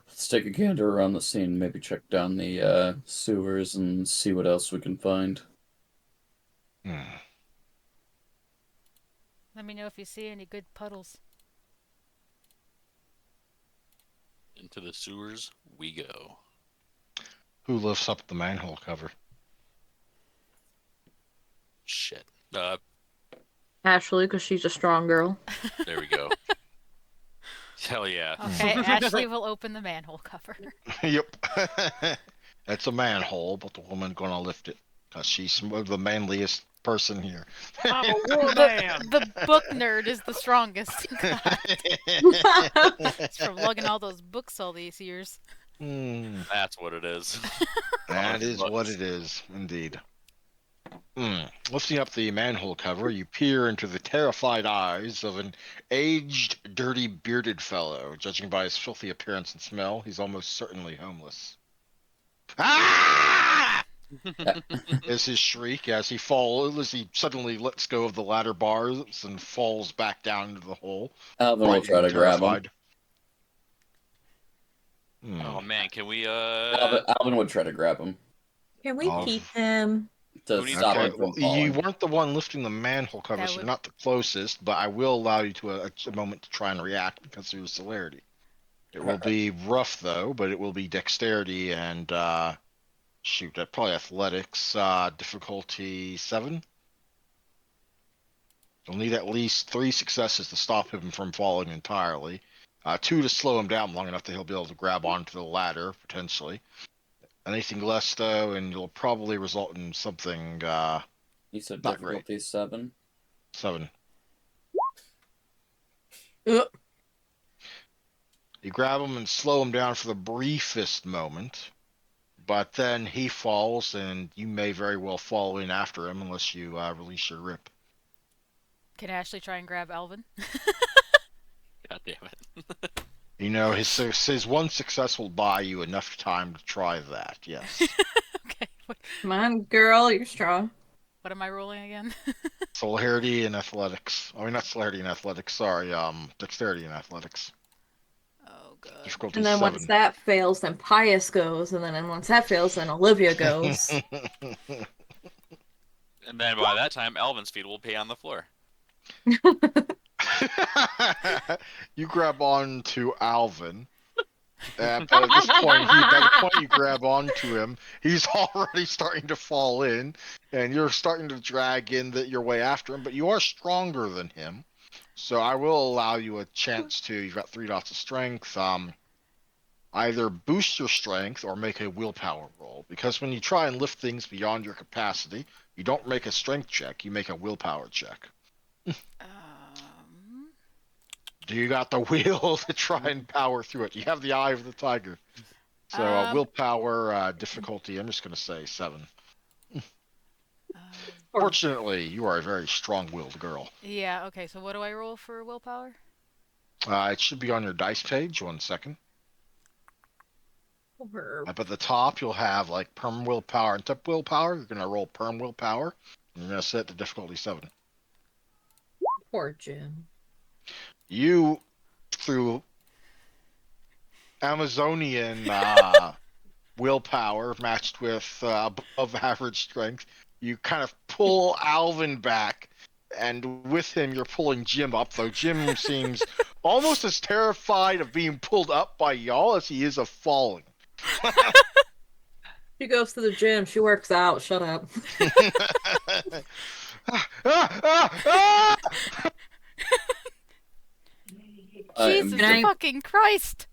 Let's take a gander around the scene, maybe check down the sewers and see what else we can find. Hmm. Let me know if you see any good puddles. Into the sewers we go. Who lifts up the manhole cover? Shit. Ashley, because she's a strong girl. There we go. Hell yeah. Okay, Ashley will open the manhole cover. Yep. That's a manhole, but the woman gonna lift it because she's the manliest person here. I'm a Well, woman. the book nerd is the strongest. God, it's from lugging all those books all these years. That's what it is. That is what it is, indeed. Lifting up the manhole cover, you peer into the terrified eyes of an aged, dirty, bearded fellow. Judging by his filthy appearance and smell, he's almost certainly homeless. Ah! Is his shriek as he suddenly lets go of the ladder bars and falls back down into the hole, Alvin will try frightened and to grab him. terrified. Oh man, can we Alvin would try to grab him Can we Oh, keep him? to Who needs stop okay, him well, from you falling. weren't the one lifting the manhole cover, That so you're would- not the closest, but I will allow you to a moment to try and react because of your celerity. It will be rough though, but it will be dexterity and shoot, probably athletics. Difficulty 7. You'll need at least 3 successes to stop him from falling entirely. 2 to slow him down long enough that he'll be able to grab onto the ladder potentially. Anything less though, and it'll probably result in something He said not great. difficulty 7. 7. Uh, You grab him and slow him down for the briefest moment, but then he falls, and you may very well fall in after him unless you release your grip. Can Ashley try and grab Alvin? God damn it. His one success will buy you enough time to try that. Yes. Okay, Come on, girl, you're strong. What am I rolling again? Celerity and athletics. I mean, not celerity and athletics. Sorry, dexterity and athletics. Oh god. Difficulty And then once 7. that fails, then Pius goes, and then once that fails, then Olivia goes. And then by that time, Alvin's feet will be on the floor. You grab on to Alvin. But at this point, by the point you grab onto him, he's already starting to fall in, and you're starting to drag your way after him. But you are stronger than him, so I will allow you a chance to. You've got 3 dots of strength. Either boost your strength or make a willpower roll. Because when you try and lift things beyond your capacity, you don't make a strength check. You make a willpower check. Do you got the will to try and power through it? You have the eye of the tiger. So Um, willpower difficulty, I'm just going to say 7. um, Fortunately, you are a very strong-willed girl. yeah, okay, so what do I roll for willpower? It should be on your dice page. 1 second. Or Up at the top, you'll have like perm willpower and tip willpower. You're going to roll perm willpower. And you're going to set the difficulty 7. poor Jim. You, through Amazonian willpower matched with above average strength, you kind of pull Alvin back, and with him you're pulling Jim up, though Jim seems almost as terrified of being pulled up by y'all as he is of falling. She goes to the gym. She works out. Shut up. I am Jesus Can I- fucking Christ!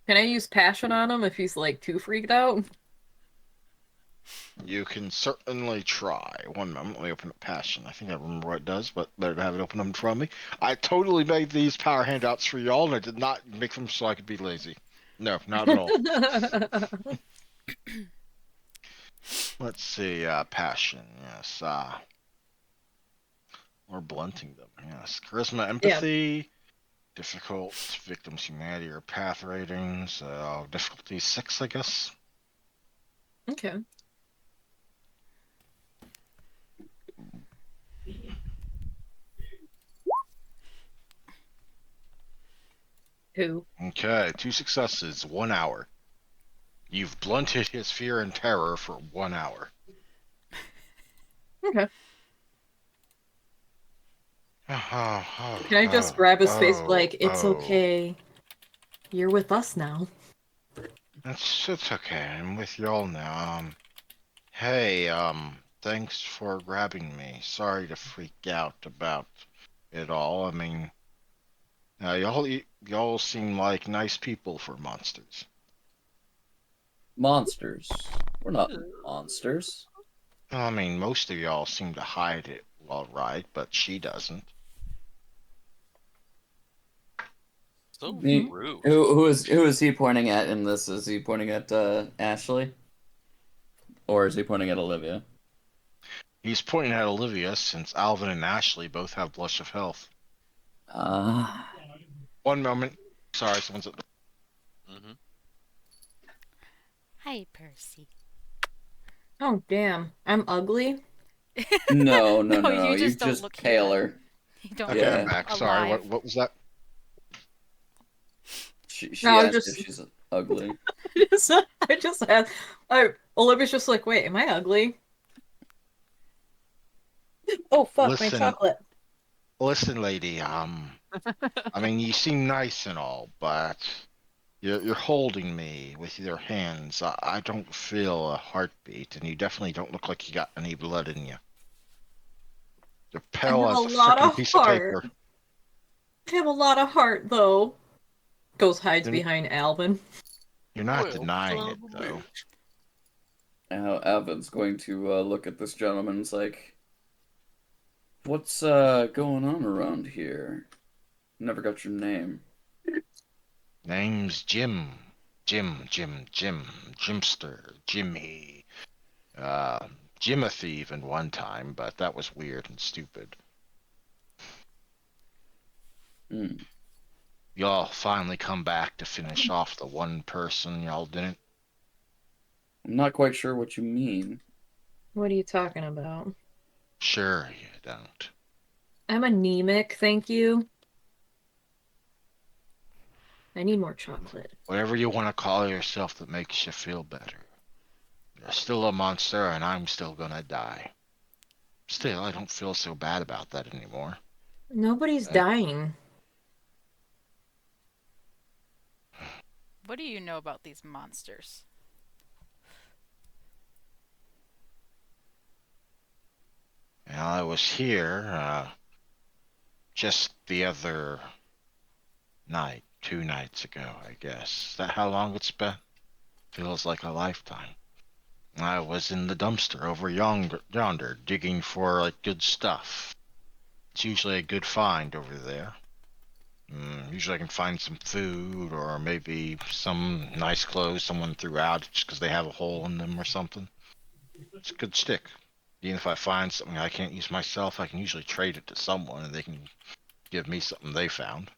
Can I use passion on him if he's like too freaked out? You can certainly try. 1 moment, let me open up Passion. I think I remember what it does, but better to have it open up in front of me. I totally made these power handouts for y'all, and I did not make them so I could be lazy. No, not at all. Let's see, Passion, yes. Or blunting them, yes. Charisma, empathy, difficult, victims, humanity, or path ratings. Difficulty 6, I guess. Okay. Who? Okay, 2 successes, 1 hour. You've blunted his fear and terror for 1 hour. Okay. Can Can I just grab his face like, it's okay. You're with us now. It's okay. I'm with y'all now. Hey, thanks for grabbing me. Sorry to freak out about it all. I mean, y'all seem like nice people for monsters. monsters. We're not monsters. I mean, most of y'all seem to hide it all right, but she doesn't. So Me- rude. who is he pointing at in this? Is he pointing at Ashley? Or is he pointing at Olivia? He's pointing at Olivia since Alvin and Ashley both have Blush of Health. 1 moment. Sorry, someone's at the... Mm-hmm. Hi, Percy. Oh, damn. I'm ugly? No, No, you You're just don't just look paler. You don't Okay, Yeah. I'm back. Sorry, alive. what was that? She No, I'm asked just- if she's ugly. I just asked. Olivia's just like, wait, am I ugly? Oh, fuck, my Listen. chocolate. Listen, lady, I mean, you seem nice and all, but you're holding me with your hands. I don't feel a heartbeat, and you definitely don't look like you got any blood in you. You're I pale have as a a lot freaking of piece of heart. paper. I have a lot of heart, though. Goes hides You're- behind Alvin. You're not Well, denying it, probably. though. Now Alvin's going to look at this gentleman and is like, "What's going on around here? Never got your name." Name's Jim. Jimster. Jimmy. Jimothy even one time, but that was weird and stupid. Hmm. Y'all finally come back to finish off the one person y'all didn't. I'm not quite sure what you mean. What are you talking about? Sure, you don't. I'm anemic, thank you. I need more chocolate. Whatever you want to call yourself that makes you feel better. You're still a monster, and I'm still gonna die. Still, I don't feel so bad about that anymore. Nobody's I, dying. What do you know about these monsters? I was here just the other night, 2 nights ago, I guess. Is that how long it's been? Feels like a lifetime. I was in the dumpster over yonder, digging for like good stuff. It's usually a good find over there. Usually I can find some food or maybe some nice clothes someone threw out just because they have a hole in them or something. It's a good stick. Even if I find something I can't use myself, I can usually trade it to someone and they can give me something they found.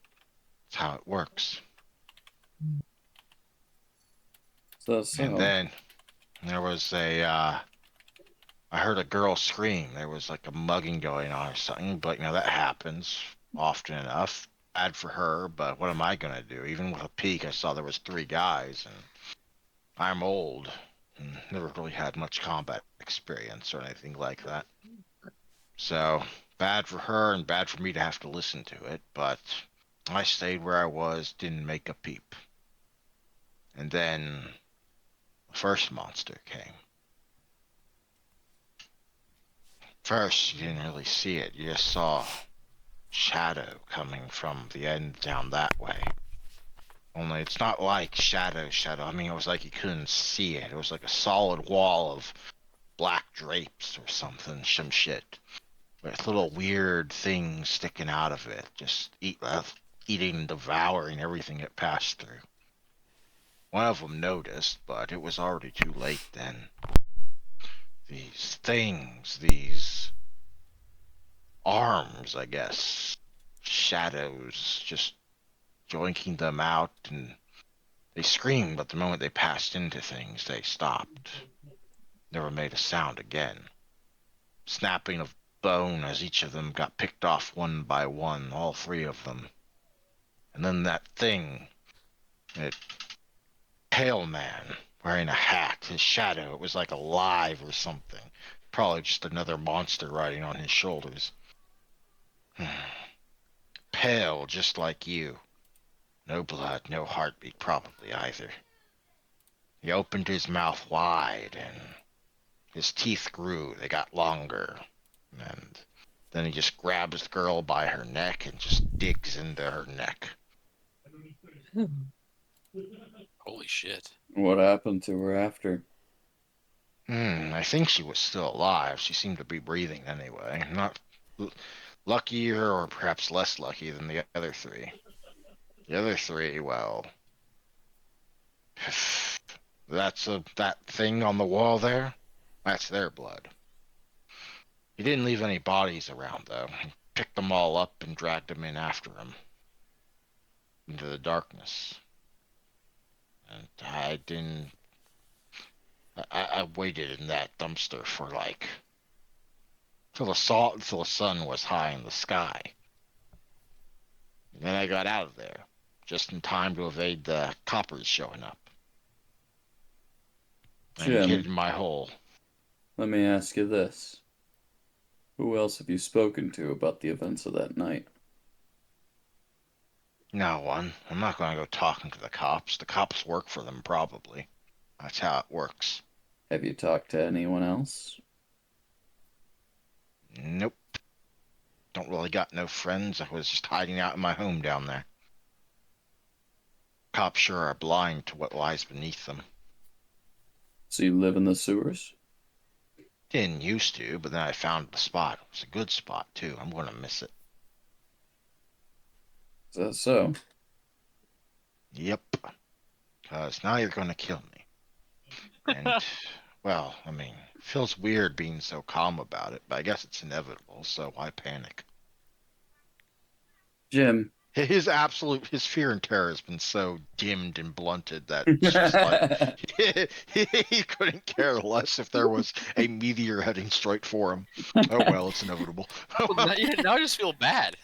That's how it works. And So. then there was I heard a girl scream. There was like a mugging going on or something, but that happens often enough. Bad for her, but what am I gonna do? Even with a peek, I saw there was 3 guys, and I'm old and never really had much combat experience or anything like that. So bad for her and bad for me to have to listen to it, but I stayed where I was, didn't make a peep. And then the first monster came. First, you didn't really see it. You just saw shadow coming from the end down that way. Only it's not like shadow. I mean, it was like you couldn't see it. It was like a solid wall of black drapes or something, some shit. With little weird things sticking out of it, just eating and devouring everything it passed through. One of them noticed, but it was already too late then. These things, these arms, I guess, shadows, just joinking them out, and they screamed, but the moment they passed into things, they stopped. Never made a sound again. Snapping of bone as each of them got picked off one by one, all 3 of them. And then that thing, it pale man wearing a hat, his shadow, it was like alive or something. Probably just another monster riding on his shoulders. Pale, just like you. No blood, no heartbeat, probably either. He opened his mouth wide, and his teeth grew. They got longer. And then he just grabs the girl by her neck and just digs into her neck. Holy shit. What happened to her after? I think she was still alive. She seemed to be breathing anyway. Not luckier or perhaps less lucky than the other 3. The other 3, well, that thing on the wall there. That's their blood. He didn't leave any bodies around though. He picked them all up and dragged them in after him into the darkness. And I didn't. I waited in that dumpster for like till the sun was high in the sky. And then I got out of there just in time to evade the coppers showing up and hid Jim, in my hole. let me ask you this. Who else have you spoken to about the events of that night? No one. I'm not going to go talking to the cops. The cops work for them, probably. That's how it works. Have you talked to anyone else? Nope. Don't really got no friends. I was just hiding out in my home down there. Cops sure are blind to what lies beneath them. So you live in the sewers? Didn't used to, but then I found the spot. It was a good spot, too. I'm going to miss it. Is that so? Yep. Because now you're going to kill me. And, well, I mean, it feels weird being so calm about it, but I guess it's inevitable, so why panic? Jim, his fear and terror has been so dimmed and blunted that it's just like he couldn't care less if there was a meteor heading straight for him. Oh well, it's inevitable. Well, now I just feel bad.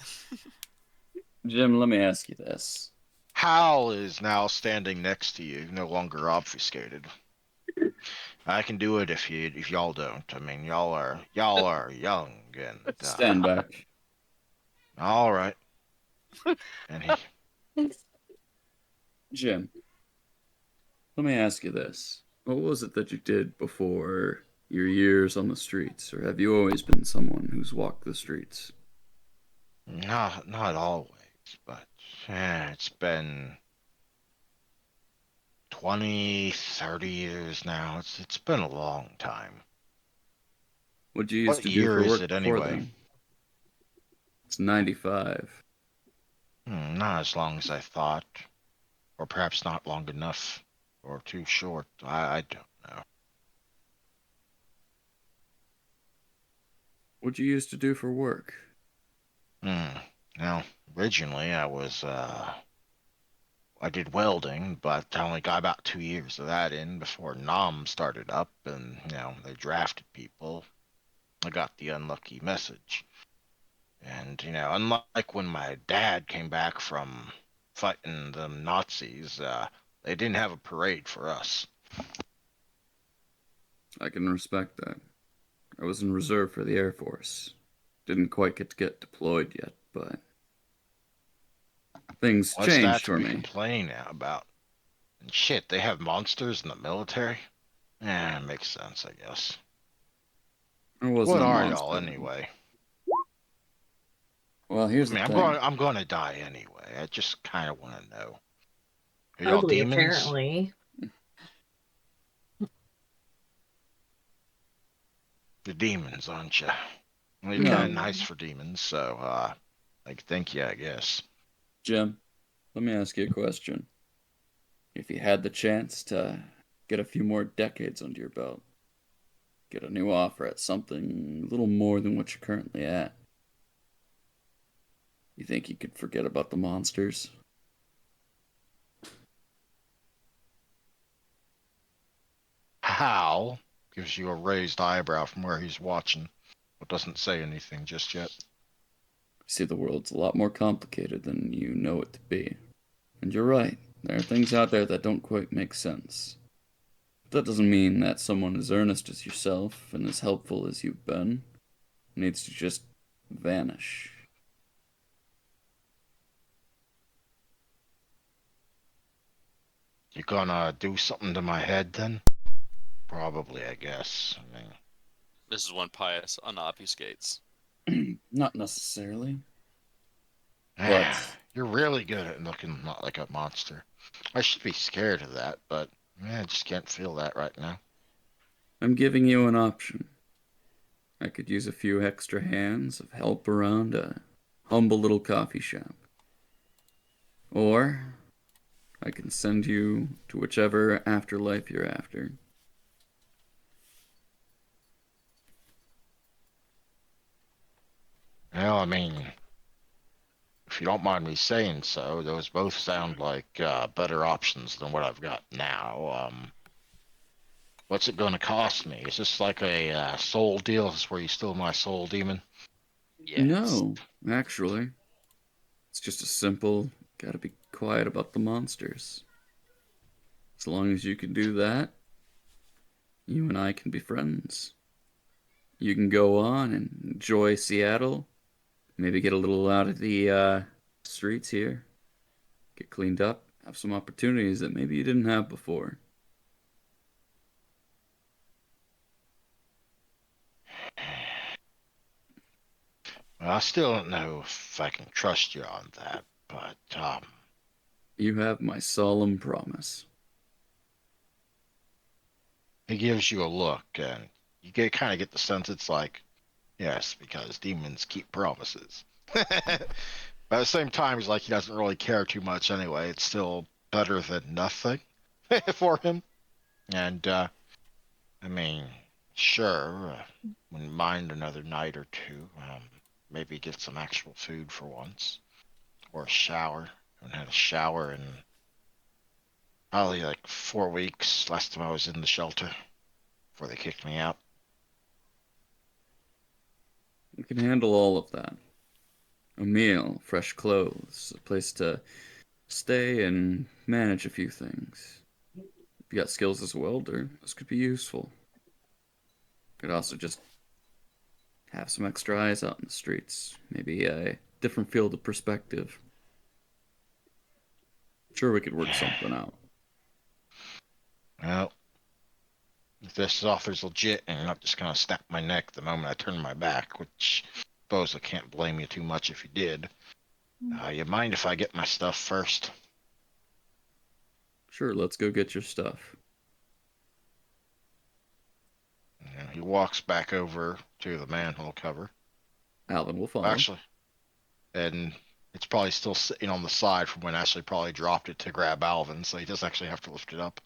Jim, let me ask you this. Hal is now standing next to you, no longer obfuscated. I can do it if y'all don't. I mean, y'all are young and Stand back. all right. And he Jim, let me ask you this. What was it that you did before your years on the streets? Or have you always been someone who's walked the streets? not always, but it's been 20, 30 years now. It's been a long time. What'd you used What to do year for is work it before anyway? then? It's 95. Not as long as I thought, or perhaps not long enough, or too short. I don't know. What'd you used to do for work? Now, originally I did welding, but I only got about 2 years of that in before Nam started up, and they drafted people. I got the unlucky message. And, unlike when my dad came back from fighting the Nazis, they didn't have a parade for us. I can respect that. I was in reserve for the Air Force. Didn't quite get deployed yet, but things What's that changed to for be me. complaining about? And shit, they have monsters in the military? It makes sense, I guess. I wasn't What a are y'all monster. anyway? Well, I here's the mean, thing. I'm going to die anyway. I just kind of want to know. Are y'all Ugly, demons? apparently. You're demons, aren't you? Well, you're kind of No, nice for demons, so thank you, I guess. Jim, let me ask you a question. If you had the chance to get a few more decades under your belt, get a new offer at something a little more than what you're currently at, you think you could forget about the monsters? Hal gives you a raised eyebrow from where he's watching, but doesn't say anything just yet. See, the world's a lot more complicated than you know it to be. And you're right, there are things out there that don't quite make sense. But that doesn't mean that someone as earnest as yourself and as helpful as you've been needs to just vanish. You gonna do something to my head then? Probably, I guess. I mean, This is when Pius unobfuscates. Not necessarily, but you're really good at looking like a monster. I should be scared of that, but I just can't feel that right now. I'm giving you an option. I could use a few extra hands of help around a humble little coffee shop. Or I can send you to whichever afterlife you're after. Well, I mean, if you don't mind me saying so, those both sound like better options than what I've got now. What's it going to cost me? Is this like a soul deal? Is this where you steal my soul, demon? Yes. No, actually. It's just a simple, gotta be quiet about the monsters. As long as you can do that, you and I can be friends. You can go on and enjoy Seattle, maybe get a little out of the streets here, get cleaned up, have some opportunities that maybe you didn't have before. Well, I still don't know if I can trust you on that, but You have my solemn promise. he gives you a look, and you kind of get the sense it's like, yes, because demons keep promises. But at the same time, he's like he doesn't really care too much anyway. It's still better than nothing for him. And I mean, sure, wouldn't mind another night or two. Maybe get some actual food for once. or a shower. I haven't had a shower in probably like 4 weeks. Last time I was in the shelter before they kicked me out. We can handle all of that. A meal, fresh clothes, a place to stay and manage a few things. If you got skills as a welder, this could be useful. Could also just have some extra eyes out in the streets. Maybe a different field of perspective. Sure, we could work something out. Well, if this offer's legit and you're not just gonna snap my neck the moment I turn my back, which I suppose I can't blame you too much if you did. You mind if I get my stuff first? Sure, let's go get your stuff. He walks back over to the manhole cover. Alvin will follow. Actually, and it's probably still sitting on the side from when Ashley probably dropped it to grab Alvin, so he doesn't actually have to lift it up.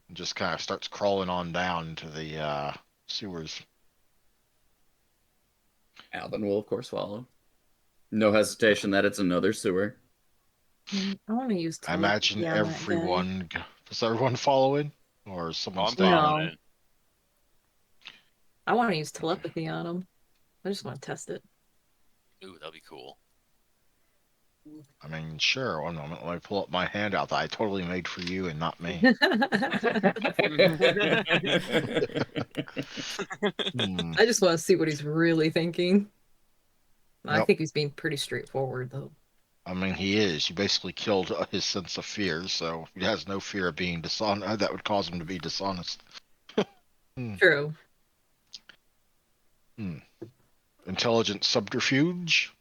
And just kind of starts crawling on down into the sewers. Alvin will, of course, follow. No hesitation that it's another sewer. I want to use I imagine telepathy on that guy. does everyone follow in? Or is Oh, someone I'm staying? following No, it. I want to use telepathy on him. I just want to test it. Ooh, that'd be cool. I mean, sure, one moment. Let me pull up my handout that I totally made for you and not me. Hmm. I just want to see what he's really thinking. I Yep. think he's being pretty straightforward, though. I mean, he is. You basically killed his sense of fear, so he has no fear of being dishonest. That would cause him to be dishonest. Hmm. True. Hmm. Intelligent subterfuge.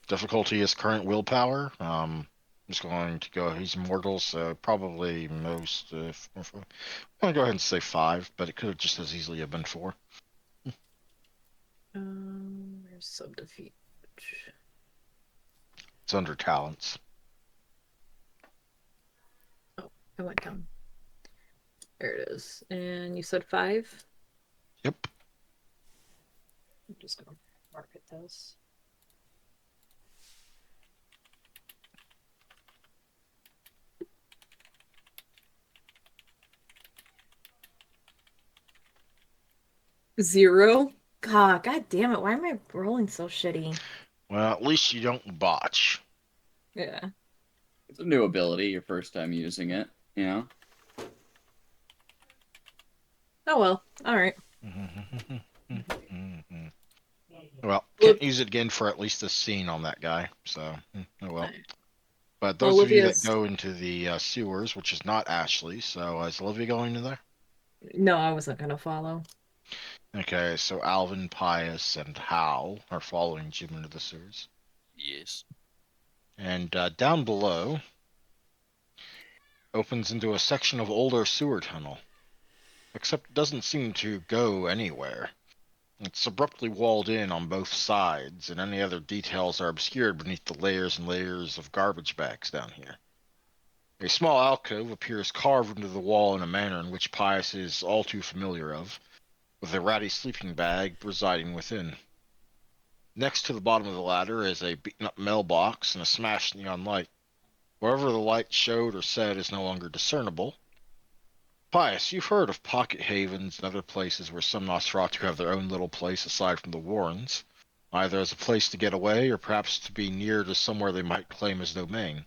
Difficulty is current willpower. I'm just going to go. He's mortal, so probably most. I'm gonna go ahead and say 5, but it could have just as easily have been 4. Where's subterfuge? It's under talents. Oh, I went down. There it is. And you said 5? Yep. I'm just gonna mark it this. Zero? God damn it. Why am I rolling so shitty? Well, at least you don't botch. Yeah. It's a new ability, your first time using it, you know? Oh well. All right. Well, Well, can't use it again for at least this scene on that guy. So, oh well. right. But those of you that Olivia's. go into the sewers, which is not Ashley, so is Olivia going in there? No, I wasn't gonna follow. Okay, so Alvin, Pius, and Hal are following Jim into the sewers. Yes. And down below opens into a section of older sewer tunnel. Except it doesn't seem to go anywhere. It's abruptly walled in on both sides, and any other details are obscured beneath the layers and layers of garbage bags down here. A small alcove appears carved into the wall in a manner in which Pius is all too familiar of, with a ratty sleeping bag residing within. Next to the bottom of the ladder is a beaten-up mailbox and a smashed neon light. Wherever the light showed or said is no longer discernible. Pius, you've heard of pocket havens and other places where some Nosferatu have their own little place aside from the Warrens, either as a place to get away or perhaps to be near to somewhere they might claim as domain,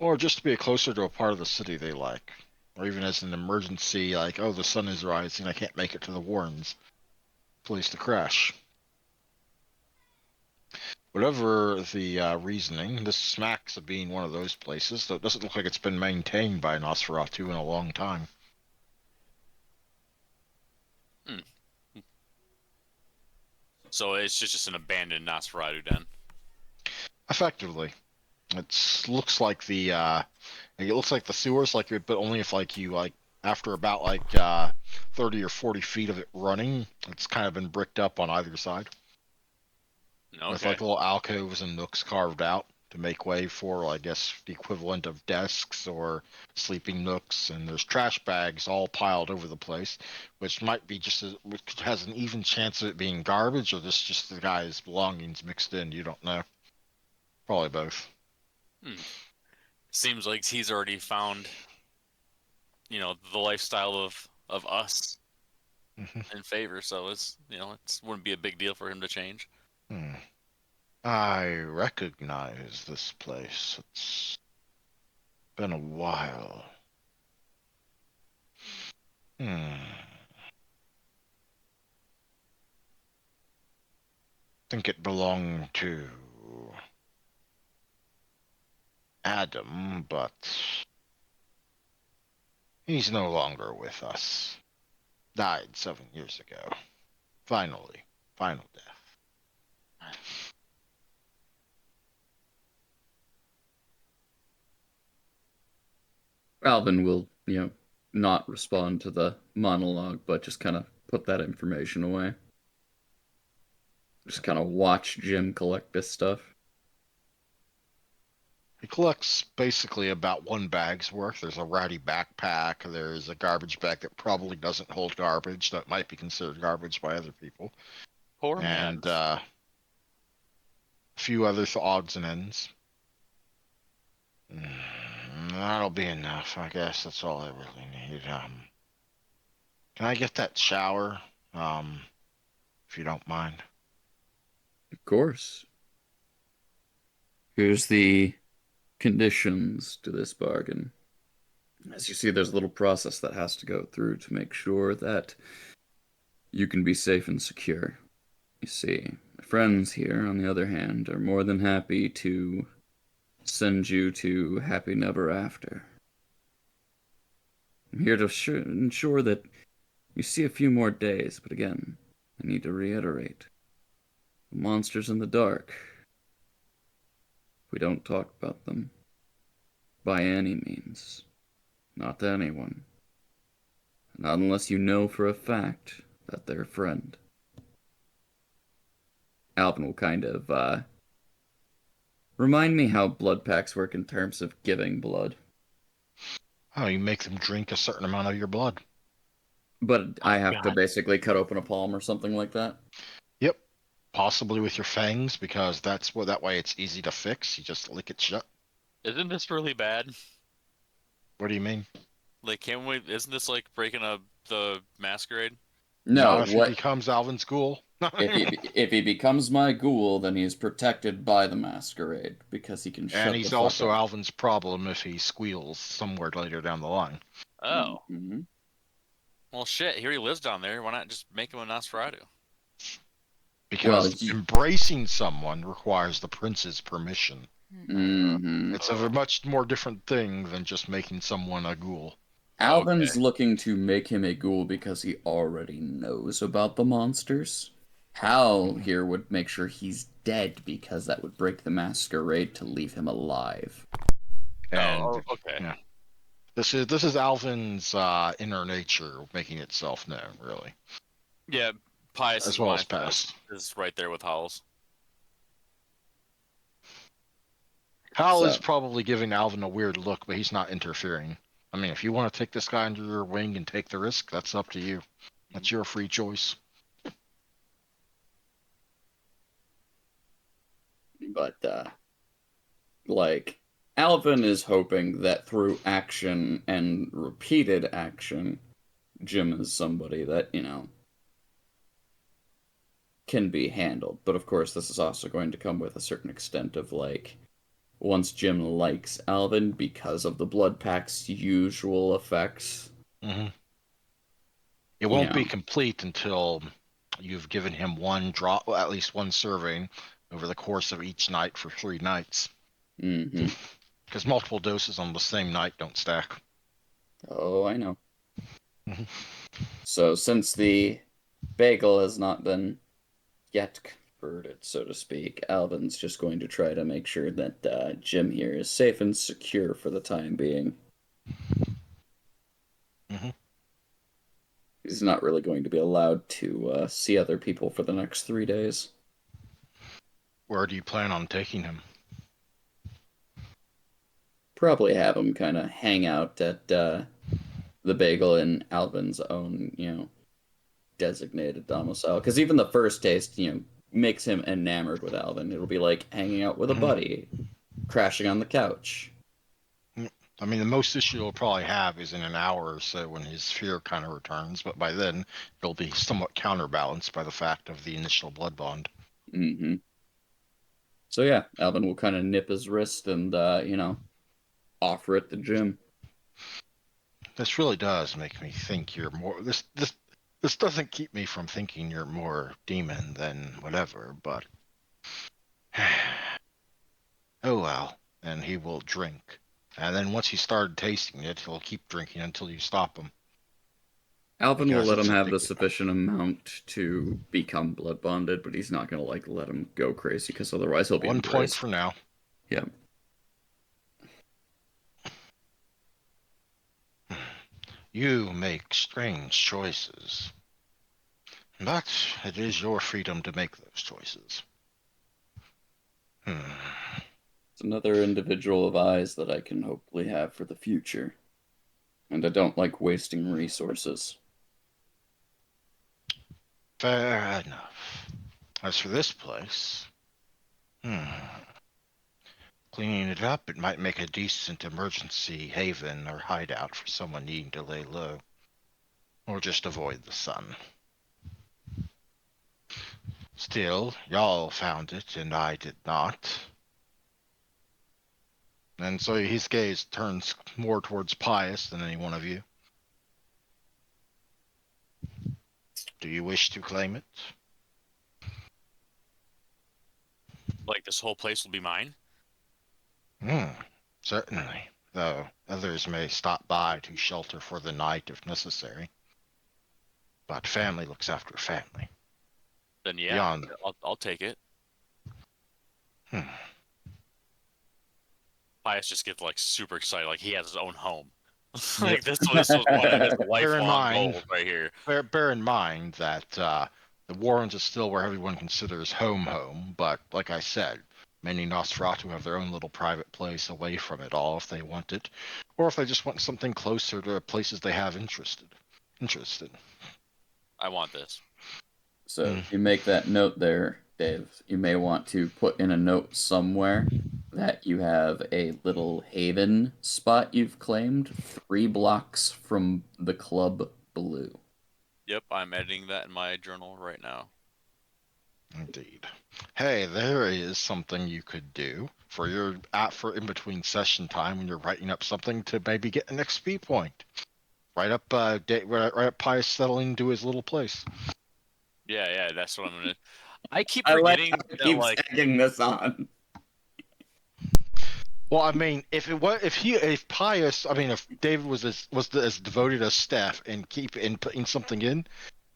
or just to be closer to a part of the city they like, or even as an emergency, like, oh, the sun is rising, I can't make it to the Warrens, place to crash. Whatever the reasoning, this smacks of being one of those places, though it doesn't look like it's been maintained by Nosferatu in a long time. Hmm. So it's just an abandoned Nosferatu den. Effectively. Looks like it looks like the sewers, like, but only if like you like after about like 30 or 40 feet of it running, it's kind of been bricked up on either side with Okay. like little alcoves and nooks carved out to make way for, I guess, the equivalent of desks or sleeping nooks. And there's trash bags all piled over the place, which might be which has an even chance of it being garbage or this just the guy's belongings mixed in. You don't know. Probably both. Hmm. Seems like he's already found, the lifestyle of us Mhm. in favor. So it wouldn't be a big deal for him to change. Hmm. I recognize this place. It's been a while. Hmm. Think it belonged to Adam, but he's no longer with us. Died 7 years ago. Finally. Final death. Alvin will, not respond to the monologue, but just kind of put that information away. Just kind of watch Jim collect this stuff. He collects basically about one bag's worth. There's a ratty backpack. There's a garbage bag that probably doesn't hold garbage that might be considered garbage by other people. Poor man. And a few other odds and ends. That'll be enough. I guess that's all I really need. Can I get that shower? If you don't mind. Of course. Here's the conditions to this bargain. As you see, there's a little process that has to go through to make sure that you can be safe and secure. You see, my friends here, on the other hand, are more than happy to send you to Happy Never After. I'm here to ensure that you see a few more days, but again, I need to reiterate the monsters in the dark. We don't talk about them by any means. Not to anyone. Not unless you know for a fact that they're a friend. Alvin will kind of, remind me how blood packs work in terms of giving blood. Oh, you make them drink a certain amount of your blood. But I have to God. basically cut open a palm or something like that. Yep. Possibly with your fangs, because that way it's easy to fix. You just lick it shut. Isn't this really bad? What do you mean? Like, can we? Isn't this like breaking up the masquerade? No, Not if he what becomes Alvin's ghoul. if he becomes my ghoul, then he is protected by the masquerade because he can And shut the he's fuck also up. Alvin's problem if he squeals somewhere later down the line. Oh, Mm-hmm. well, shit. He already lives down there. Why not just make him a Nosferatu? Well, Because embracing someone requires the prince's permission. mm-hmm. It's a much more different thing than just making someone a ghoul. Alvin's Okay. looking to make him a ghoul because he already knows about the monsters. Hal here would make sure he's dead because that would break the masquerade to leave him alive. And Oh, okay. yeah, this is Alvin's inner nature making itself known, really, Yeah, Pius's as well as mindset past. is right there with Howell's. Hal is So, probably giving Alvin a weird look, but he's not interfering. I mean, if you want to take this guy under your wing and take the risk, that's up to you. That's your free choice. but like Alvin is hoping that through action and repeated action, Jim is somebody that, can be handled. But of course, this is also going to come with a certain extent of like once Jim likes Alvin because of the blood pack's usual effects. hmm It You won't know, be complete until you've given him one drop, well, at least one serving, over the course of each night for 3 nights. hmm Because multiple doses on the same night don't stack. Oh, I know. Mhm. So since the bagel has not been yet converted, so to speak, Alvin's just going to try to make sure that Jim here is safe and secure for the time being. hmm He's not really going to be allowed to see other people for the next 3 days. Where do you plan on taking him? Probably have him kind of hang out at the bagel in Alvin's own, designated domicile. Because even the first taste, makes him enamored with Alvin. It'll be like hanging out with a hmm buddy. crashing on the couch. I mean, the most issue he'll probably have is in an hour or so when his fear kind of returns, but by then it'll be somewhat counterbalanced by the fact of the initial blood bond. Mm-hmm. So yeah, Alvin will kind of nip his wrist and offer it to Jim. This really does make me think you're more. This doesn't keep me from thinking you're more demon than whatever, but oh well. And he will drink, and then once he started tasting it, he'll keep drinking until you stop him. Alvin will Because let him it's have the addictive. sufficient amount to become blood bonded, but he's not gonna let him go crazy because otherwise he'll be 1 point embraced. for now. Yeah. You make strange choices, but it is your freedom to make those choices. Hmm. It's another individual of eyes that I can hopefully have for the future. And I don't like wasting resources. Fair enough. As for this place, hmm. Cleaning it up, it might make a decent emergency haven or hideout for someone needing to lay low. Or just avoid the sun. Still, y'all found it, and I did not. And so his gaze turns more towards Pius than any one of you. Do you wish to claim it? Like this whole place will be mine. Hmm, certainly. Though others may stop by to shelter for the night if necessary. But family looks after family. Then yeah, Beyond. I'll take it. Hmm. Pius just gets like super excited, like he has his own home. Like this was one of his Bear in lifelong mind, goals right here. bear in mind that the Warrens is still where everyone considers home, but like I said, many Nosferatu have their own little private place away from it all if they want it, or if they just want something closer to places they have interested. I want this. So Hmm. if you make that note there, Dave, you may want to put in a note somewhere that you have a little haven spot you've claimed 3 blocks from the Club Blue. Yep, I'm editing that in my journal right now. Indeed. Hey, there is something you could do for your for in between session time when you're writing up something to maybe get an XP point. Write up right up Pius settling to his little place. Yeah, that's what I'm gonna. I keep I like how forgetting it that keeps like egging this on. Well, I mean, if Pius, I mean, if David was as devoted as Steph and keep in putting something in,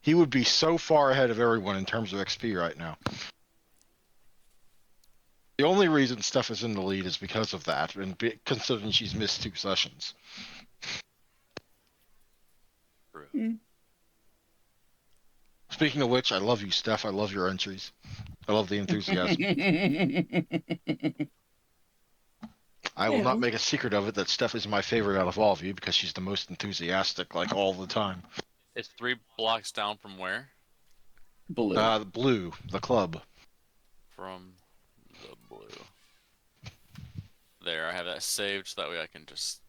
he would be so far ahead of everyone in terms of XP right now. The only reason Steph is in the lead is because of that, and considering she's missed 2 sessions. Speaking of which, I love you, Steph. I love your entries. I love the enthusiasm. I will not Yeah. make a secret of it that Steph is my favorite out of all of you because she's the most enthusiastic, like all the time. it's 3 blocks down from where? Blue. The blue, the club. From the blue. There, I have that saved so that way I can just.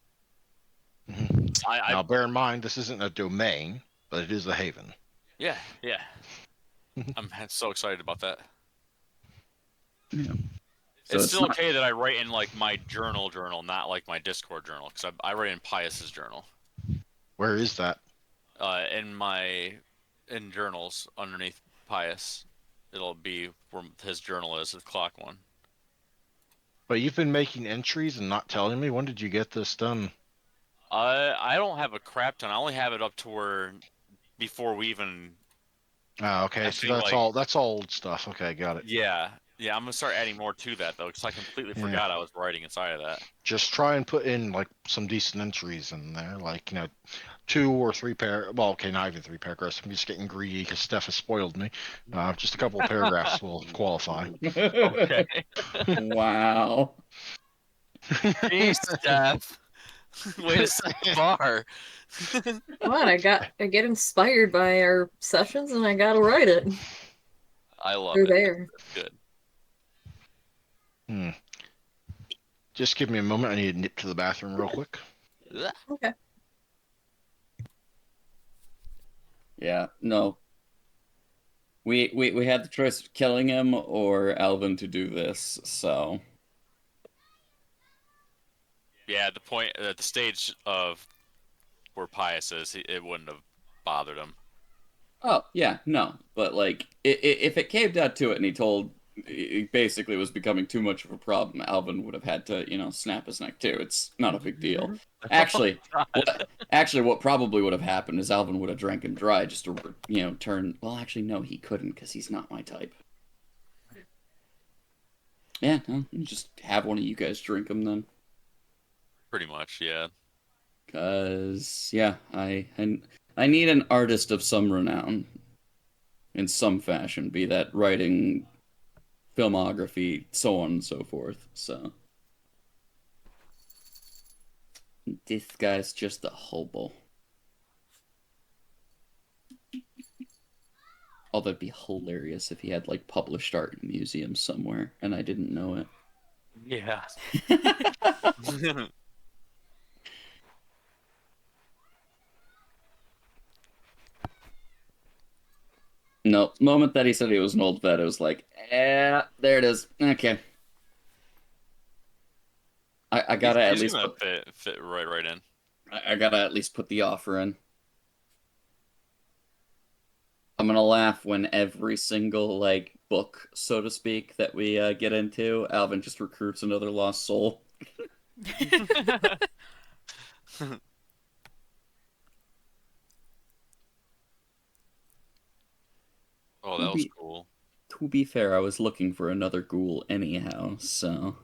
Mhm. I Now, bear in mind, this isn't a domain, but it is a haven. yeah. I'm so excited about that. Yeah. So It's it's still not okay that I write in like my journal, not like my Discord journal, because I write in Pius's journal. Where is that? In my journals underneath Pius, it'll be where his journal is, the clock one. But you've been making entries and not telling me. When did you get this done? I don't have a crap ton. I only have it up to where before we even. Oh, okay. I So think that's like all. That's all old stuff. Okay, got it. yeah. I'm gonna start adding more to that though, because I completely Yeah. forgot I was writing inside of that. Just try and put in like some decent entries in there, like 2 or 3 Well, okay, not even 3 paragraphs. I'm just getting greedy because Steph has spoiled me. Just a couple of paragraphs will qualify. Okay. wow. Jeez, Steph. Way to set the bar. Come on, I get inspired by our sessions and I gotta write it. I love They're it. there. It's good. Hmm. Just give me a moment. I need to nip to the bathroom real quick. Okay. Yeah, no. We had the choice of killing him or Alvin to do this, so Yeah, at the point at the stage of where Pius is, it wouldn't have bothered him. oh yeah, no. But like if it came down to it and he told it basically was becoming too much of a problem, Alvin would have had to, snap his neck too. It's not a big deal. Actually, God. what probably would have happened is Alvin would have drank him dry just to, turn. Well, actually, no, he couldn't because he's not my type. Yeah, no, just have one of you guys drink him then. Pretty much, yeah. Cause yeah, I need an artist of some renown in some fashion, be that writing, filmography, so on and so forth. So this guy's just a hobo. Oh, that'd be hilarious if he had like published art in museums somewhere and I didn't know Yeah. it. No, moment that he said he was an old vet, it was like, there it is. Okay. I gotta at He's least gonna put fit right in. I gotta at least put the offer in. I'm gonna laugh when every single like book, so to speak, that we get into, Alvin just recruits another lost soul. Oh, To that was be cool. to be fair, I was looking for another ghoul anyhow, so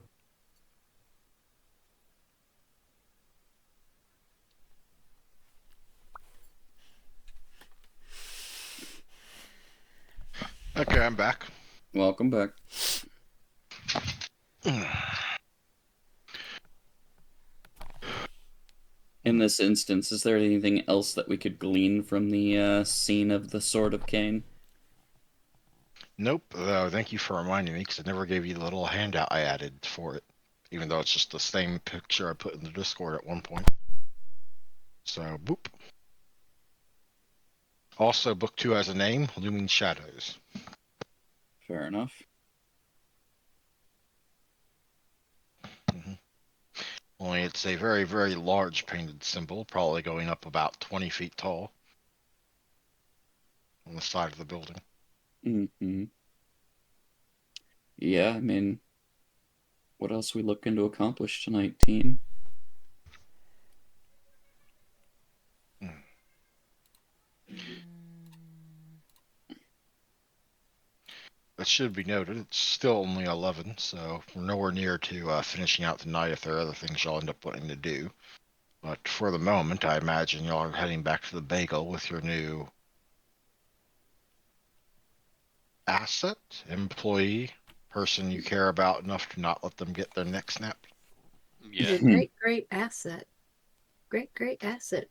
Okay, I'm back. welcome back. In this instance, is there anything else that we could glean from the scene of the Sword of Cain? Nope. Though, thank you for reminding me because I never gave you the little handout I added for it, even though it's just the same picture I put in the Discord at one point. So, boop. Also, book 2 has a name, Looming Shadows. Fair enough. Only it's a very, very large painted symbol, probably going up about 20 feet tall on the side of the building. Mm-hmm. Yeah, I mean, what else are we looking to accomplish tonight, team? It should be noted, it's still only 11, so we're nowhere near to finishing out the night if there are other things y'all end up wanting to do. But for the moment, I imagine y'all are heading back to the bagel with your new asset, employee, person you care about enough to not let them get their neck snapped. He's Yeah. a great, great asset. Great, great asset.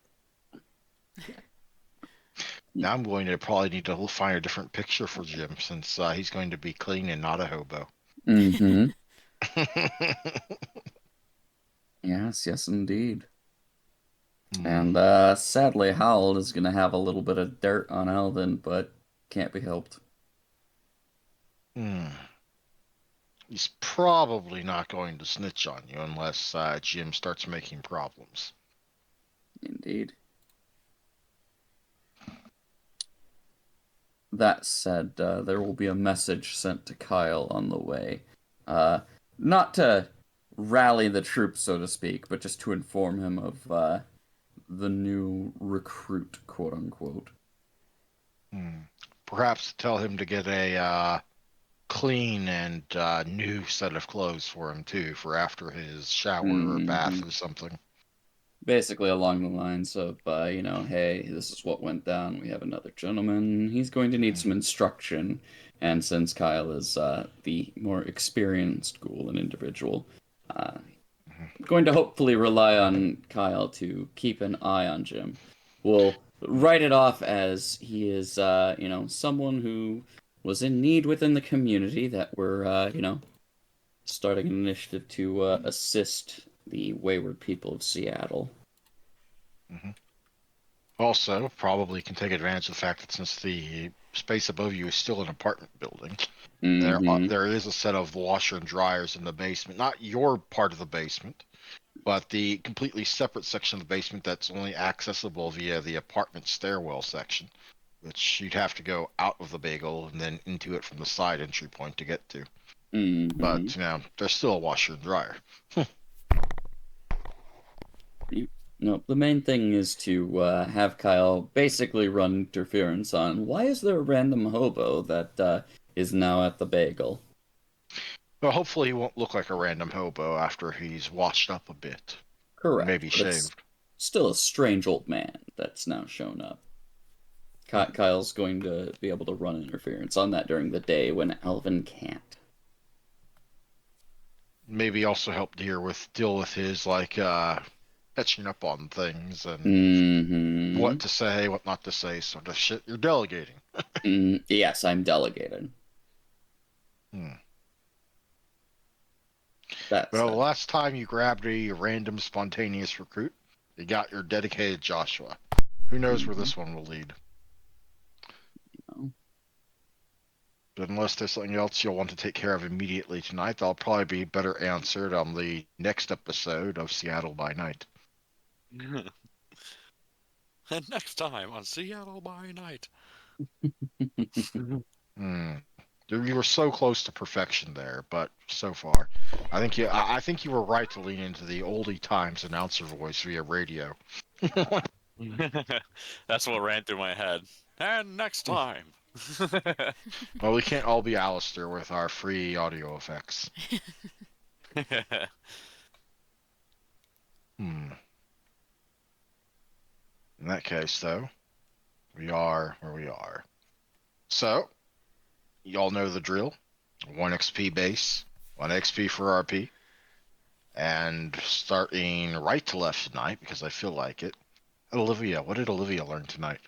Now I'm going to probably need to find a different picture for Jim since he's going to be clean and not a hobo. Mm-hmm. Yes, yes, indeed. And sadly, Howell is gonna have a little bit of dirt on Alvin, but can't be helped. Hmm. He's probably not going to snitch on you unless Jim starts making problems. Indeed. That said, there will be a message sent to Kyle on the way. Uh, Not to rally the troops, so to speak, but just to inform him of the new recruit, quote unquote. Hmm. Perhaps tell him to get a clean and new set of clothes for him too, for after his shower or Hmm. bath or something. Basically, along the lines of, hey, this is what went down. We have another gentleman. He's going to need some instruction. And since Kyle is the more experienced ghoul and individual, uh, going to hopefully rely on Kyle to keep an eye on Jim. We'll write it off as he is, someone who was in need within the community that we're, starting an initiative to assist the wayward people of Seattle. Hmm. Also, probably can take advantage of the fact that since the space above you is still an apartment building, Mm-hmm. there is a set of washer and dryers in the basement. Not your part of the basement, but the completely separate section of the basement that's only accessible via the apartment stairwell section, which you'd have to go out of the bagel and then into it from the side entry point to get to. Mm-hmm. But, there's still a washer and dryer. No, the main thing is to have Kyle basically run interference on why is there a random hobo that is now at the bagel? But hopefully he won't look like a random hobo after he's washed up a bit. Correct, Maybe but it's shaved. still a strange old man that's now shown up. Kyle's going to be able to run interference on that during the day when Alvin can't. Maybe also help deal with his catching up on things and Mm-hmm. what to say, what not to say, sort of shit you're delegating. Yes, I'm delegated. Hmm. That's Well, the that. last time you grabbed a random spontaneous recruit, you got your dedicated Joshua. Who knows where Mhm. this one will lead? Oh. But unless there's something else you'll want to take care of immediately tonight, that'll probably be better answered on the next episode of Seattle by Night. And next time on Seattle by Night. Hmm. You were so close to perfection there, but so far, I think you were right to lean into the oldie times announcer voice via radio. That's what ran through my head. And next time. Well, we can't all be Alistair with our free audio effects. Hmm. In that case, though, we are where we are. So, y'all know the drill. 1 XP base, 1 XP for RP, and starting right to left tonight because I feel like it. Olivia, what did Olivia learn tonight?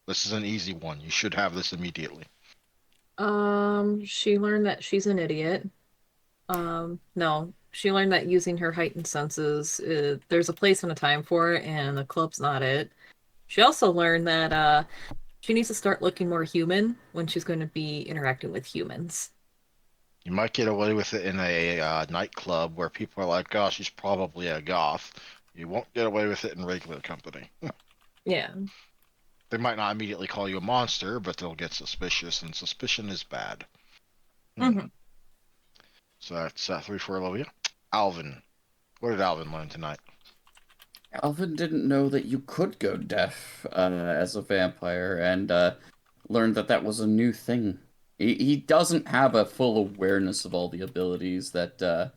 This is an easy one. You should have this immediately. She learned that she's an idiot. No, she learned that using her heightened senses, there's a place and a time for it, and the club's not it. She also learned that she needs to start looking more human when she's going to be interacting with humans. You might get away with it in a nightclub where people are like, "Oh, she's probably a goth." You won't get away with it in regular company. Yeah. They might not immediately call you a monster, but they'll get suspicious, and suspicion is bad. Hmm. Hmm. So that's 3 for Olivia. Alvin, what did Alvin learn tonight? Alvin didn't know that you could go deaf as a vampire, and learned that that was a new thing. He doesn't have a full awareness of all the abilities that the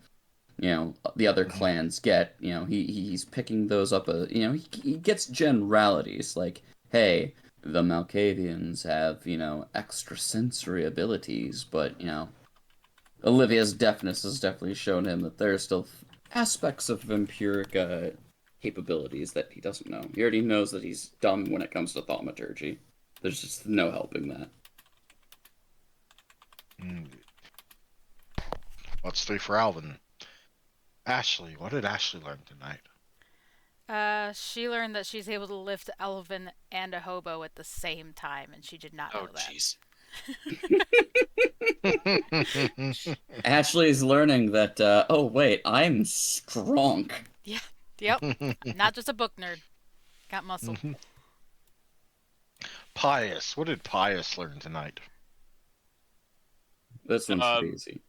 other Mhm. clans get. He's picking those up. He gets generalities like, hey, the Malkavians have extrasensory abilities, but Olivia's deafness has definitely shown him that there are still aspects of vampiric capabilities that he doesn't know. He already knows that he's dumb when it comes to thaumaturgy. There's just no helping that. Mm. What's 3 for Alvin? Ashley, what did Ashley learn tonight? She learned that she's able to lift Elvin and a hobo at the same time, and she did not Oh, know that. jeez. Ashley's learning that, oh wait, I'm strong. Yeah, yep. Not just a book nerd. Got muscle. Pius, what did Pius learn tonight? This one should be easy.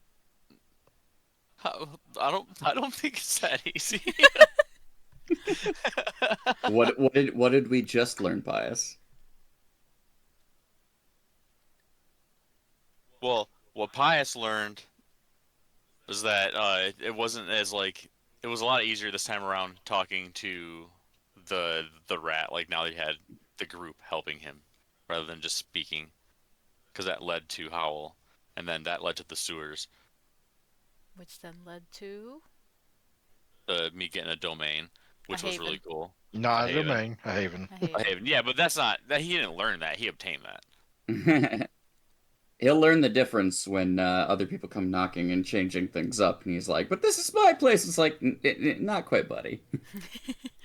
I don't think it's that easy. What did we just learn, Pius? Well, what Pius learned was that it wasn't as like it was a lot easier this time around talking to the rat. Like now that he had the group helping him rather than just speaking, because that led to Howl, and then that led to the sewers. Which then led to Me getting a domain, a which was really haven. cool. A Not a haven. domain, a haven. A A haven. haven. Yeah, but that's not that he didn't learn that. He obtained that. He'll learn the difference when other people come knocking and changing things up, and he's like, "But this is my place." It's like, Not quite, buddy."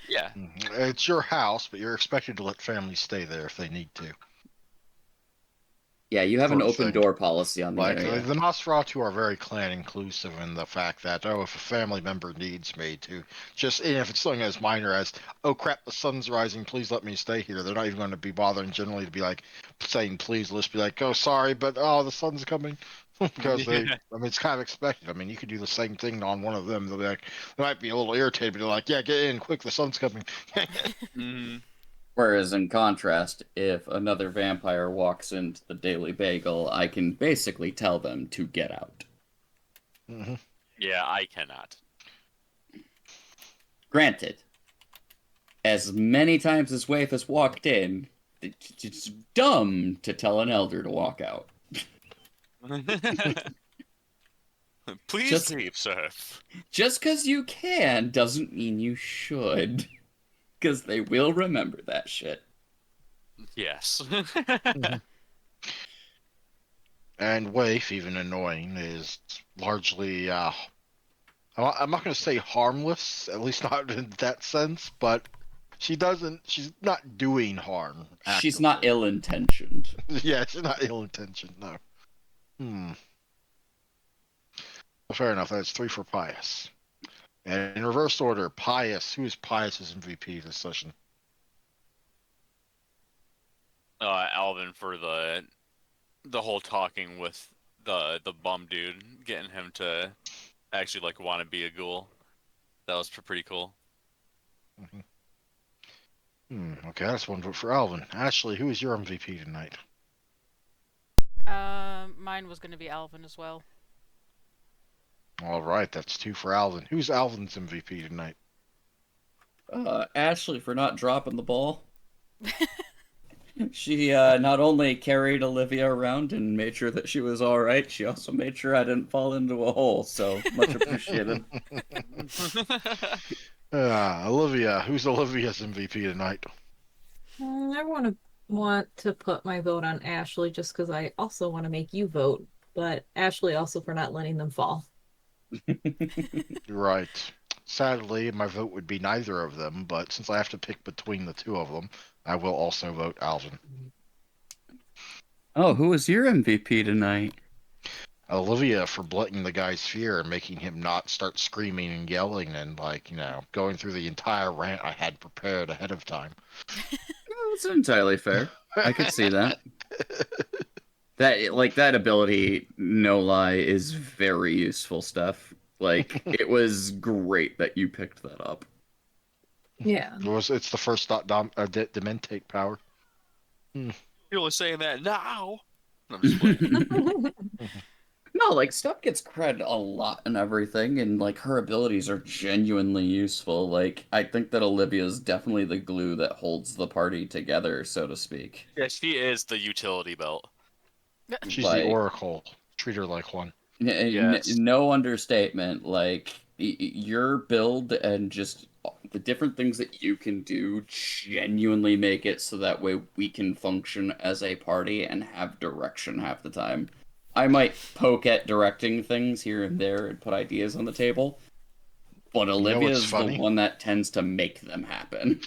Yeah. It's your house, but you're expected to let families stay there if they need to, Yeah, you have an sort of open thing. door policy on the Like area. the Nosferatu are very clan inclusive in the fact that if a family member needs me to, just and if it's something as minor as crap, the sun's rising, please let me stay here. They're not even going to be bothering generally to be like saying please. They'll just be like, oh sorry, but the sun's coming. Because Yeah. I mean, it's kind of expected. I mean, you could do the same thing on one of them. They'll be like, they might be a little irritated, but they're like, yeah, get in quick, the sun's coming. Mhm. Whereas in contrast, if another vampire walks into the Daily Bagel, I can basically tell them to get out. Hmm. Yeah, I cannot. Granted, as many times as Waif has walked in, it's dumb to tell an elder to walk out. Please Just leave, sir. just because you can doesn't mean you should, because they will remember that shit. Yes. Hmm. And Waif, even annoying, is largely I'm not going to say harmless, at least not in that sense, but she's not doing harm She's not actively. ill-intentioned. Yeah, she's not ill-intentioned, no. Hmm. Well, fair enough. That's three for Pius. And in reverse order, Pius. Who is Pius's MVP this session? Alvin for the whole talking with the bum dude, getting him to actually like want to be a ghoul. That was pretty cool. Mm-hmm. Okay, that's one vote for Alvin. Ashley, who is your MVP tonight? Mine was gonna be Alvin as well. All right, that's two for Alvin. Who's Alvin's MVP tonight? Ashley for not dropping the ball. She not only carried Olivia around and made sure that she was all right, she also made sure I didn't fall into a hole. So much appreciated. Olivia. Who's Olivia's MVP tonight? I want to put my vote on Ashley just because I also want to make you vote, but Ashley also for not letting them fall. You're right. Sadly, my vote would be neither of them, but since I have to pick between the two of them, I will also vote Alvin. Oh, who was your MVP tonight? Olivia for blunting the guy's fear and making him not start screaming and yelling and, like, going through the entire rant I had prepared ahead of time. Oh, that's entirely fair. I could see that. That ability, no lie, is very useful stuff. Like, it was great that you picked that up. Yeah. It's the first dementate power. Hmm. You're only saying that now. I'm just playing. No, like stuff gets cred a lot and everything, and like her abilities are genuinely useful. Like I think that Olivia's definitely the glue that holds the party together, so to speak. Yeah, she is the utility belt. She's the Like Oracle. Treat her like one. Yes. no understatement. Like your build and just the different things that you can do genuinely make it so that way we can function as a party and have direction half the time. I might poke at directing things here and there and put ideas on the table, but You know Olivia what's is the funny? one that tends to make them happen.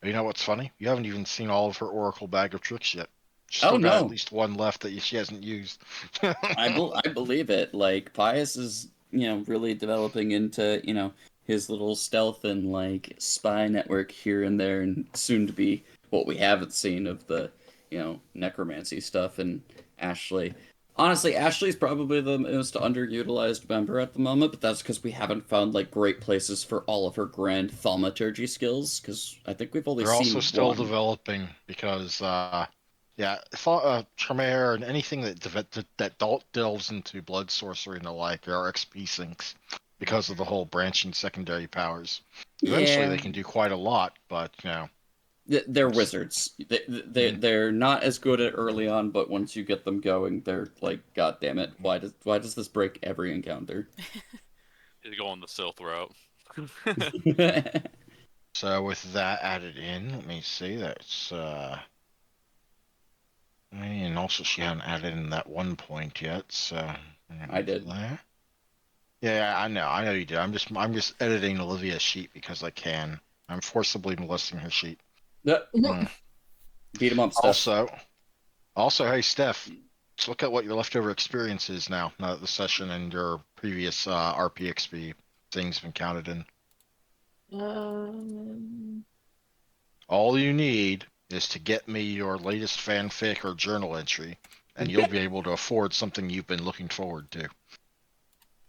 You know what's funny? You haven't even seen all of her Oracle bag of tricks yet. She's Oh still got at no, least one left that she hasn't used. I believe it. Like Pius is, really developing into, his little stealth and like spy network here and there, and soon to be what we haven't seen of the, necromancy stuff. And Ashley, honestly, Ashley's probably the most underutilized member at the moment, but that's because we haven't found like great places for all of her grand thaumaturgy skills. Because I think we've only They're also seen still one. developing because, yeah, Tremere and anything that delves into blood sorcery and the like are XP sinks because of the whole branching secondary powers. Eventually, Yeah, they can do quite a lot, but they're it's, wizards. mhm. They're not as good at early on, but once you get them going, they're like, God damn it! Why does this break every encounter? He's going the stealth route. So with that added in, let me see. That's And also, she hadn't added in that 1 point yet, so I did. Yeah, I know you did. I'm just editing Olivia's sheet because I can. I'm forcibly molesting her sheet. Yep. Hmm. Beat him up, Steph. Also, hey Steph, let's look at what your leftover experience is now that the session and your previous RPXP things been counted in. Um, All you need is to get me your latest fanfic or journal entry, and you'll be able to afford something you've been looking forward to.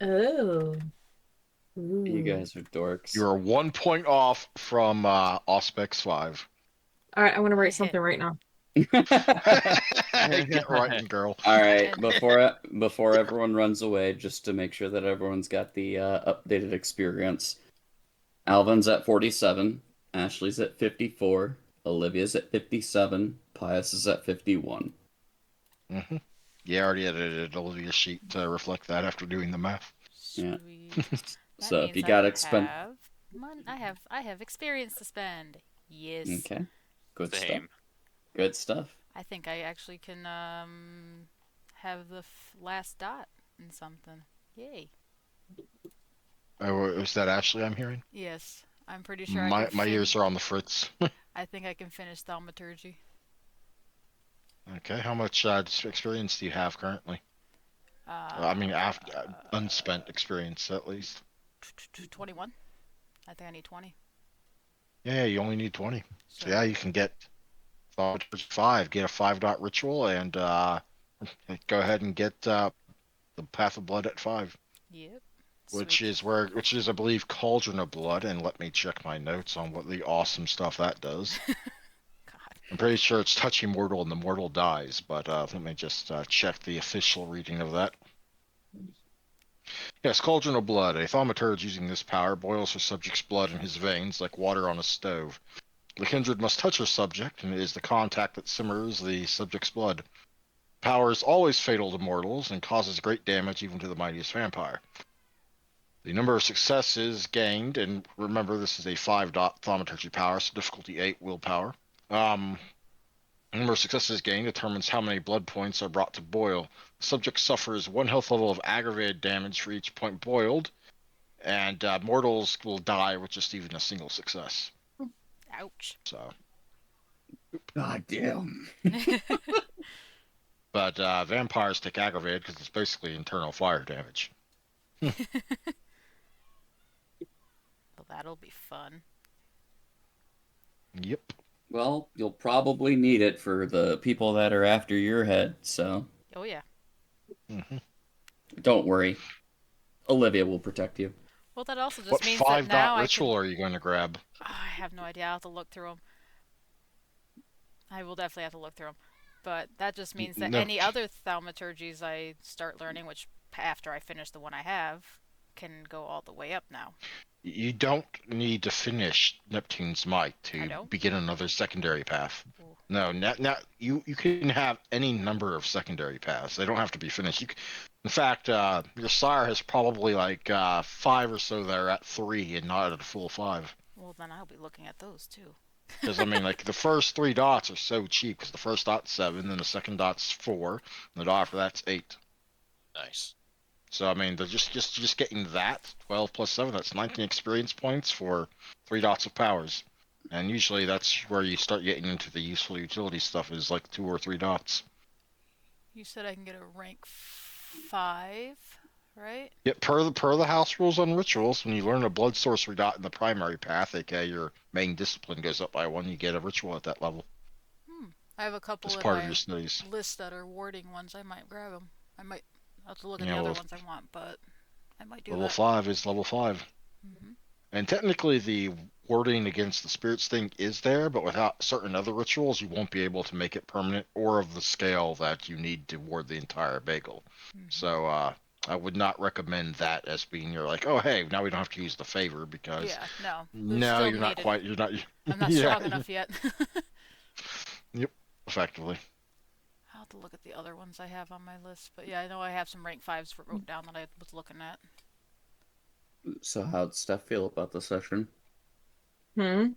oh. You Ooh. guys are dorks. You're 1 point off from Auspex 5. All right, I'm gonna write something right now. Get writing, girl. All right, And before everyone runs away, just to make sure that everyone's got the updated experience. Alvin's at 47, Ashley's at 54, Olivia's at 57, Pius is at 51. Hmm. Yeah, I already edited Olivia's sheet to reflect that after doing the math. Yeah. sweet. That So if means you I got expend, have I have experience to spend. Yes. okay, good stuff. Same. Good stuff. I think I actually can have the last dot in something. Yay. Oh, is that Ashley I'm hearing? Yes. I'm pretty sure I can My ears are on the fritz. I think I can finish thaumaturgy. Okay, how much experience do you have currently? I mean, Uh, after unspent experience at least. 21. I think I need 20. Yeah, you only need 20. So yeah, So, you can get Thaumaturgy 5, get a 5 dot ritual, and go ahead and get the Path of Blood at 5, yep. which Sweet. is I believe, Cauldron of Blood. And let me check my notes on what the awesome stuff that does. God. I'm pretty sure it's touching mortal and the mortal dies, but let me just check the official reading of that. Yes, Cauldron of Blood. A thaumaturge using this power boils her subject's blood in his veins like water on a stove. The kindred must touch her subject, and it is the contact that simmers the subject's blood. Power is always fatal to mortals and causes great damage even to the mightiest vampire. The number of successes gained, and remember this is a 5 dot thaumaturgy power, so difficulty 8 willpower. The number of successes gained determines how many blood points are brought to boil. The subject suffers 1 health level of aggravated damage for each point boiled, and mortals will die with just even a single success. Ouch. So, God damn. but vampires take aggravated because it's basically internal fire damage. Well, that'll be fun. Yep. Well, you'll probably need it for the people that are after your head, so Oh, yeah. Hmm. don't worry. Olivia will protect you. Well, that also What just means that 5 dot now I ritual can. are you going to grab? Oh, I have no idea. I'll have to look through them. I will definitely have to look through them. But that just means that No, any other thaumaturgies I start learning, which after I finish the one I have, can go all the way up now. you don't need to finish Neptune's Might I to don't? begin another secondary path. Ooh. No, now you can have any number of secondary paths. They don't have to be finished. In fact, your sire has probably like 5 or so that are at 3 and not at a full 5. Well, then I'll be looking at those too. Because I mean, like the first 3 dots are so cheap. Because the first dot's 7, then the second dot's 4, and the dot after that's 8. Nice. So I mean, they're just getting that 12 plus 7. That's 19 experience points for 3 dots of powers, and usually that's where you start getting into the useful utility stuff. Is like 2 or 3 dots. You said I can get a rank 5, right? Yet per the house rules on rituals, when you learn a blood sorcery dot in the primary path, aka your main discipline goes up by 1, you get a ritual at that level Hmm. I have a as couple in part of my your studies. list that are warding ones. I might grab them. I might. I'll have to look You at the know, other ones I want, but I might do level that. 5 is level 5. Hmm. And technically, the warding against the spirits thing is there, but without certain other rituals, you won't be able to make it permanent or of the scale that you need to ward the entire bagel. Hmm. So, I would not recommend that as being your like, oh hey, now we don't have to use the favor because Yeah, no, they're no, still you're not needed. quite, you're not, I'm not yeah, strong enough yet. yep, effectively. I'll have to look at the other ones I have on my list. But yeah, I know I have some rank 5s wrote down that I was looking at. So how'd Steph feel about the session? Hmm.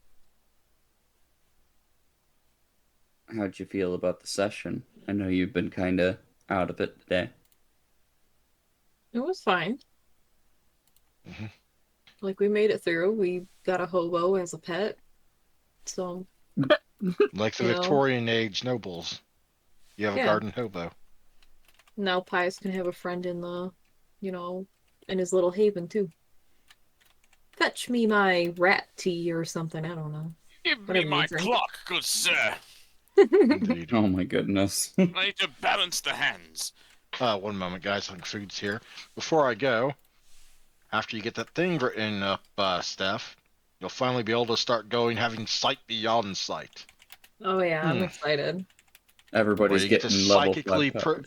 how'd you feel about the session? I know you've been kind of out of it today. It was fine. Mhm. Like we made it through. We got a hobo as a pet. So, Like the you know, Victorian age nobles, you have a yeah. garden hobo. Now Pius can have a friend in the, you know, in his little haven too. Fetch me my rat tea or something. I don't know. Give me Whatever you my drink. clock, good sir. Indeed. Oh my goodness. I need to balance the hands. One moment, guys. I think food's here. Before I go, after you get that thing written up, Steph, you'll finally be able to start going having sight beyond sight. Oh yeah, I'm Hmm. excited. Where Everybody's you get to getting level 5 powered.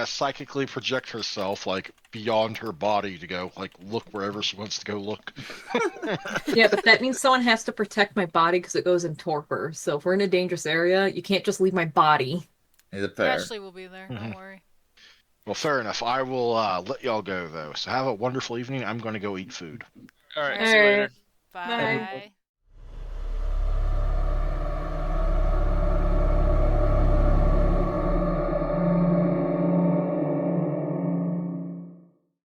psychically project herself like beyond her body to go like look wherever she wants to go look. Yeah, but that means someone has to protect my body because it goes in torpor. So if we're in a dangerous area, you can't just leave my body. Is it fair? Ashley will be there. Mhm. Don't worry. Well, fair enough. I will let y'all go though. So have a wonderful evening. I'm going to go eat food. All All right, right. see you later. Alright, Everybody. bye. Bye.